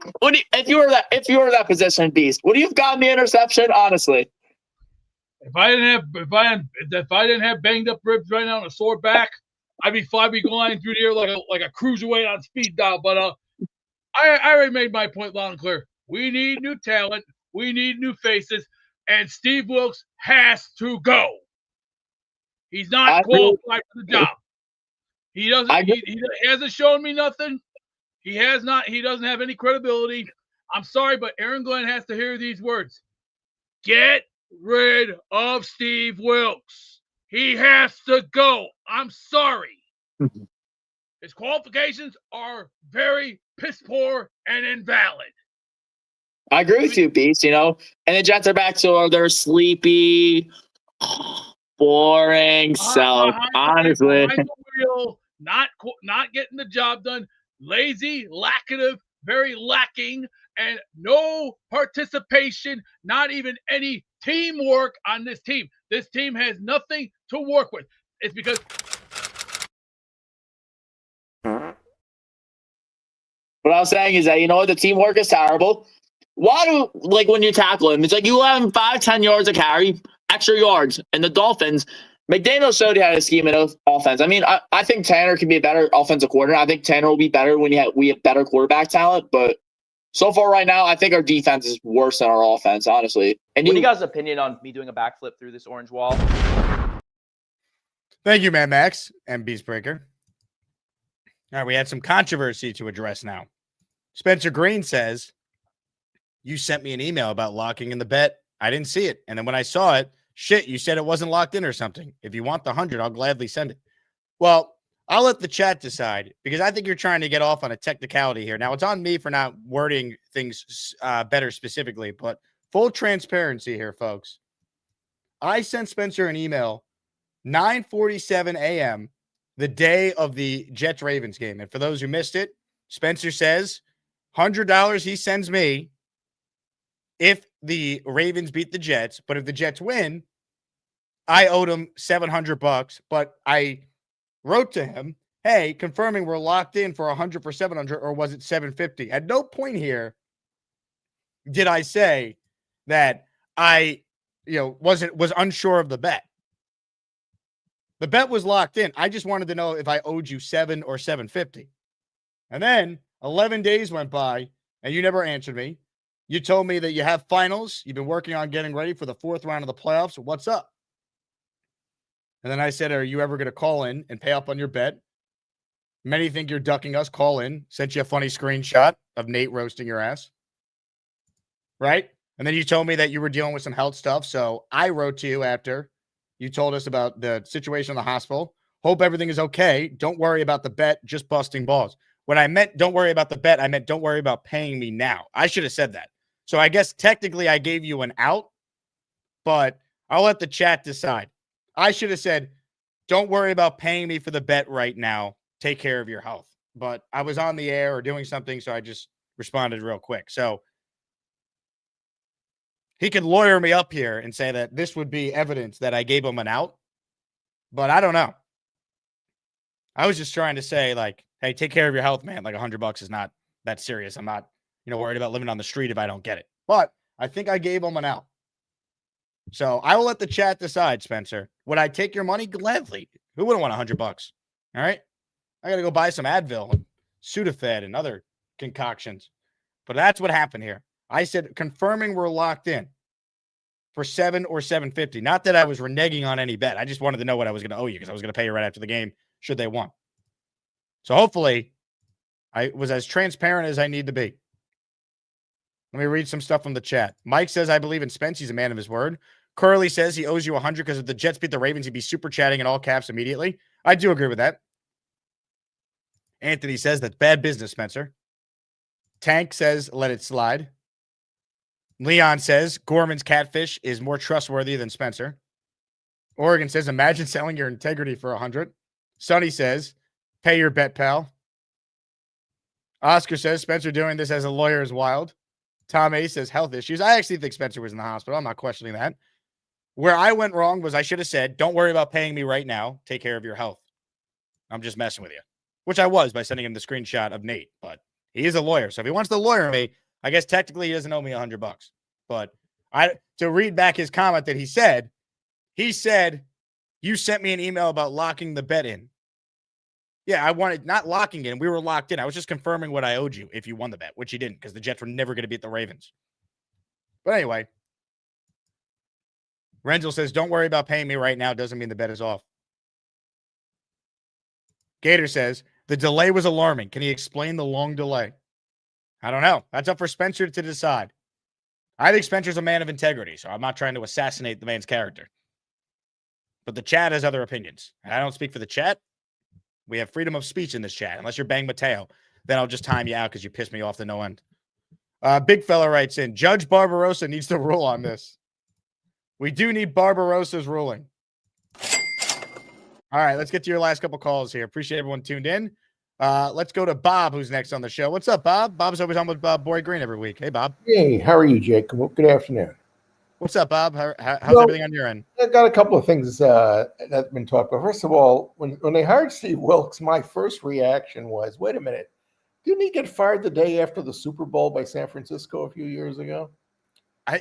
if you were that position, Beast, would you have gotten the interception? Honestly, if I didn't have banged up ribs right now and a sore back, I'd be gliding through the air like a cruiserweight on speed dial. But I already made my point loud and clear. We need new talent. We need new faces, and Steve Wilks has to go. He's not qualified for the job. He doesn't. He hasn't shown me nothing. He has not. He doesn't have any credibility. I'm sorry, but Aaron Glenn has to hear these words. Get rid of Steve Wilks. He has to go. I'm sorry. His qualifications are very piss poor and invalid. I agree with you, Beast. And the Jets are back to they're sleepy, boring. So honestly. Not getting the job done, lazy, lackadaisical, very lacking, and no participation, not even any teamwork on this team. This team has nothing to work with. It's because what I was saying is that, the teamwork is terrible. Why when you tackle him, it's like you have 5-10 yards of carry, extra yards, and the Dolphins. McDaniel showed you how to scheme an offense. I mean, I think Tanner can be a better offensive coordinator. I think Tanner will be better when we have better quarterback talent. But so far right now, I think our defense is worse than our offense, honestly. And what do you guys' opinion on me doing a backflip through this orange wall? Thank you, Mad Max and Beastbreaker. All right, we had some controversy to address now. Spencer Green says, you sent me an email about locking in the bet. I didn't see it. And then when I saw it, shit, you said it wasn't locked in or something. If you want the 100, I'll gladly send it. Well, I'll let the chat decide because I think you're trying to get off on a technicality here. Now, it's on me for not wording things better specifically, but full transparency here, folks. I sent Spencer an email 9:47 a.m. the day of the Jets-Ravens game. And for those who missed it, Spencer says $100 he sends me if the Ravens beat the Jets. But if the Jets win, I owed him $700. But I wrote to him, hey, confirming we're locked in for 100 for 700, or was it 750? At no point here did I say that I, was unsure of the bet. The bet was locked in. I just wanted to know if I owed you 7 or 750. And then 11 days went by and you never answered me. You told me that you have finals. You've been working on getting ready for the 4th round of the playoffs. What's up? And then I said, are you ever going to call in and pay up on your bet? Many think you're ducking us. Call in. Sent you a funny screenshot of Nate roasting your ass. Right? And then you told me that you were dealing with some health stuff. So I wrote to you after you told us about the situation in the hospital. Hope everything is okay. Don't worry about the bet, just busting balls. When I meant don't worry about the bet, I meant don't worry about paying me now. I should have said that. So I guess technically I gave you an out, but I'll let the chat decide. I should have said, don't worry about paying me for the bet right now. Take care of your health. But I was on the air or doing something, so I just responded real quick. So he could lawyer me up here and say that this would be evidence that I gave him an out. But I don't know. I was just trying to say, like, hey, take care of your health, man. Like $100 is not that serious. I'm not, worried about living on the street if I don't get it. But I think I gave him an out. So I will let the chat decide, Spencer. Would I take your money? Gladly. Who wouldn't want $100? All right. I got to go buy some Advil and Sudafed and other concoctions. But that's what happened here. I said, confirming we're locked in for 7 or 750. Not that I was reneging on any bet. I just wanted to know what I was going to owe you because I was going to pay you right after the game should they won. So hopefully I was as transparent as I need to be. Let me read some stuff from the chat. Mike says, I believe in Spence. He's a man of his word. Curly says he owes you 100 because if the Jets beat the Ravens, he'd be super chatting in all caps immediately. I do agree with that. Anthony says that's bad business, Spencer. Tank says, let it slide. Leon says, Gorman's catfish is more trustworthy than Spencer. Oregon says, imagine selling your integrity for 100. Sonny says, pay your bet, pal. Oscar says, Spencer doing this as a lawyer is wild. Tom A says, health issues. I actually think Spencer was in the hospital. I'm not questioning that. Where I went wrong was I should have said, don't worry about paying me right now. Take care of your health. I'm just messing with you, which I was by sending him the screenshot of Nate, but he is a lawyer. So if he wants to lawyer me, I guess technically he doesn't owe me $100. But to read back his comment that he said, you sent me an email about locking the bet in. Yeah, I wanted not locking in. We were locked in. I was just confirming what I owed you if you won the bet, which you didn't because the Jets were never going to beat the Ravens. But anyway, Renzel says, don't worry about paying me right now. Doesn't mean the bet is off. Gator says, the delay was alarming. Can he explain the long delay? I don't know. That's up for Spencer to decide. I think Spencer's a man of integrity, so I'm not trying to assassinate the man's character. But the chat has other opinions. And I don't speak for the chat. We have freedom of speech in this chat. Unless you're Bang Mateo, then I'll just time you out because you piss me off to no end. Big fella writes in, Judge Barbarossa needs to rule on this. We do need Barbarossa's ruling. All right, let's get to your last couple calls here. Appreciate everyone tuned in. Let's go to Bob, who's next on the show. What's up, Bob? Bob's always on with Boy Green every week. Hey, Bob. Hey, how are you, Jake? Good afternoon. What's up, Bob? How's everything on your end? I got a couple of things that's been talked about. First of all, when they hired Steve Wilkes, my first reaction was, wait a minute, didn't he get fired the day after the Super Bowl by San Francisco a few years ago? I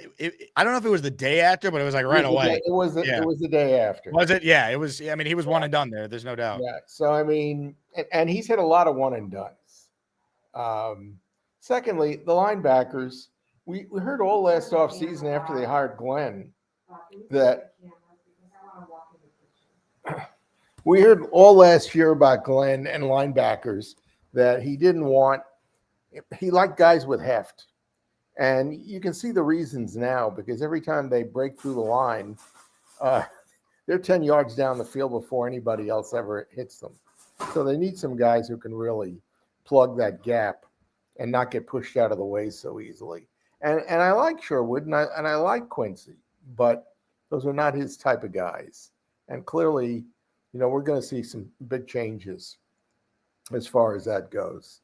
don't know if it was the day after, but it was like right away. It was the day after. Was it? Yeah, it was. I mean, he was one and done there. There's no doubt. Yeah. So, I mean, and he's had a lot of one and dones. Secondly, the linebackers, we heard all last offseason after they hired Glenn that we heard all last year about Glenn and linebackers that he liked guys with heft. And you can see the reasons now because every time they break through the line, they're 10 yards down the field before anybody else ever hits them. So they need some guys who can really plug that gap and not get pushed out of the way so easily. And I like Sherwood and I like Quincy, but Those are not his type of guys. And clearly, we're going to see some big changes as far as that goes.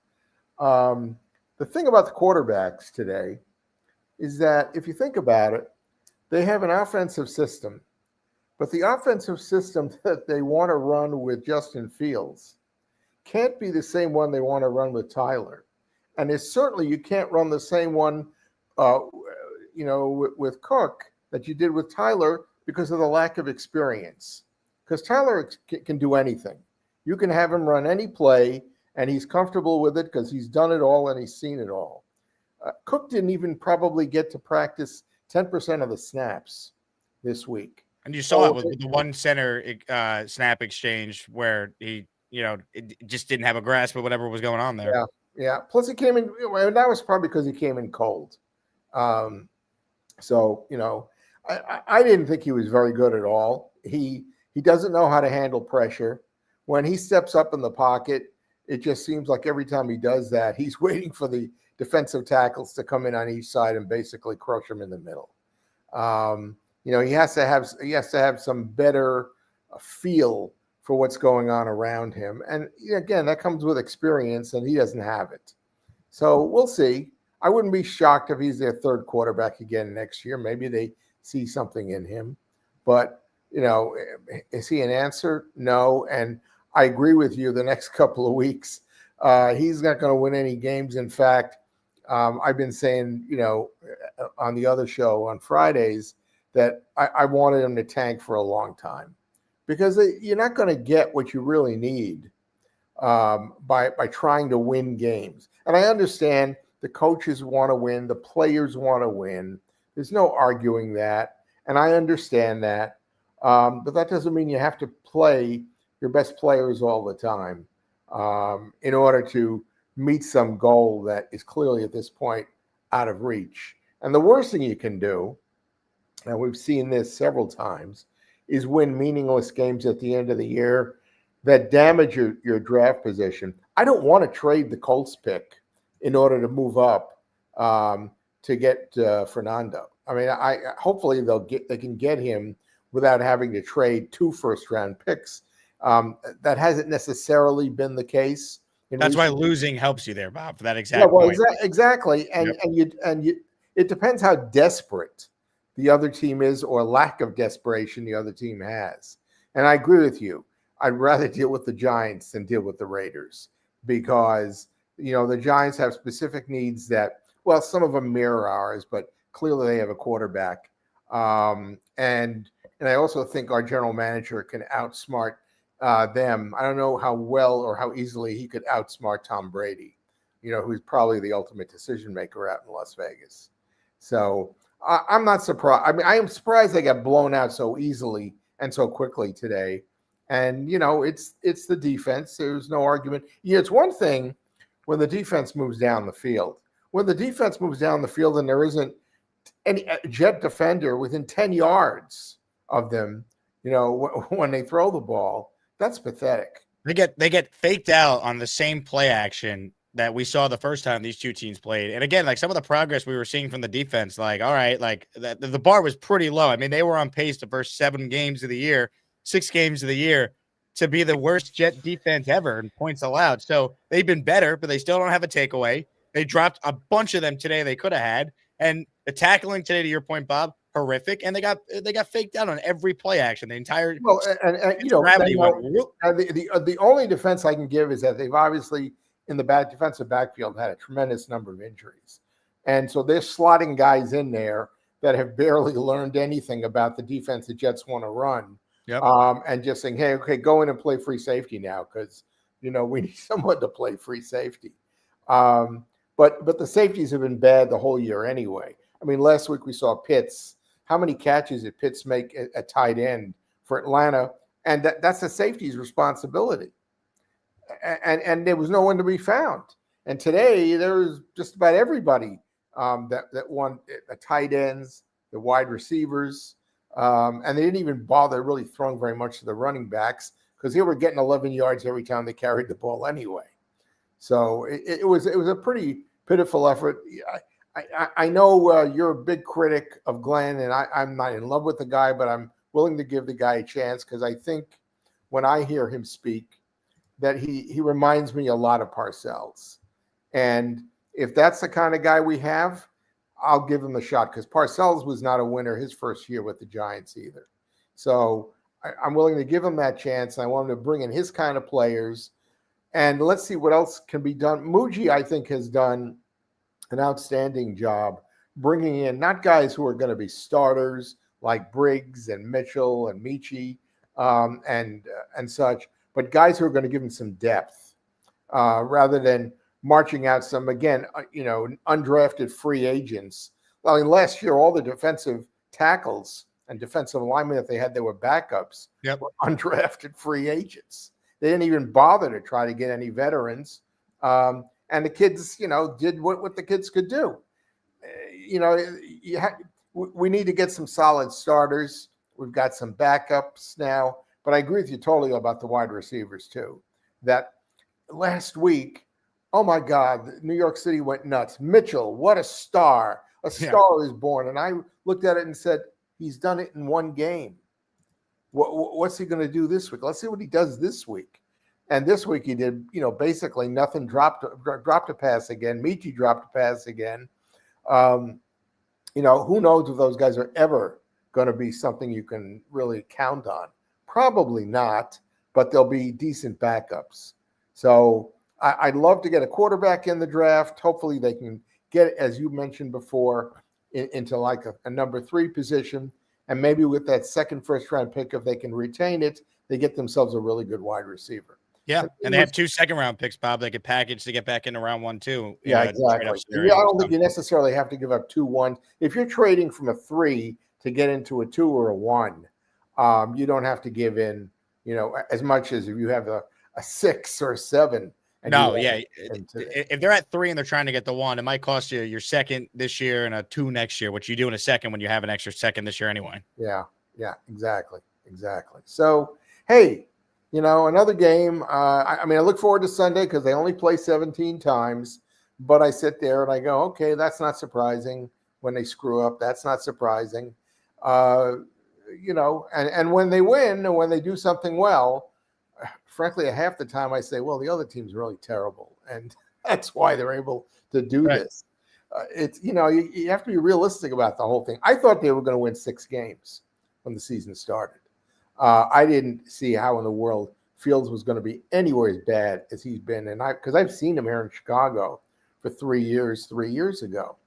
The thing about the quarterbacks today is that if you think about it, they have an offensive system, but the offensive system that they want to run with Justin Fields can't be the same one they want to run with Tyler. And it's certainly you can't run the same one, with Cook that you did with Tyler because of the lack of experience. Because Tyler can do anything. You can have him run any play, and he's comfortable with it because he's done it all and he's seen it all. Cook didn't even probably get to practice 10% of the snaps this week. And you saw it with the one center snap exchange where he, it just didn't have a grasp of whatever was going on there. Yeah. Plus, he came in. That was probably because he came in cold. I didn't think he was very good at all. He doesn't know how to handle pressure. When he steps up in the pocket, it just seems like every time he does that, he's waiting for the defensive tackles to come in on each side and basically crush him in the middle. He has to have some better feel for what's going on around him. And again, that comes with experience, and he doesn't have it. So we'll see. I wouldn't be shocked if he's their third quarterback again next year. Maybe they see something in him. But, is he an answer? No. And I agree with you the next couple of weeks. He's not going to win any games. In fact, I've been saying, on the other show on Fridays that I wanted him to tank for a long time because you're not going to get what you really need by trying to win games. And I understand the coaches want to win, the players want to win. There's no arguing that, and I understand that. But that doesn't mean you have to play your best players all the time in order to meet some goal that is clearly at this point out of reach. And the worst thing you can do, and we've seen this several times, is win meaningless games at the end of the year that damage your draft position. I don't want to trade the Colts pick in order to move up to get Fernando. I mean, hopefully they can get him without having to trade 2 first-round picks. That hasn't necessarily been the case. That's why losing helps you there, Bob, for that exact point. Exactly. And it depends how desperate the other team is or lack of desperation the other team has. And I agree with you. I'd rather deal with the Giants than deal with the Raiders because, the Giants have specific needs that, well, some of them mirror ours, but clearly they have a quarterback. And I also think our general manager can outsmart them. I don't know how well or how easily he could outsmart Tom Brady, who's probably the ultimate decision maker out in Las Vegas. So I'm not surprised. I mean, I am surprised they got blown out so easily and so quickly today. And, it's the defense. There's no argument. It's one thing when the defense moves down the field. When the defense moves down the field and there isn't any jet defender within 10 yards of them, when they throw the ball, that's pathetic. They get faked out on the same play action that we saw the first time these two teams played. And again, like some of the progress we were seeing from the defense, like, all right, like the bar was pretty low. I mean, they were on pace the first 6 games of the year to be the worst Jet defense ever in points allowed. So they've been better, but they still don't have a takeaway. They dropped a bunch of them today they could have had. And the tackling today, to your point, Bob, horrific. And they got faked out on every play action. The entire the only defense I can give is that they've obviously in the defensive backfield had a tremendous number of injuries. And so they're slotting guys in there that have barely learned anything about the defense the Jets want to run. Yep. And just saying, hey, okay, go in and play free safety now because, we need someone to play free safety. But the safeties have been bad the whole year anyway. I mean, last week we saw Pitts. How many catches did Pitts make at tight end for Atlanta? And that's the safety's responsibility. And there was no one to be found. And today there was just about everybody that won the tight ends, the wide receivers, and they didn't even bother really throwing very much to the running backs because they were getting 11 yards every time they carried the ball anyway. So it was a pretty pitiful effort. I know you're a big critic of Glenn, and I'm not in love with the guy, but I'm willing to give the guy a chance because I think when I hear him speak, that he reminds me a lot of Parcells. And if that's the kind of guy we have, I'll give him a shot because Parcells was not a winner his first year with the Giants either. So I'm willing to give him that chance. I want him to bring in his kind of players. And let's see what else can be done. Muji, I think, has done an outstanding job bringing in not guys who are going to be starters like Briggs and Mitchell and Michi and such, but guys who are going to give him some depth rather than marching out some, again, undrafted free agents. Well, I mean, last year, all the defensive tackles and defensive linemen that they had, they were backups, were undrafted free agents. They didn't even bother to try to get any veterans. And the kids, did what the kids could do. We need to get some solid starters. We've got some backups now. But I agree with you totally about the wide receivers, too. That last week, oh, my God, New York City went nuts. Mitchell, what a star. A star is born. And I looked at it and said, he's done it in one game. What's he going to do this week? Let's see what he does this week. And this week he did, basically nothing. Dropped a pass again. Michi dropped a pass again. Who knows if those guys are ever going to be something you can really count on? Probably not, but they'll be decent backups. So I'd love to get a quarterback in the draft. Hopefully they can get, as you mentioned before, into like a number 3 position. And maybe with that second first-round pick, if they can retain it, they get themselves a really good wide receiver. Yeah, and they have 2 second-round picks, Bob. They could package to get back into round 1, too. Yeah, exactly. I don't think you necessarily have to give up 2 1s. If you're trading from a 3 to get into a 2 or a 1, you don't have to give in, as much as if you have a 6 or a 7. No, yeah. If they're at 3 and they're trying to get the 1, it might cost you your second this year and a 2 next year, which you do in a second when you have an extra second this year anyway. Yeah, exactly. So, hey, another game. I look forward to Sunday because they only play 17 times, but I sit there and I go, okay, that's not surprising when they screw up. That's not surprising. And when they win and when they do something well, frankly, half the time I say, well, the other team's really terrible. And that's why they're able to do this. It's, you have to be realistic about the whole thing. I thought they were going to win 6 games when the season started. I didn't see how in the world Fields was going to be anywhere as bad as he's been. And because I've seen him here in Chicago for 3 years ago.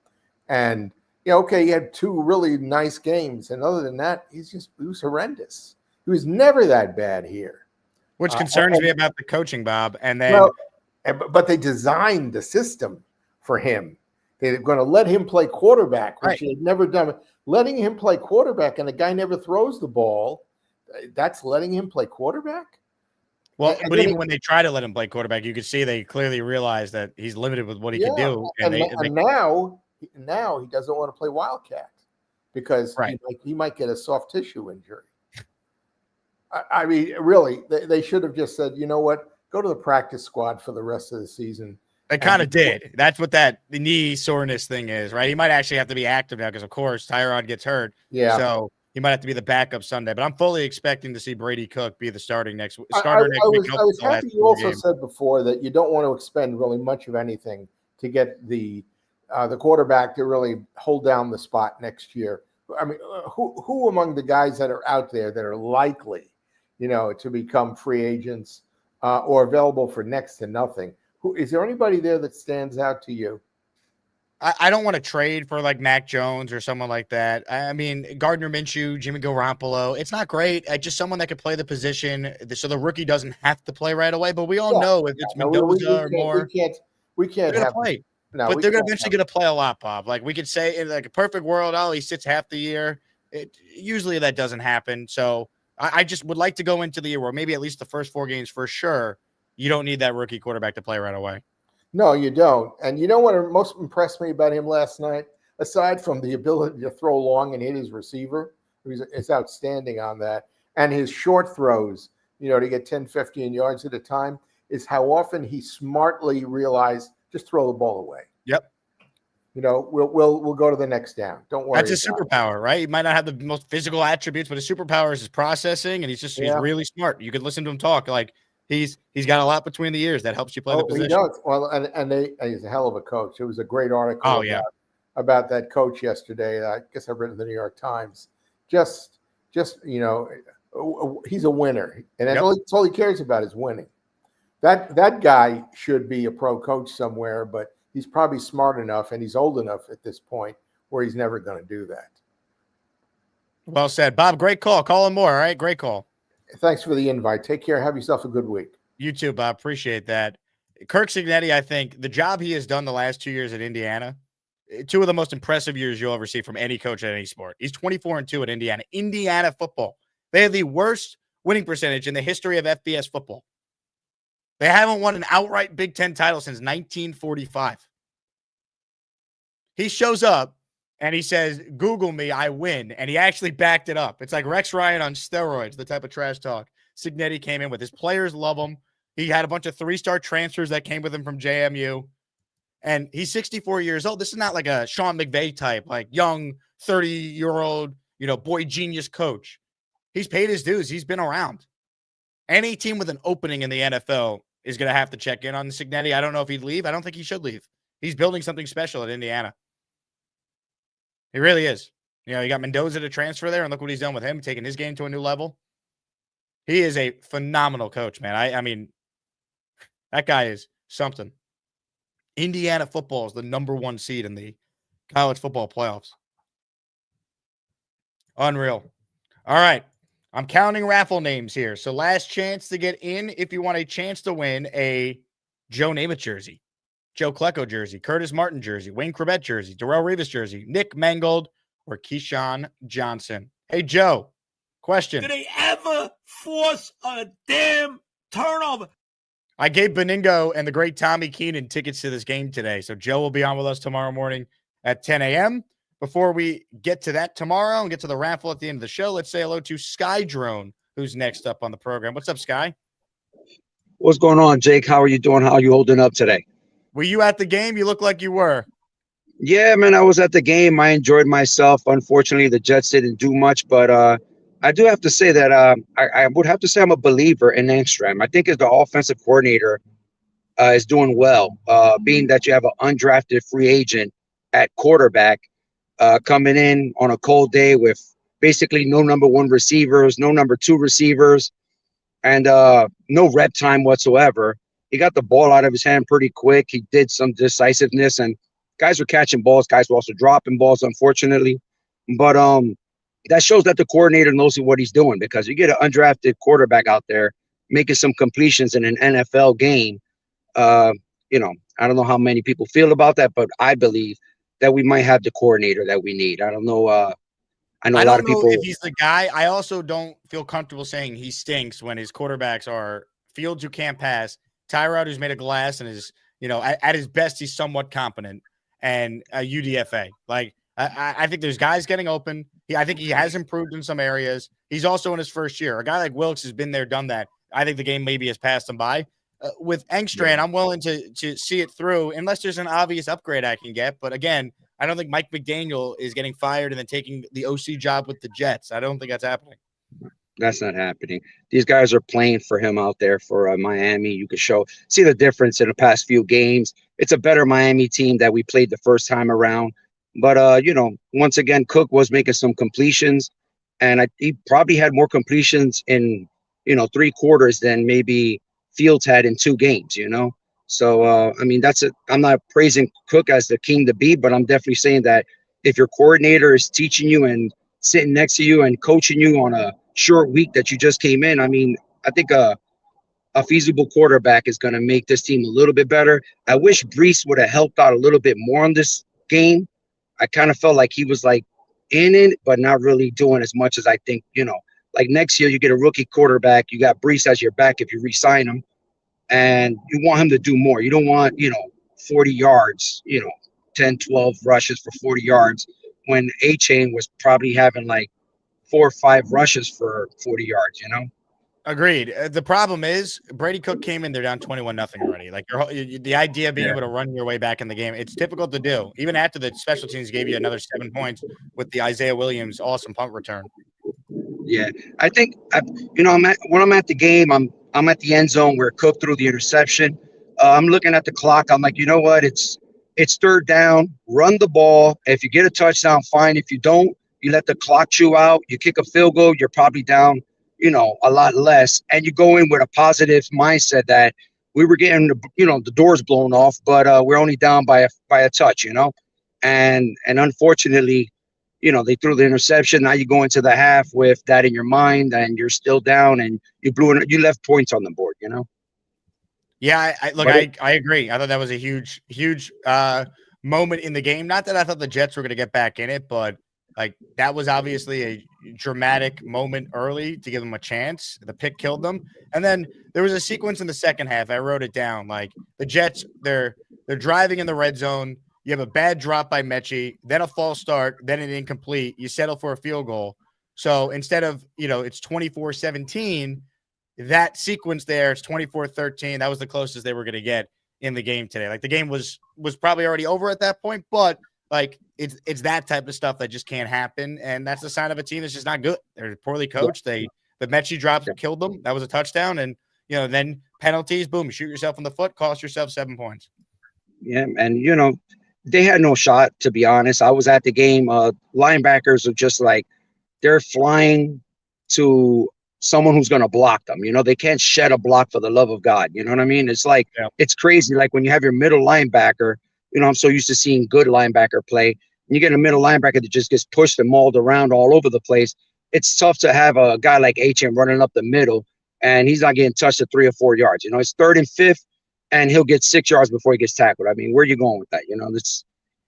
And, he had 2 really nice games. And other than that, he was horrendous. He was never that bad here. Which concerns me about the coaching, Bob. And then, but they designed the system for him. They're going to let him play quarterback, which he had never done. Letting him play quarterback, and the guy never throws the ball. That's letting him play quarterback. Well, but even when they try to let him play quarterback, you could see they clearly realize that he's limited with what he can do. And now he doesn't want to play Wildcat because he might get a soft tissue injury. I mean, really, they should have just said, you know what, go to the practice squad for the rest of the season. They kind of did. That's what the knee soreness thing is, right? He might actually have to be active now because, of course, Tyrod gets hurt. Yeah. So he might have to be the backup Sunday. But I'm fully expecting to see Brady Cook be the starter next week. I was happy you also said before that you don't want to expend really much of anything to get the quarterback to really hold down the spot next year. I mean, who among the guys that are out there that are likely, to become free agents or available for next to nothing? Is there anybody there that stands out to you? I don't want to trade for like Mac Jones or someone like that. I mean, Gardner Minshew, Jimmy Garoppolo, it's not great. Just someone that could play the position so the rookie doesn't have to play right away. But we all know if it's Mendoza or more, we can't have play. No, but they're eventually going to play a lot, Bob. Like we could say in like a perfect world, he sits half the year. Usually that doesn't happen. So I just would like to go into the year where maybe at least the first 4 games for sure, you don't need that rookie quarterback to play right away. No, you don't. And you know what most impressed me about him last night, aside from the ability to throw long and hit his receiver, he's outstanding on that, and his short throws, to get 10, 15 yards at a time, is how often he smartly realized just throw the ball away. Yep. we'll go to the next down. Don't worry. That's his superpower, right? He might not have the most physical attributes, but his superpower is his processing, and he's really smart. You could listen to him talk. Like he's got a lot between the ears that helps you play the position. He does. Well, and he's a hell of a coach. It was a great article about that coach yesterday. I guess I read it in the New York Times. Just he's a winner, and that's all he cares about is winning. That guy should be a pro coach somewhere, but he's probably smart enough and he's old enough at this point where he's never going to do that. Well said, Bob. Great call. Call him more. All right. Great call. Thanks for the invite. Take care. Have yourself a good week. You too, Bob. Appreciate that. Kirk Cignetti, I think the job he has done the last 2 years at Indiana, 2 of the most impressive years you'll ever see from any coach at any sport. He's 24-2 at Indiana. Indiana football. They have the worst winning percentage in the history of FBS football. They haven't won an outright Big Ten title since 1945. He shows up and he says, Google me, I win. And he actually backed it up. It's like Rex Ryan on steroids, the type of trash talk Cignetti came in with. His players love him. He had a bunch of 3-star transfers that came with him from JMU. And he's 64 years old. This is not like a Sean McVay type, like young 30-year-old, boy genius coach. He's paid his dues. He's been around. Any team with an opening in the NFL is going to have to check in on Cignetti. I don't know if he'd leave. I don't think he should leave. He's building something special at Indiana. He really is. You got Mendoza to transfer there, and look what he's done with him, taking his game to a new level. He is a phenomenal coach, man. I mean, that guy is something. Indiana football is the #1 seed in the college football playoffs. Unreal. All right. I'm counting raffle names here. So last chance to get in if you want a chance to win a Joe Namath jersey, Joe Klecko jersey, Curtis Martin jersey, Wayne Corbett jersey, Darrell Revis jersey, Nick Mangold, or Keyshawn Johnson. Hey, Joe, question. Do they ever force a damn turnover? I gave Beningo and the great Tommy Keenan tickets to this game today. So Joe will be on with us tomorrow morning at 10 a.m. Before we get to that tomorrow and get to the raffle at the end of the show, let's say hello to Sky Drone, who's next up on the program. What's up, Sky? What's going on, Jake? How are you doing? How are you holding up today? Were you at the game? You look like you were. Yeah, man, I was at the game. I enjoyed myself. Unfortunately, the Jets didn't do much, but I do have to say that I would have to say I'm a believer in Engstrom. I think as the offensive coordinator is doing well, being that you have an undrafted free agent at quarterback, coming in on a cold day with basically no #1 receivers, no #2 receivers, and no rep time whatsoever. He got the ball out of his hand pretty quick. He did some decisiveness, and guys were catching balls. Guys were also dropping balls, unfortunately. But that shows that the coordinator knows what he's doing, because you get an undrafted quarterback out there making some completions in an NFL game. I don't know how many people feel about that, but I believe that we might have the coordinator that we need. I don't know. I know a lot of people. If he's the guy. I also don't feel comfortable saying he stinks when his quarterbacks are Fields, who can't pass, Tyrod, who's made of glass and is, at his best, he's somewhat competent, and UDFA. Like, I think there's guys getting open. I think he has improved in some areas. He's also in his first year. A guy like Wilkes has been there, done that. I think the game maybe has passed him by. With Engstrand, I'm willing to see it through unless there's an obvious upgrade I can get. But again, I don't think Mike McDaniel is getting fired and then taking the OC job with the Jets. I don't think that's happening. That's not happening. These guys are playing for him out there for Miami. You can see the difference in the past few games. It's a better Miami team that we played the first time around. But, once again, Cook was making some completions, and he probably had more completions in, 3 quarters than maybe Fields had in 2 games, So, that's it. I'm not praising Cook as the king to be, but I'm definitely saying that if your coordinator is teaching you and sitting next to you and coaching you on a short week that you just came in, I think a feasible quarterback is going to make this team a little bit better. I wish Brees would have helped out a little bit more on this game. I kind of felt like he was like in it, but not really doing as much as I think, like next year you get a rookie quarterback. You got Brees as your back if you re-sign him, and you want him to do more. You don't want, 40 yards, 10, 12 rushes for 40 yards when A-Chain was probably having like 4 or 5 rushes for 40 yards, Agreed. The problem is Brady Cook came in, they're down 21-0 already. Like the idea of being able to run your way back in the game, it's difficult to do. Even after the special teams gave you another 7 points with the Isaiah Williams awesome punt return. Yeah, I think when I'm at the game, I'm at the end zone where Cook threw the interception. I'm looking at the clock. I'm like, you know what? It's third down. Run the ball. If you get a touchdown, fine. If you don't, you let the clock chew out. You kick a field goal. You're probably down, a lot less. And you go in with a positive mindset that we were getting, the doors blown off, but we're only down by a touch, and unfortunately. They threw the interception. Now you go into the half with that in your mind, and you're still down, and you left points on the board. Yeah, I agree. I thought that was a huge moment in the game. Not that I thought the Jets were going to get back in it, but that was obviously a dramatic moment early to give them a chance. The pick killed them, and then there was a sequence in the second half. I wrote it down. Like the Jets, they're driving in the red zone. You have a bad drop by Mechie, then a false start, then an incomplete. You settle for a field goal. So instead of, it's 24-17, that sequence there, it's 24-13. That was the closest they were going to get in the game today. Like the game was probably already over at that point, but it's that type of stuff that just can't happen. And that's the sign of a team that's just not good. They're poorly coached. The Mechie drops killed them. That was a touchdown. And, then penalties, boom, shoot yourself in the foot, cost yourself 7 points. Yeah. And, they had no shot, to be honest. I was at the game. Linebackers are just they're flying to someone who's going to block them. They can't shed a block for the love of God. You know what I mean? It's it's crazy. Like when you have your middle linebacker, I'm so used to seeing good linebacker play. And you get a middle linebacker that just gets pushed and mauled around all over the place. It's tough to have a guy like HM running up the middle, and he's not getting touched at 3 or 4 yards. It's 3rd and 5th. And he'll get 6 yards before he gets tackled. I mean, where are you going with that?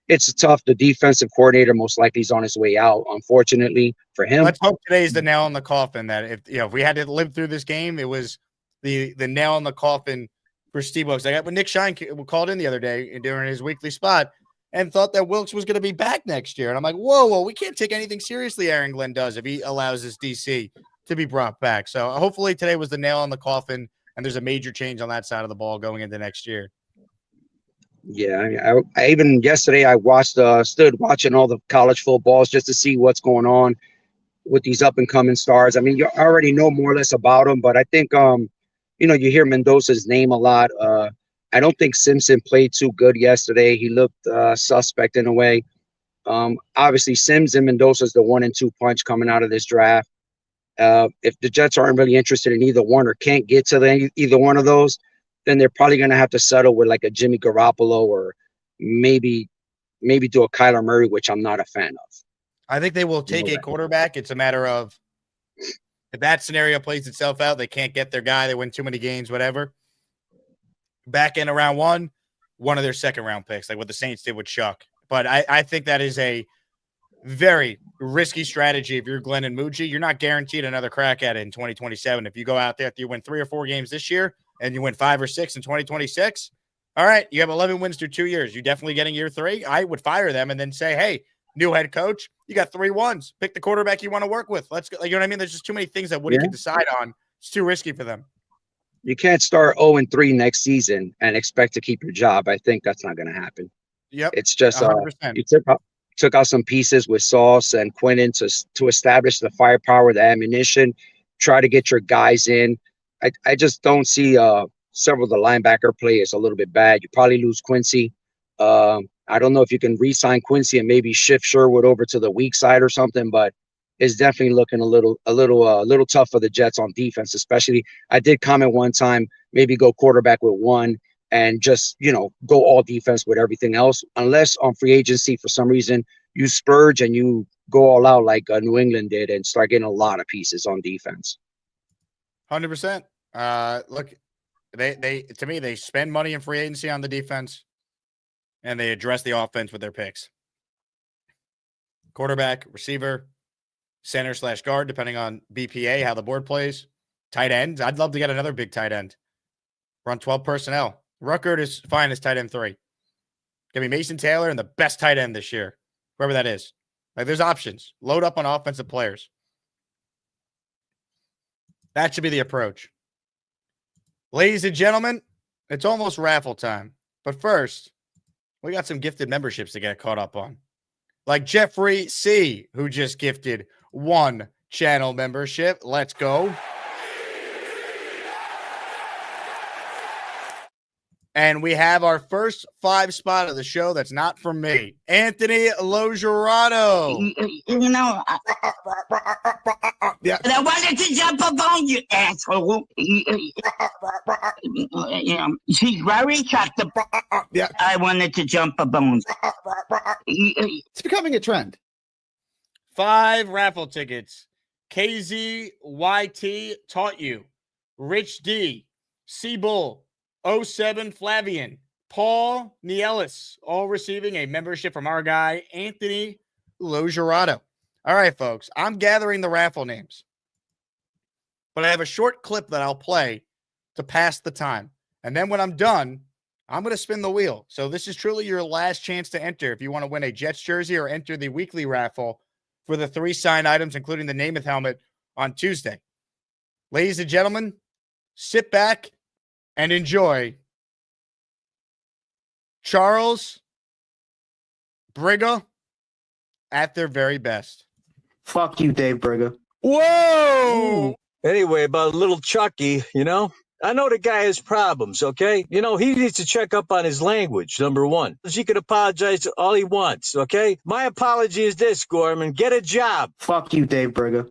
It's tough. The defensive coordinator most likely is on his way out, unfortunately for him. Let's hope today's the nail in the coffin that if we had to live through this game, it was the nail in the coffin for Steve Wilks. When Nick Shine called in the other day during his weekly spot and thought that Wilks was going to be back next year. And I'm like, whoa, we can't take anything seriously Aaron Glenn does if he allows his DC to be brought back. So hopefully today was the nail in the coffin. And there's a major change on that side of the ball going into next year. Yeah, I even yesterday I stood watching all the college footballs just to see what's going on with these up and coming stars. I mean, you already know more or less about them, but I think you hear Mendoza's name a lot. I don't think Simpson played too good yesterday. He looked suspect in a way. Obviously, Sims and Mendoza's the 1 and 2 punch coming out of this draft. If the Jets aren't really interested in either one or can't get to either one of those, then they're probably going to have to settle with a Jimmy Garoppolo or maybe do a Kyler Murray, which I'm not a fan of. I think they will take a quarterback. It's a matter of if that scenario plays itself out, they can't get their guy, they win too many games, whatever. Back in round one of their second round picks, like what the Saints did with Chuck. But I think that is a very risky strategy. If you're Glenn and Muji, you're not guaranteed another crack at it in 2027. If you go out there, if you win 3 or 4 games this year and you win 5 or 6 in 2026, all right, you have 11 wins through 2 years. You're definitely getting year 3. I would fire them and then say, hey, new head coach, you got 3 wins. Pick the quarterback you want to work with. Let's go. You know what I mean? There's just too many things that Woody can decide on. It's too risky for them. You can't start 0-3 next season and expect to keep your job. I think that's not going to happen. Yep. It's just 100%. You took out some pieces with Sauce and Quinton to establish the firepower, the ammunition, try to get your guys in. I just don't see several of the linebacker players a little bit bad. You probably lose Quincy. I don't know if you can re-sign Quincy and maybe shift Sherwood over to the weak side or something, but it's definitely looking a little tough for the Jets on defense, especially. I did comment one time, maybe go quarterback with one and just, go all defense with everything else, unless on free agency, for some reason, you splurge and you go all out like New England did and start getting a lot of pieces on defense. 100%. Look, to me, they spend money in free agency on the defense and they address the offense with their picks. Quarterback, receiver, center/guard, depending on BPA, how the board plays. Tight ends. I'd love to get another big tight end. Run 12 personnel. Ruckert is fine as tight end 3. Give me Mason Taylor and the best tight end this year, whoever that is. There's options. Load up on offensive players. That should be the approach. Ladies and gentlemen, it's almost raffle time. But first, we got some gifted memberships to get caught up on. Like Jeffrey C., who just gifted 1 channel membership. Let's go. And we have our first 5 spot of the show that's not from me. Anthony Logerato. You know, I wanted to jump up on you, asshole. She's very attractive. I wanted to jump up on. It's becoming a trend. 5 raffle tickets. KZYT taught you. Rich D. C-Bull. 07 Flavian, Paul Nielis, all receiving a membership from our guy, Anthony Logerato. All right, folks, I'm gathering the raffle names, but I have a short clip that I'll play to pass the time. And then when I'm done, I'm going to spin the wheel. So this is truly your last chance to enter if you want to win a Jets jersey or enter the weekly raffle for the 3 signed items, including the Namath helmet on Tuesday. Ladies and gentlemen, sit back and enjoy Charles Briga at their very best. Fuck you, Dave Briga. Whoa! Anyway, about little Chucky, I know the guy has problems, okay? He needs to check up on his language, number one. He can apologize all he wants, okay? My apology is this, Gorman. Get a job. Fuck you, Dave Briga.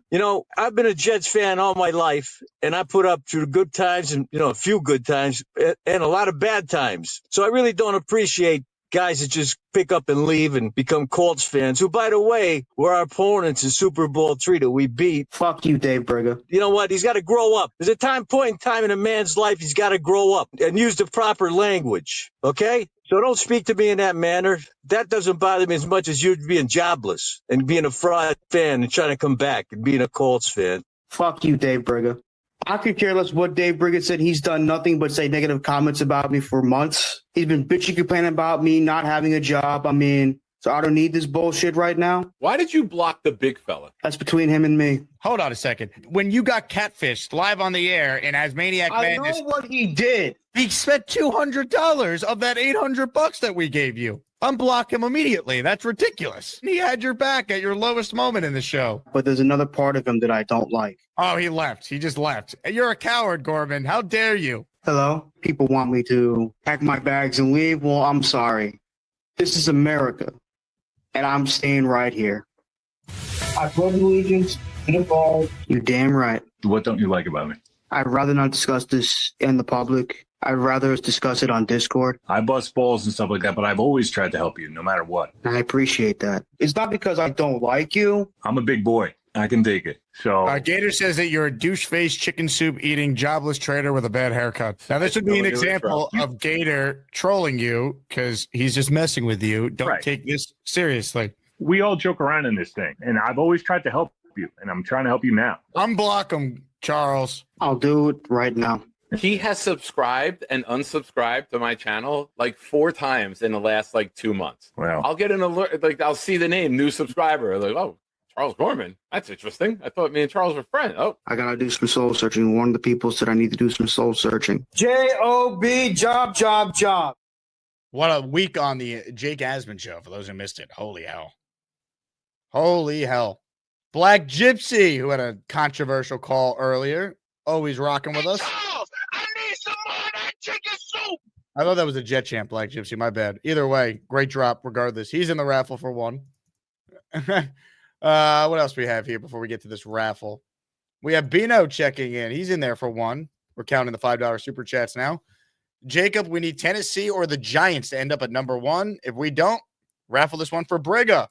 I've been a Jets fan all my life, and I put up through good times and, a few good times and a lot of bad times. So I really don't appreciate guys that just pick up and leave and become Colts fans, who, by the way, were our opponents in Super Bowl III that we beat. Fuck you, Dave Briga. You know what? He's got to grow up. There's a point in time in a man's life he's got to grow up and use the proper language, okay? So don't speak to me in that manner. That doesn't bother me as much as you being jobless and being a fraud fan and trying to come back and being a Colts fan. Fuck you, Dave Briga. I could care less what Dave Briga said. He's done nothing but say negative comments about me for months. He's been bitching, complaining about me not having a job. So I don't need this bullshit right now. Why did you block the big fella? That's between him and me. Hold on a second. When you got catfished live on the air in Asmaniac Madness, I know what he did. He spent $200 of that $800 that we gave you. Unblock him immediately. That's ridiculous. He had your back at your lowest moment in the show. But there's another part of him that I don't like. Oh, he left. He just left. You're a coward, Gorman. How dare you? Hello? People want me to pack my bags and leave. Well, I'm sorry. This is America, and I'm staying right here. I pledge allegiance to the flag. You damn right. What don't you like about me? I'd rather not discuss this in the public. I'd rather us discuss it on Discord. I bust balls and stuff like that, but I've always tried to help you, no matter what. I appreciate that. It's not because I don't like you. I'm a big boy. I can take it. So Gator says that you're a douche-faced, chicken soup eating, jobless trader with a bad haircut. Now, this would be an example of Gator trolling you because he's just messing with you. Don't take this seriously. We all joke around in this thing, and I've always tried to help you, and I'm trying to help you now. Unblock him, Charles. I'll do it right now. He has subscribed and unsubscribed to my channel like 4 times in the last 2 months. Well, I'll get an alert, I'll see the name, new subscriber. Like, oh, Charles Gorman. That's interesting. I thought me and Charles were friends. Oh, I gotta do some soul searching. One of the people said I need to do some soul searching. J-O-B, job. What a week on the Jake Asman show, for those who missed it. Holy hell. Holy hell. Black Gypsy, who had a controversial call earlier, always rocking with us. I need some more of that chicken soup. I thought that was a Jet Champ, Black Gypsy. My bad. Either way, great drop regardless. He's in the raffle for 1. What else we have here before we get to this raffle? We have Bino checking in. He's in there for 1. We're counting the $5 super chats now. Jacob, we need Tennessee or the Giants to end up at number 1. If we don't, raffle this one for Briga.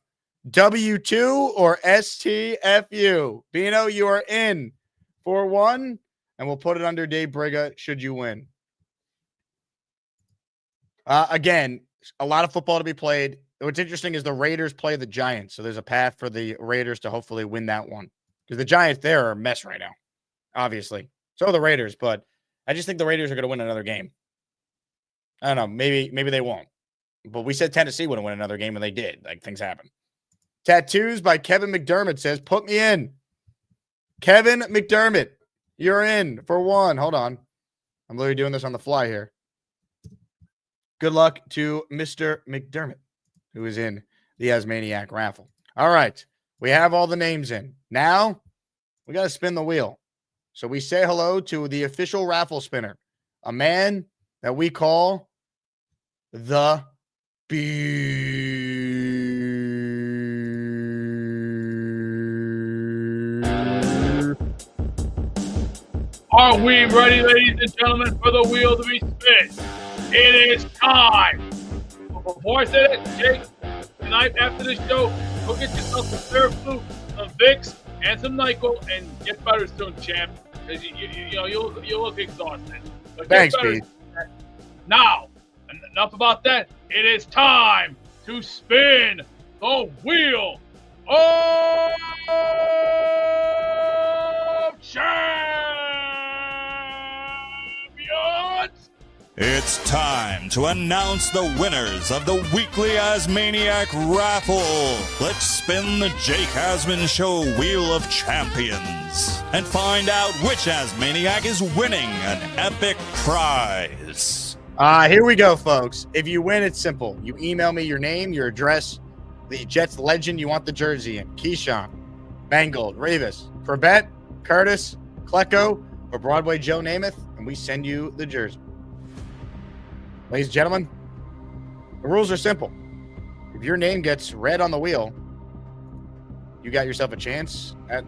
W2 or STFU. Bino, you are in for 1, and we'll put it under Dave Briga should you win. Again, a lot of football to be played. What's interesting is the Raiders play the Giants, so there's a path for the Raiders to hopefully win that one. Because the Giants there are a mess right now, obviously. So are the Raiders, but I just think the Raiders are going to win another game. I don't know. Maybe they won't. But we said Tennessee wouldn't win another game, and they did. Things happen. Tattoos by Kevin McDermott says, put me in. Kevin McDermott, you're in for one. Hold on. I'm literally doing this on the fly here. Good luck to Mr. McDermott, who is in the Asmaniac raffle. All right. We have all the names in. Now, we got to spin the wheel. So we say hello to the official raffle spinner, a man that we call the Are we ready, ladies and gentlemen, for the wheel to be spin? It is time. But before I say that, Jake, tonight after the show, go get yourself some Theraflu, some Vicks, and some NyQuil, and get better soon, champ. Because you'll look exhausted. But thanks, get better Pete. soon. Now, enough about that. It is time to spin the wheel of champions. It's time to announce the winners of the weekly Asmaniac raffle. Let's spin the Jake Asman Show Wheel of Champions and find out which Asmaniac is winning an epic prize. Here we go, folks. If you win, it's simple. You email me your name, your address, the Jets legend you want the jersey in. Keyshawn, Mangold, Revis, Corbett, Curtis, Klecko, or Broadway Joe Namath, and we send you the jersey. Ladies and gentlemen, the rules are simple. If your name gets red on the wheel, you got yourself a chance at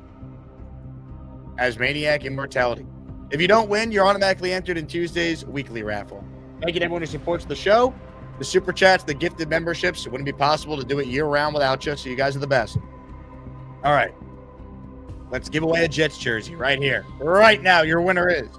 Asmaniac immortality. If you don't win, you're automatically entered in Tuesday's weekly raffle. Thank you to everyone who supports the show, the super chats, the gifted memberships. It wouldn't be possible to do it year-round without you, so you guys are the best. All right. Let's give away a Jets jersey right here. Right now, your winner is...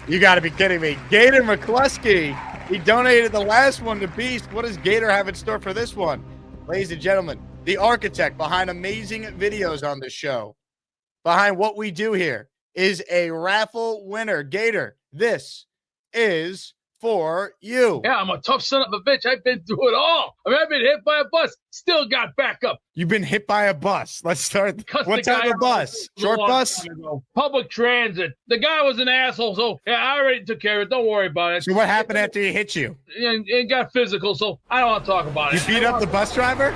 You got to be kidding me. Gator McCluskey. He donated the last one to Beast. What does Gator have in store for this one? Ladies and gentlemen, the architect behind amazing videos on this show, behind what we do here, is a raffle winner. Gator, this is for you. Yeah, I'm a tough son of a bitch. I've been through it all. I mean, I've been hit by a bus, still got back up. You've been hit by a bus. Let's start. What type of bus? Short bus? Public transit. The guy was an asshole, so yeah, I already took care of it. Don't worry about it. So what happened after he hit you? It got physical, so I don't want to talk about it. You beat up the bus driver?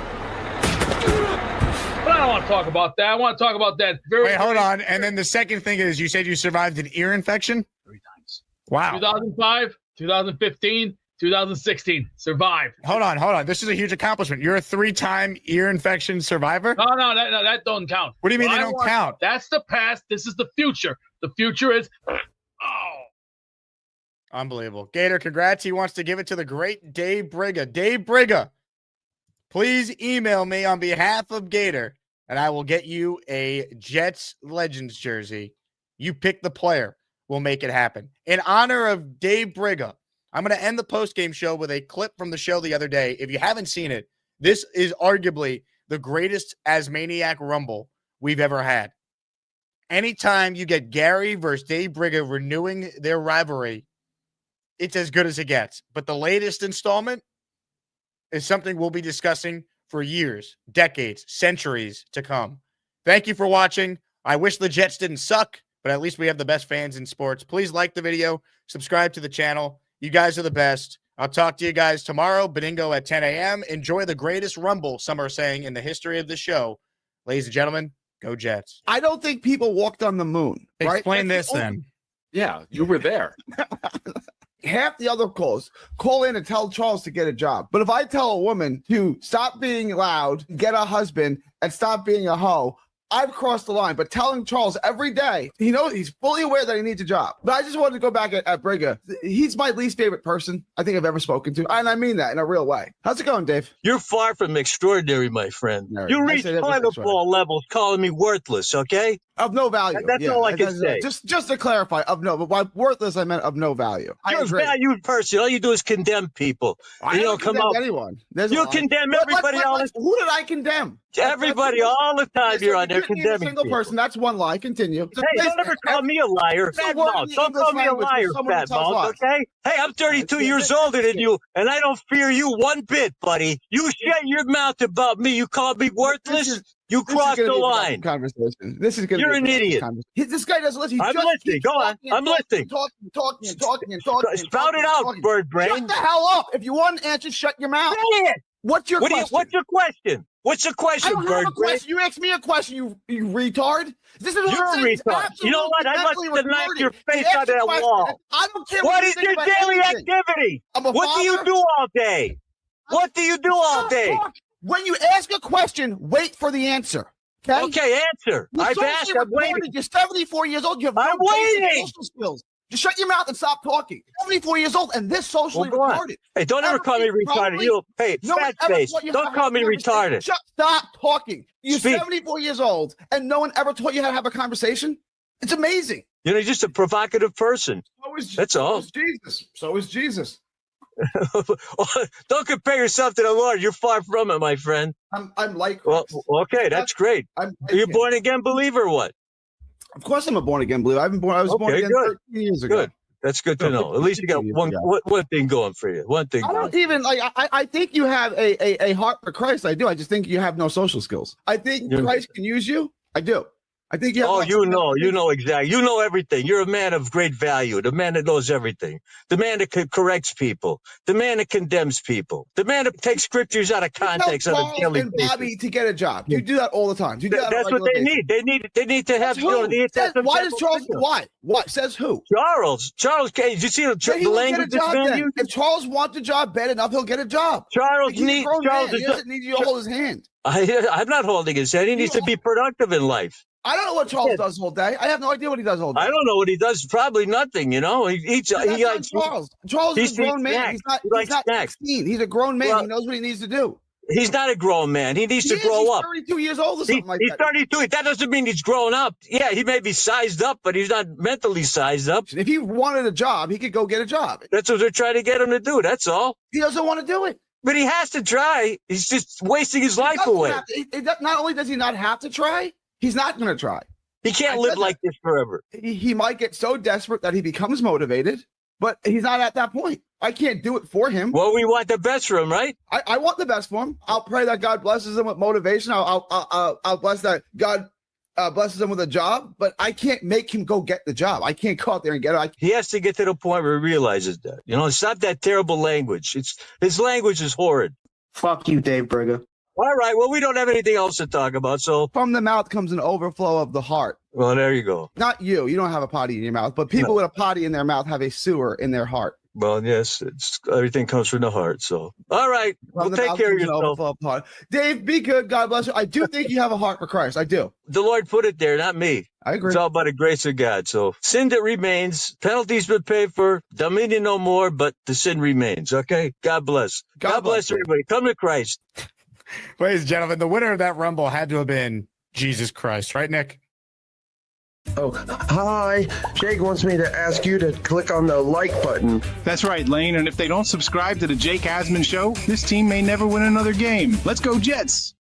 But I don't want to talk about that. I want to talk about that. Wait, hold on. And then the second thing is you said you survived an ear infection? 3 times. Wow. 2005, 2015, 2016. Survived. Hold on. This is a huge accomplishment. You're a 3-time ear infection survivor? No, that don't count. What do you mean they don't count? That's the past. This is the future. The future is... Unbelievable. Gator, congrats. He wants to give it to the great Dave Briga. Dave Briga, please email me on behalf of Gator, and I will get you a Jets Legends jersey. You pick the player. We'll make it happen. In honor of Dave Briga, I'm going to end the postgame show with a clip from the show the other day. If you haven't seen it, this is arguably the greatest Asmaniac Rumble we've ever had. Anytime you get Gary versus Dave Briga renewing their rivalry, it's as good as it gets. But the latest installment is something we'll be discussing for years, decades, centuries to come. Thank you for watching. I wish the Jets didn't suck, but at least we have the best fans in sports. Please like the video, subscribe to the channel. You guys are the best. I'll talk to you guys tomorrow, Beningo at 10 a.m. Enjoy the greatest Rumble, some are saying, in the history of the show. Ladies and gentlemen, go Jets. I don't think people walked on the moon. Right? Explain this then. Yeah, you were there. Half the other calls call in and tell Charles to get a job. But if I tell a woman to stop being loud, get a husband, and stop being a hoe, I've crossed the line. But telling Charles every day, he knows he's fully aware that he needs a job. But I just wanted to go back at Briga. He's my least favorite person I think I've ever spoken to. And I mean that in a real way. How's it going, Dave? You're far from extraordinary, my friend. You reach final ball levels calling me worthless, okay? Of no value. That's all I can say. Just to clarify, of no, but by worthless, I meant of no value. You're a valued person. All you do is condemn people. I don't condemn anyone. You condemn everybody. Who did I condemn? Everybody all the time. You're on there condemning a single person. That's one lie. Continue. Hey, don't ever call me a liar. Fat mouth. Don't call me a liar, fat mouth, okay? Hey, I'm 32 years older than you, and I don't fear you one bit, buddy. You shut your mouth about me. You call me worthless. You crossed the line. Conversation. This is going to You're an idiot. This guy doesn't listen. I'm listening. Go on. I'm listening. Talking. Spout it out, bird brain. Shut the hell up. If you want an answer, shut your mouth. What's your question? What's your question? What's your question, I don't bird have a question. You asked me a question, you retard. This is You're a retard. You know what? I'd like to knock your face out of that wall. I don't care What you is think your about daily anything. activity? What do you do all day? What do you do all day? When you ask a question, wait for the answer. Okay, answer. I've asked. I'm waiting. You're 74 years old. You have I'm no basic waiting. social skills. Just shut your mouth and stop talking. 74 years old and this socially retarded. Hey, don't ever call me retarded. Hey, fat face. Don't call me retarded. Stop talking. You're 74 years old and no one ever taught you how to have a conversation? It's amazing. You're just a provocative person. That's all. So is Jesus. Don't compare yourself to the Lord. You're far from it, my friend. I'm like Well, okay, that's great. Are you born again believer or what? Of course I'm a born again believer. I was born again 13 years ago. Good. That's good to know. At least you got one thing going for you. One thing. I don't even like. I think you have a heart for Christ. I do. I just think you have no social skills. I think Christ can use you. I do. I think you have. You know exactly. You know everything. You're a man of great value. The man that knows everything. The man that corrects people. The man that condemns people. The man that takes scriptures out of context on a daily basis. Bobby to get a job. You do that all the time. That's what they need. They need to have. Why does Charles? Why? What says who? Charles. Did you see the language this man used? If Charles wants a job bad enough, he'll get a job. He doesn't need you to hold his hand. I'm not holding his hand. He needs to be productive in life. I don't know what Charles does all day. I have no idea what he does all day. I don't know what he does. Probably nothing, you know. Charles. Charles is a grown man. He's not 16. He's a grown man. He knows what he needs to do. He's not a grown man. He needs to grow up. He's 32 years old or something like that. He's 32. That doesn't mean he's grown up. Yeah, he may be sized up, but he's not mentally sized up. If he wanted a job, he could go get a job. That's what they're trying to get him to do. That's all. He doesn't want to do it. But he has to try. He's just wasting his life away. Not only does he not have to try, he's not going to try. He can't live like this forever. He might get so desperate that he becomes motivated, but he's not at that point. I can't do it for him. Well, we want the best for him, right? I want the best for him. I'll pray that God blesses him with motivation. I'll bless that God blesses him with a job, but I can't make him go get the job. I can't go out there and get it. He has to get to the point where he realizes that. You know, stop that terrible language. His language is horrid. Fuck you, Dave Berger. All right. Well, we don't have anything else to talk about. So from the mouth comes an overflow of the heart. Well, there you go. Not you. You don't have a potty in your mouth, but people with a potty in their mouth have a sewer in their heart. Well, yes, everything comes from the heart. So, all right. Well, take care of yourself. Dave, be good. God bless you. I do think you have a heart for Christ. I do. The Lord put it there, not me. I agree. It's all by the grace of God. So sin that remains, penalty's been paid for, dominion no more, but the sin remains. Okay? God bless. God bless everybody. Come to Christ. Ladies and gentlemen, the winner of that Rumble had to have been Jesus Christ, right, Nick? Oh, hi. Jake wants me to ask you to click on the like button. That's right, Lane. And if they don't subscribe to the Jake Asman Show, this team may never win another game. Let's go, Jets.